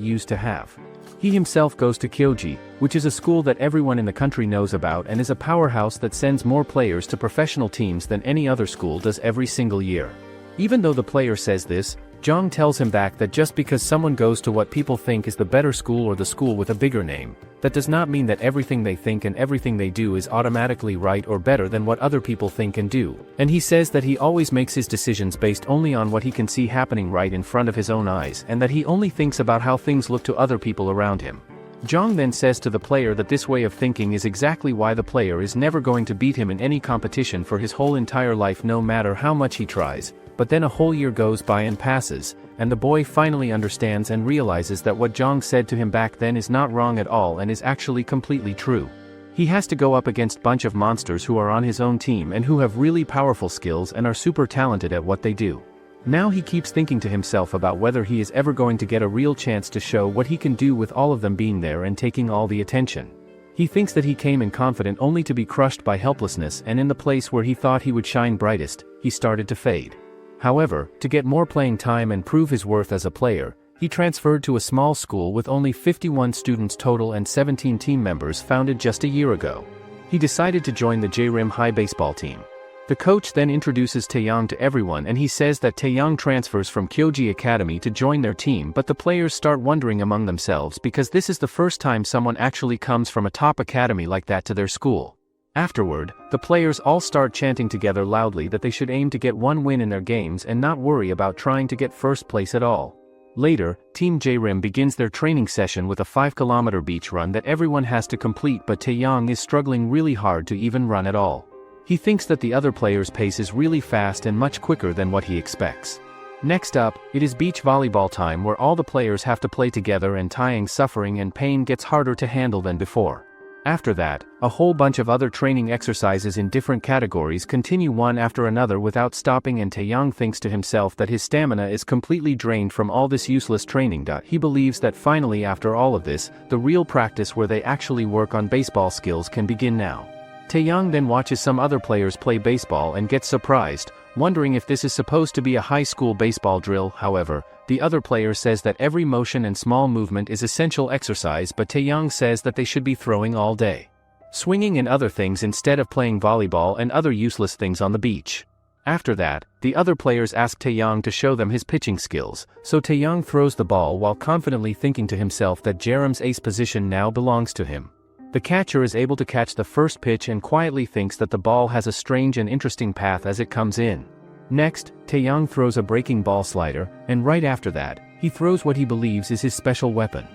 used to have. He himself goes to Kyoji, which is a school that everyone in the country knows about and is a powerhouse that sends more players to professional teams than any other school does every single year. Even though the player says this, Jong tells him back that just because someone goes to what people think is the better school or the school with a bigger name, that does not mean that everything they think and everything they do is automatically right or better than what other people think and do. And he says that he always makes his decisions based only on what he can see happening right in front of his own eyes and that he only thinks about how things look to other people around him. Jong then says to the player that this way of thinking is exactly why the player is never going to beat him in any competition for his whole entire life no matter how much he tries. But then a whole year goes by and passes, and the boy finally understands and realizes that what Jong said to him back then is not wrong at all and is actually completely true. He has to go up against a bunch of monsters who are on his own team and who have really powerful skills and are super talented at what they do. Now he keeps thinking to himself about whether he is ever going to get a real chance to show what he can do with all of them being there and taking all the attention. He thinks that he came in confident only to be crushed by helplessness, and in the place where he thought he would shine brightest, he started to fade. However, to get more playing time and prove his worth as a player, he transferred to a small school with only 51 students total and 17 team members founded just a year ago. He decided to join the J-Rim High baseball team. The coach then introduces Taeyong to everyone and he says that Taeyong transfers from Kyoji Academy to join their team, but the players start wondering among themselves because this is the first time someone actually comes from a top academy like that to their school. Afterward, the players all start chanting together loudly that they should aim to get one win in their games and not worry about trying to get first place at all. Later, Team J-Rim begins their training session with a 5-kilometer beach run that everyone has to complete, but Taeyong is struggling really hard to even run at all. He thinks that the other players' pace is really fast and much quicker than what he expects. Next up, it is beach volleyball time where all the players have to play together and Taeyong's suffering and pain gets harder to handle than before. After that, a whole bunch of other training exercises in different categories continue one after another without stopping, and Taeyong thinks to himself that his stamina is completely drained from all this useless training. He believes that finally after all of this, the real practice where they actually work on baseball skills can begin now. Taeyong then watches some other players play baseball and gets surprised, wondering if this is supposed to be a high school baseball drill. However, the other player says that every motion and small movement is essential exercise, but Taeyong says that they should be throwing all day, swinging and other things instead of playing volleyball and other useless things on the beach. After that, the other players ask Taeyong to show them his pitching skills, so Taeyong throws the ball while confidently thinking to himself that Jerem's ace position now belongs to him. The catcher is able to catch the first pitch and quietly thinks that the ball has a strange and interesting path as it comes in. Next, Taeyong throws a breaking ball slider, and right after that, he throws what he believes is his special weapon.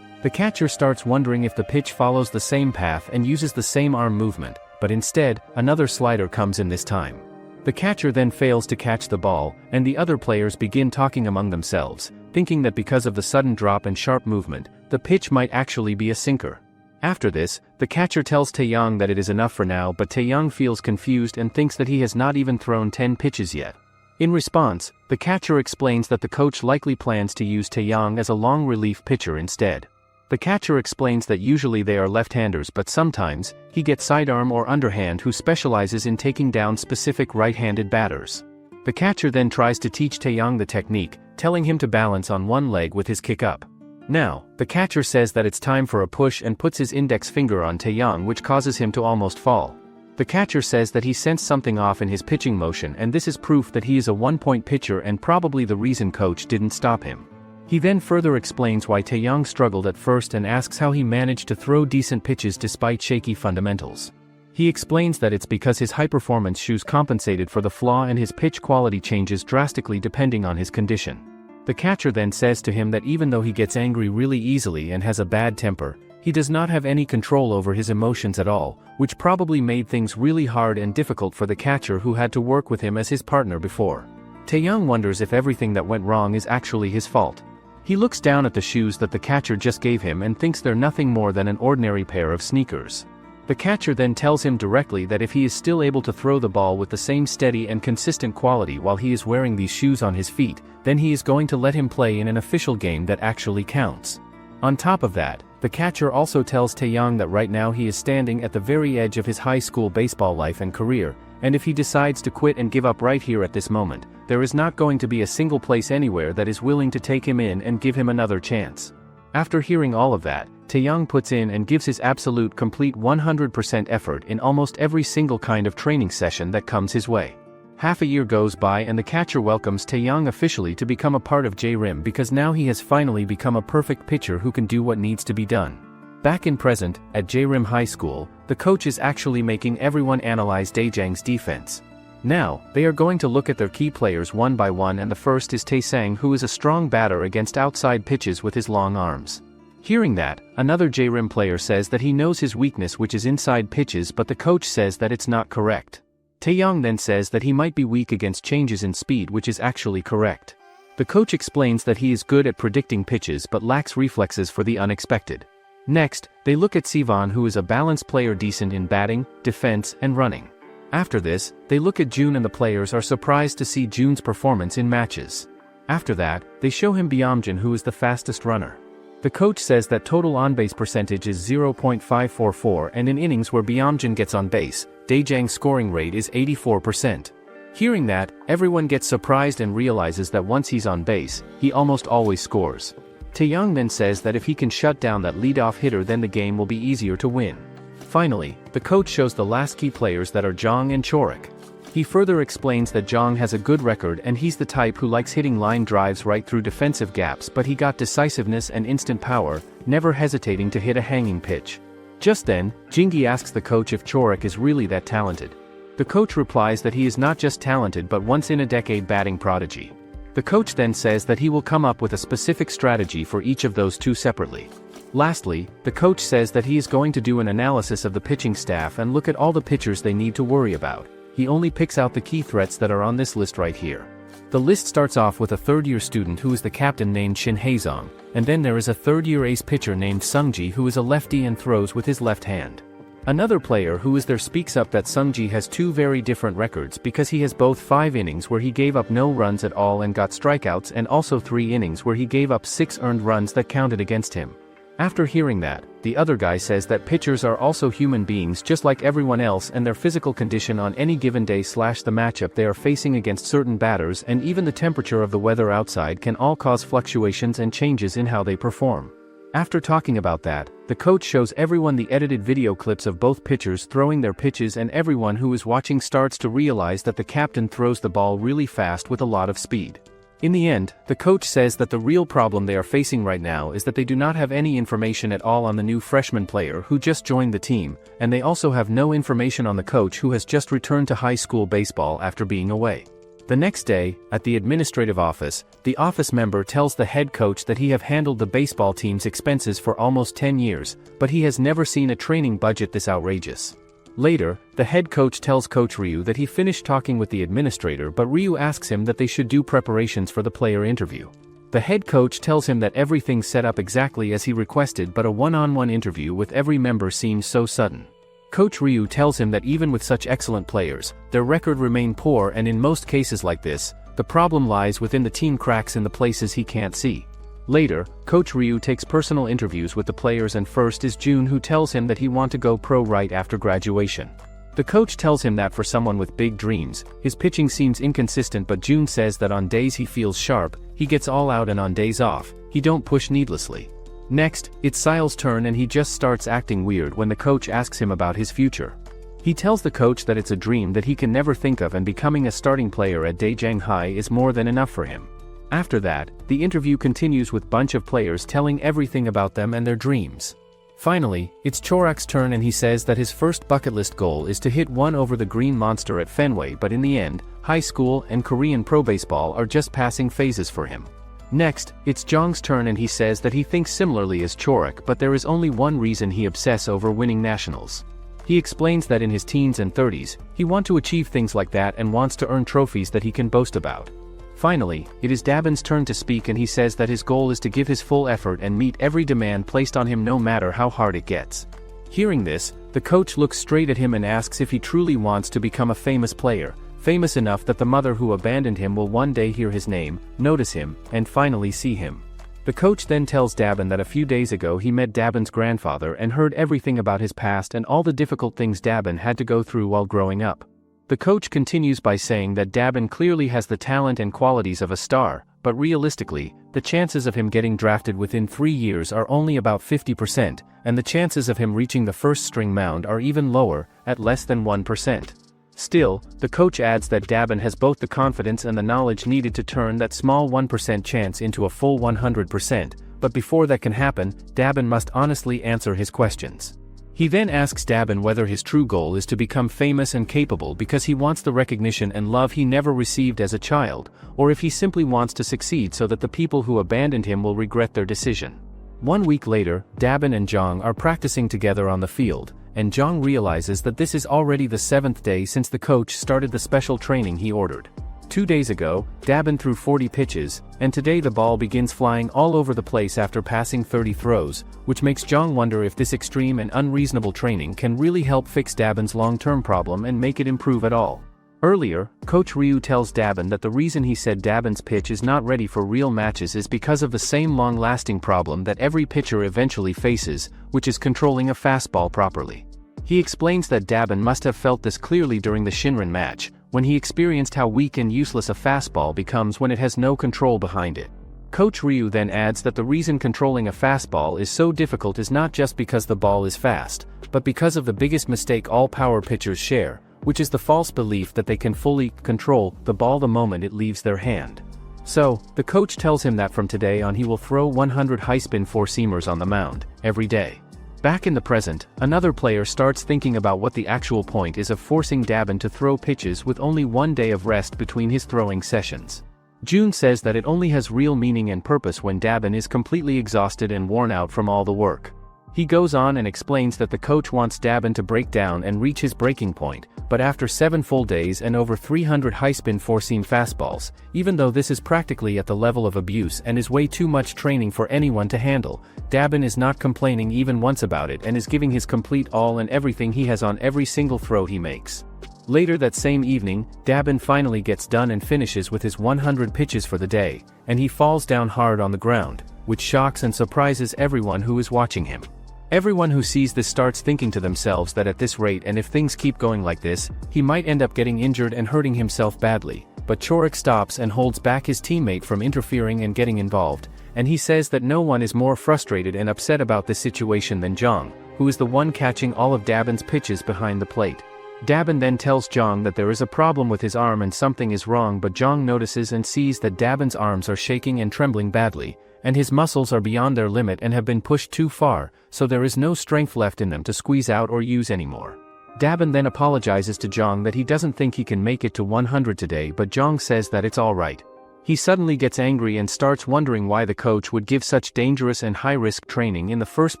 The catcher starts wondering if the pitch follows the same path and uses the same arm movement, but instead, another slider comes in this time. The catcher then fails to catch the ball, and the other players begin talking among themselves, thinking that because of the sudden drop and sharp movement, the pitch might actually be a sinker. After this, the catcher tells Taeyong that it is enough for now, but Taeyong feels confused and thinks that he has not even thrown 10 pitches yet. In response, the catcher explains that the coach likely plans to use Taeyong as a long relief pitcher instead. The catcher explains that usually they are left-handers, but sometimes, he gets sidearm or underhand who specializes in taking down specific right-handed batters. The catcher then tries to teach Taeyong the technique, telling him to balance on one leg with his kick-up. Now, the catcher says that it's time for a push and puts his index finger on Taeyong, which causes him to almost fall. The catcher says that he sensed something off in his pitching motion, and this is proof that he is a one-point pitcher and probably the reason coach didn't stop him. He then further explains why Taeyong struggled at first and asks how he managed to throw decent pitches despite shaky fundamentals. He explains that it's because his high-performance shoes compensated for the flaw and his pitch quality changes drastically depending on his condition. The catcher then says to him that even though he gets angry really easily and has a bad temper, he does not have any control over his emotions at all, which probably made things really hard and difficult for the catcher who had to work with him as his partner before. Taeyong wonders if everything that went wrong is actually his fault. He looks down at the shoes that the catcher just gave him and thinks they're nothing more than an ordinary pair of sneakers. The catcher then tells him directly that if he is still able to throw the ball with the same steady and consistent quality while he is wearing these shoes on his feet, then he is going to let him play in an official game that actually counts. On top of that, the catcher also tells Taeyong that right now he is standing at the very edge of his high school baseball life and career, and if he decides to quit and give up right here at this moment, there is not going to be a single place anywhere that is willing to take him in and give him another chance. After hearing all of that, Taeyong puts in and gives his absolute complete 100% effort in almost every single kind of training session that comes his way. Half a year goes by and the catcher welcomes Taeyong officially to become a part of J-Rim because now he has finally become a perfect pitcher who can do what needs to be done. Back in present, at J-Rim High School, the coach is actually making everyone analyze Daejang's defense. Now, they are going to look at their key players one by one, and the first is Taesang, who is a strong batter against outside pitches with his long arms. Hearing that, another J-Rim player says that he knows his weakness, which is inside pitches, but the coach says that it's not correct. Taeyong then says that he might be weak against changes in speed, which is actually correct. The coach explains that he is good at predicting pitches but lacks reflexes for the unexpected. Next, they look at Sivan, who is a balanced player decent in batting, defense, and running. After this, they look at June and the players are surprised to see June's performance in matches. After that, they show him Byamjin, who is the fastest runner. The coach says that total on-base percentage is 0.544, and in innings where Byamjin gets on base, Daejang's scoring rate is 84%. Hearing that, everyone gets surprised and realizes that once he's on base, he almost always scores. Taeyong then says that if he can shut down that leadoff hitter, then the game will be easier to win. Finally, the coach shows the last key players that are Jong and Chorik. He further explains that Jong has a good record and he's the type who likes hitting line drives right through defensive gaps, but he got decisiveness and instant power, never hesitating to hit a hanging pitch. Just then, Jingi asks the coach if Chorik is really that talented. The coach replies that he is not just talented but once-in-a-decade batting prodigy. The coach then says that he will come up with a specific strategy for each of those two separately. Lastly, the coach says that he is going to do an analysis of the pitching staff and look at all the pitchers they need to worry about. He only picks out the key threats that are on this list right here. The list starts off with a third-year student who is the captain named Shin Haezong, and then there is a third-year ace pitcher named Sungji who is a lefty and throws with his left hand. Another player who is there speaks up that Sungji has two very different records because he has both 5 innings where he gave up no runs at all and got strikeouts, and also 3 innings where he gave up 6 earned runs that counted against him. After hearing that, the other guy says that pitchers are also human beings just like everyone else, and their physical condition on any given day / the matchup they are facing against certain batters and even the temperature of the weather outside can all cause fluctuations and changes in how they perform. After talking about that, the coach shows everyone the edited video clips of both pitchers throwing their pitches, and everyone who is watching starts to realize that the captain throws the ball really fast with a lot of speed. In the end, the coach says that the real problem they are facing right now is that they do not have any information at all on the new freshman player who just joined the team, and they also have no information on the coach who has just returned to high school baseball after being away. The next day, at the administrative office, the office member tells the head coach that he have handled the baseball team's expenses for almost 10 years, but he has never seen a training budget this outrageous. Later, the head coach tells Coach Ryu that he finished talking with the administrator, but Ryu asks him that they should do preparations for the player interview. The head coach tells him that everything's set up exactly as he requested, but a one-on-one interview with every member seems so sudden. Coach Ryu tells him that even with such excellent players, their record remain poor, and in most cases like this, the problem lies within the team cracks in the places he can't see. Later, Coach Ryu takes personal interviews with the players, and first is June, who tells him that he wants to go pro right after graduation. The coach tells him that for someone with big dreams, his pitching seems inconsistent, but June says that on days he feels sharp, he gets all out, and on days off, he don't push needlessly. Next, it's Sile's turn, and he just starts acting weird when the coach asks him about his future. He tells the coach that it's a dream that he can never think of, and becoming a starting player at Daejang High is more than enough for him. After that, the interview continues with bunch of players telling everything about them and their dreams. Finally, it's Chorak's turn, and he says that his first bucket list goal is to hit 1 over the Green Monster at Fenway, but in the end, high school and Korean pro baseball are just passing phases for him. Next, it's Jong's turn, and he says that he thinks similarly as Chorak, but there is only one reason he obsesses over winning nationals. He explains that in his teens and 30s, he wants to achieve things like that and wants to earn trophies that he can boast about. Finally, it is Dabin's turn to speak, and he says that his goal is to give his full effort and meet every demand placed on him no matter how hard it gets. Hearing this, the coach looks straight at him and asks if he truly wants to become a famous player, famous enough that the mother who abandoned him will one day hear his name, notice him, and finally see him. The coach then tells Dabin that a few days ago he met Dabin's grandfather and heard everything about his past and all the difficult things Dabin had to go through while growing up. The coach continues by saying that Dabin clearly has the talent and qualities of a star, but realistically, the chances of him getting drafted within 3 years are only about 50%, and the chances of him reaching the first string mound are even lower, at less than 1%. Still, the coach adds that Dabin has both the confidence and the knowledge needed to turn that small 1% chance into a full 100%, but before that can happen, Dabin must honestly answer his questions. He then asks Dabin whether his true goal is to become famous and capable because he wants the recognition and love he never received as a child, or if he simply wants to succeed so that the people who abandoned him will regret their decision. 1 week later, Dabin and Zhang are practicing together on the field, and Zhang realizes that this is already the 7th day since the coach started the special training he ordered. 2 days ago, Dabin threw 40 pitches, and today the ball begins flying all over the place after passing 30 throws, which makes Zhang wonder if this extreme and unreasonable training can really help fix Dabin's long-term problem and make it improve at all. Earlier, Coach Ryu tells Dabin that the reason he said Dabin's pitch is not ready for real matches is because of the same long-lasting problem that every pitcher eventually faces, which is controlling a fastball properly. He explains that Dabin must have felt this clearly during the Shinron match, when he experienced how weak and useless a fastball becomes when it has no control behind it. Coach Ryu then adds that the reason controlling a fastball is so difficult is not just because the ball is fast, but because of the biggest mistake all power pitchers share, which is the false belief that they can fully control the ball the moment it leaves their hand. So, the coach tells him that from today on he will throw 100 high-spin four-seamers on the mound, every day. Back in the present, another player starts thinking about what the actual point is of forcing Dabin to throw pitches with only 1 day of rest between his throwing sessions. June says that it only has real meaning and purpose when Dabin is completely exhausted and worn out from all the work. He goes on and explains that the coach wants Dabin to break down and reach his breaking point, but after 7 full days and over 300 high-spin four-seam fastballs, even though this is practically at the level of abuse and is way too much training for anyone to handle, Dabin is not complaining even once about it and is giving his complete all and everything he has on every single throw he makes. Later that same evening, Dabin finally gets done and finishes with his 100 pitches for the day, and he falls down hard on the ground, which shocks and surprises everyone who is watching him. Everyone who sees this starts thinking to themselves that at this rate and if things keep going like this, he might end up getting injured and hurting himself badly, but Chor stops and holds back his teammate from interfering and getting involved, and he says that no one is more frustrated and upset about this situation than Zhang, who is the one catching all of Dabin's pitches behind the plate. Dabin then tells Zhang that there is a problem with his arm and something is wrong, but Zhang notices and sees that Dabin's arms are shaking and trembling badly, and his muscles are beyond their limit and have been pushed too far, so there is no strength left in them to squeeze out or use anymore. Dabin then apologizes to Zhang that he doesn't think he can make it to 100 today, but Zhang says that it's alright. He suddenly gets angry and starts wondering why the coach would give such dangerous and high-risk training in the first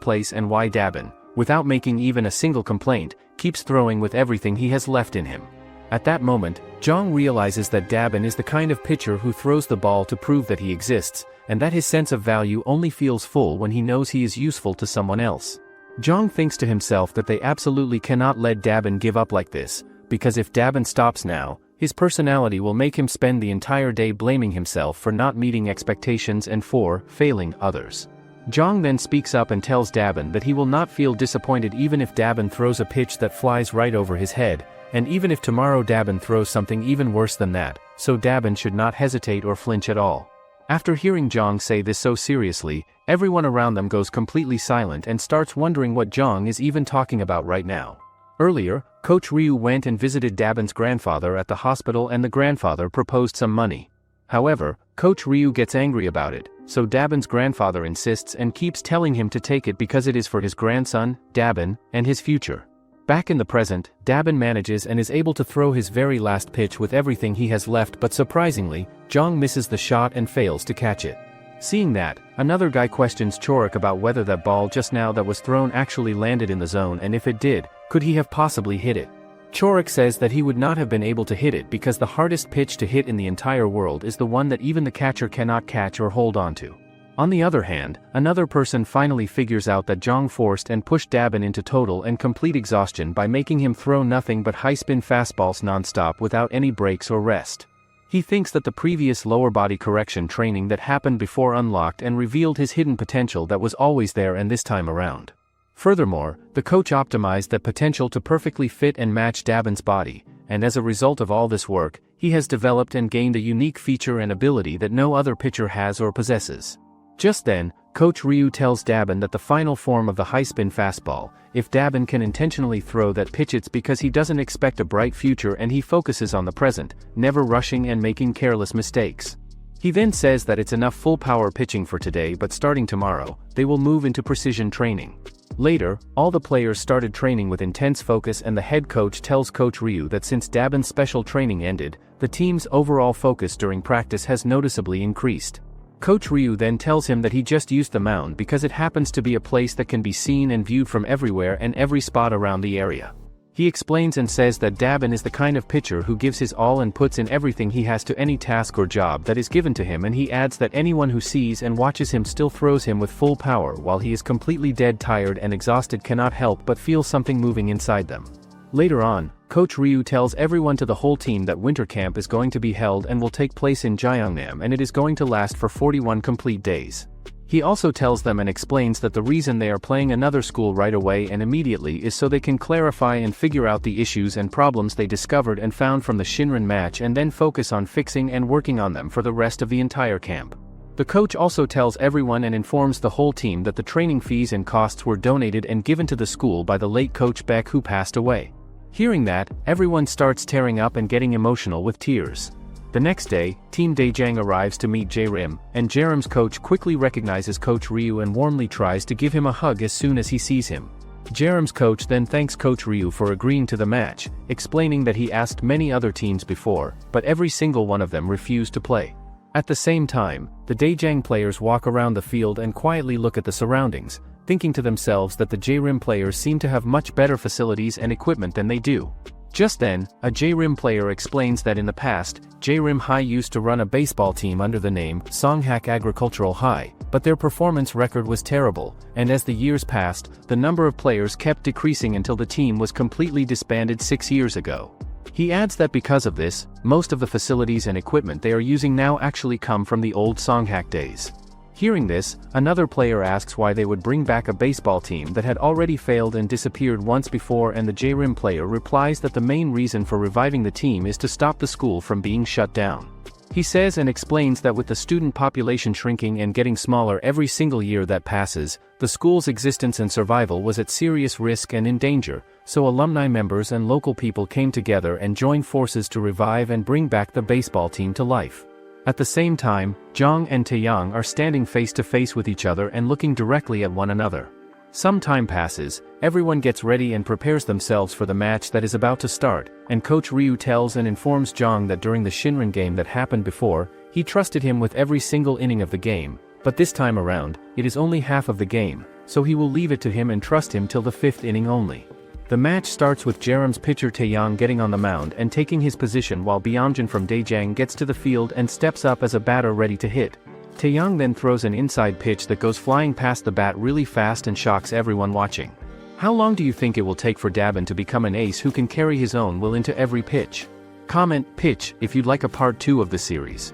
place and why Dabin, without making even a single complaint, keeps throwing with everything he has left in him. At that moment, Zhang realizes that Dabin is the kind of pitcher who throws the ball to prove that he exists, and that his sense of value only feels full when he knows he is useful to someone else. Zhang thinks to himself that they absolutely cannot let Dabin give up like this, because if Dabin stops now, his personality will make him spend the entire day blaming himself for not meeting expectations and for failing others. Zhang then speaks up and tells Dabin that he will not feel disappointed even if Dabin throws a pitch that flies right over his head, and even if tomorrow Dabin throws something even worse than that, so Dabin should not hesitate or flinch at all. After hearing Zhang say this so seriously, everyone around them goes completely silent and starts wondering what Zhang is even talking about right now. Earlier, Coach Ryu went and visited Dabin's grandfather at the hospital and the grandfather proposed some money. However, Coach Ryu gets angry about it, so Dabin's grandfather insists and keeps telling him to take it because it is for his grandson, Dabin, and his future. Back in the present, Dabin manages and is able to throw his very last pitch with everything he has left, but surprisingly, Zhang misses the shot and fails to catch it. Seeing that, another guy questions Chor about whether that ball just now that was thrown actually landed in the zone, and if it did, could he have possibly hit it? Chor says that he would not have been able to hit it because the hardest pitch to hit in the entire world is the one that even the catcher cannot catch or hold on to. On the other hand, another person finally figures out that Zhang forced and pushed Dabin into total and complete exhaustion by making him throw nothing but high-spin fastballs non-stop without any breaks or rest. He thinks that the previous lower body correction training that happened before unlocked and revealed his hidden potential that was always there and this time around. Furthermore, the coach optimized that potential to perfectly fit and match Dabin's body, and as a result of all this work, He has developed and gained a unique feature and ability that no other pitcher has or possesses. Just then, Coach Ryu tells Dabin that the final form of the high-spin fastball, if Dabin can intentionally throw that pitch, it's because he doesn't expect a bright future and he focuses on the present, never rushing and making careless mistakes. He then says that it's enough full-power pitching for today, but starting tomorrow, they will move into precision training. Later, all the players started training with intense focus, and the head coach tells Coach Ryu that since Dabin's special training ended, the team's overall focus during practice has noticeably increased. Coach Ryu then tells him that he just used the mound because it happens to be a place that can be seen and viewed from everywhere and every spot around the area. He explains and says that Dabin is the kind of pitcher who gives his all and puts in everything he has to any task or job that is given to him, and he adds that anyone who sees and watches him still throws him with full power while he is completely dead tired and exhausted cannot help but feel something moving inside them. Later on, Coach Ryu tells everyone to the whole team that winter camp is going to be held and will take place in Gyeongnam, and it is going to last for 41 complete days. He also tells them and explains that the reason they are playing another school right away and immediately is so they can clarify and figure out the issues and problems they discovered and found from the Shinron match and then focus on fixing and working on them for the rest of the entire camp. The coach also tells everyone and informs the whole team that the training fees and costs were donated and given to the school by the late Coach Beck, who passed away. Hearing that, everyone starts tearing up and getting emotional with tears. The next day, Team Daejang arrives to meet Jae-rim, and Jae-rim's coach quickly recognizes Coach Ryu and warmly tries to give him a hug as soon as he sees him. Jae-rim's coach then thanks Coach Ryu for agreeing to the match, explaining that he asked many other teams before, but every single one of them refused to play. At the same time, the Daejang players walk around the field and quietly look at the surroundings, thinking to themselves that the Jae-rim players seem to have much better facilities and equipment than they do. Just then, a Jae-rim player explains that in the past, Jae-rim High used to run a baseball team under the name Songhak Agricultural High, but their performance record was terrible, and as the years passed, the number of players kept decreasing until the team was completely disbanded 6 years ago. He adds that because of this, most of the facilities and equipment they are using now actually come from the old Songhak days. Hearing this, another player asks why they would bring back a baseball team that had already failed and disappeared once before, and the Jae-rim player replies that the main reason for reviving the team is to stop the school from being shut down. He says and explains that with the student population shrinking and getting smaller every single year that passes, the school's existence and survival was at serious risk and in danger, so alumni members and local people came together and joined forces to revive and bring back the baseball team to life. At the same time, Jong and Taeyang are standing face to face with each other and looking directly at one another. Some time passes, everyone gets ready and prepares themselves for the match that is about to start, and Coach Ryu tells and informs Jong that during the Shinron game that happened before, he trusted him with every single inning of the game, but this time around, it is only half of the game, so he will leave it to him and trust him till the 5th inning only. The match starts with Jae-rim's pitcher Taeyang getting on the mound and taking his position while Byongjin from Daejang gets to the field and steps up as a batter ready to hit. Taeyang then throws an inside pitch that goes flying past the bat really fast and shocks everyone watching. How long do you think it will take for Dabin to become an ace who can carry his own will into every pitch? Comment pitch if you'd like a part 2 of the series.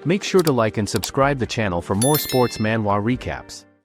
Make sure to like and subscribe the channel for more sports manhwa recaps.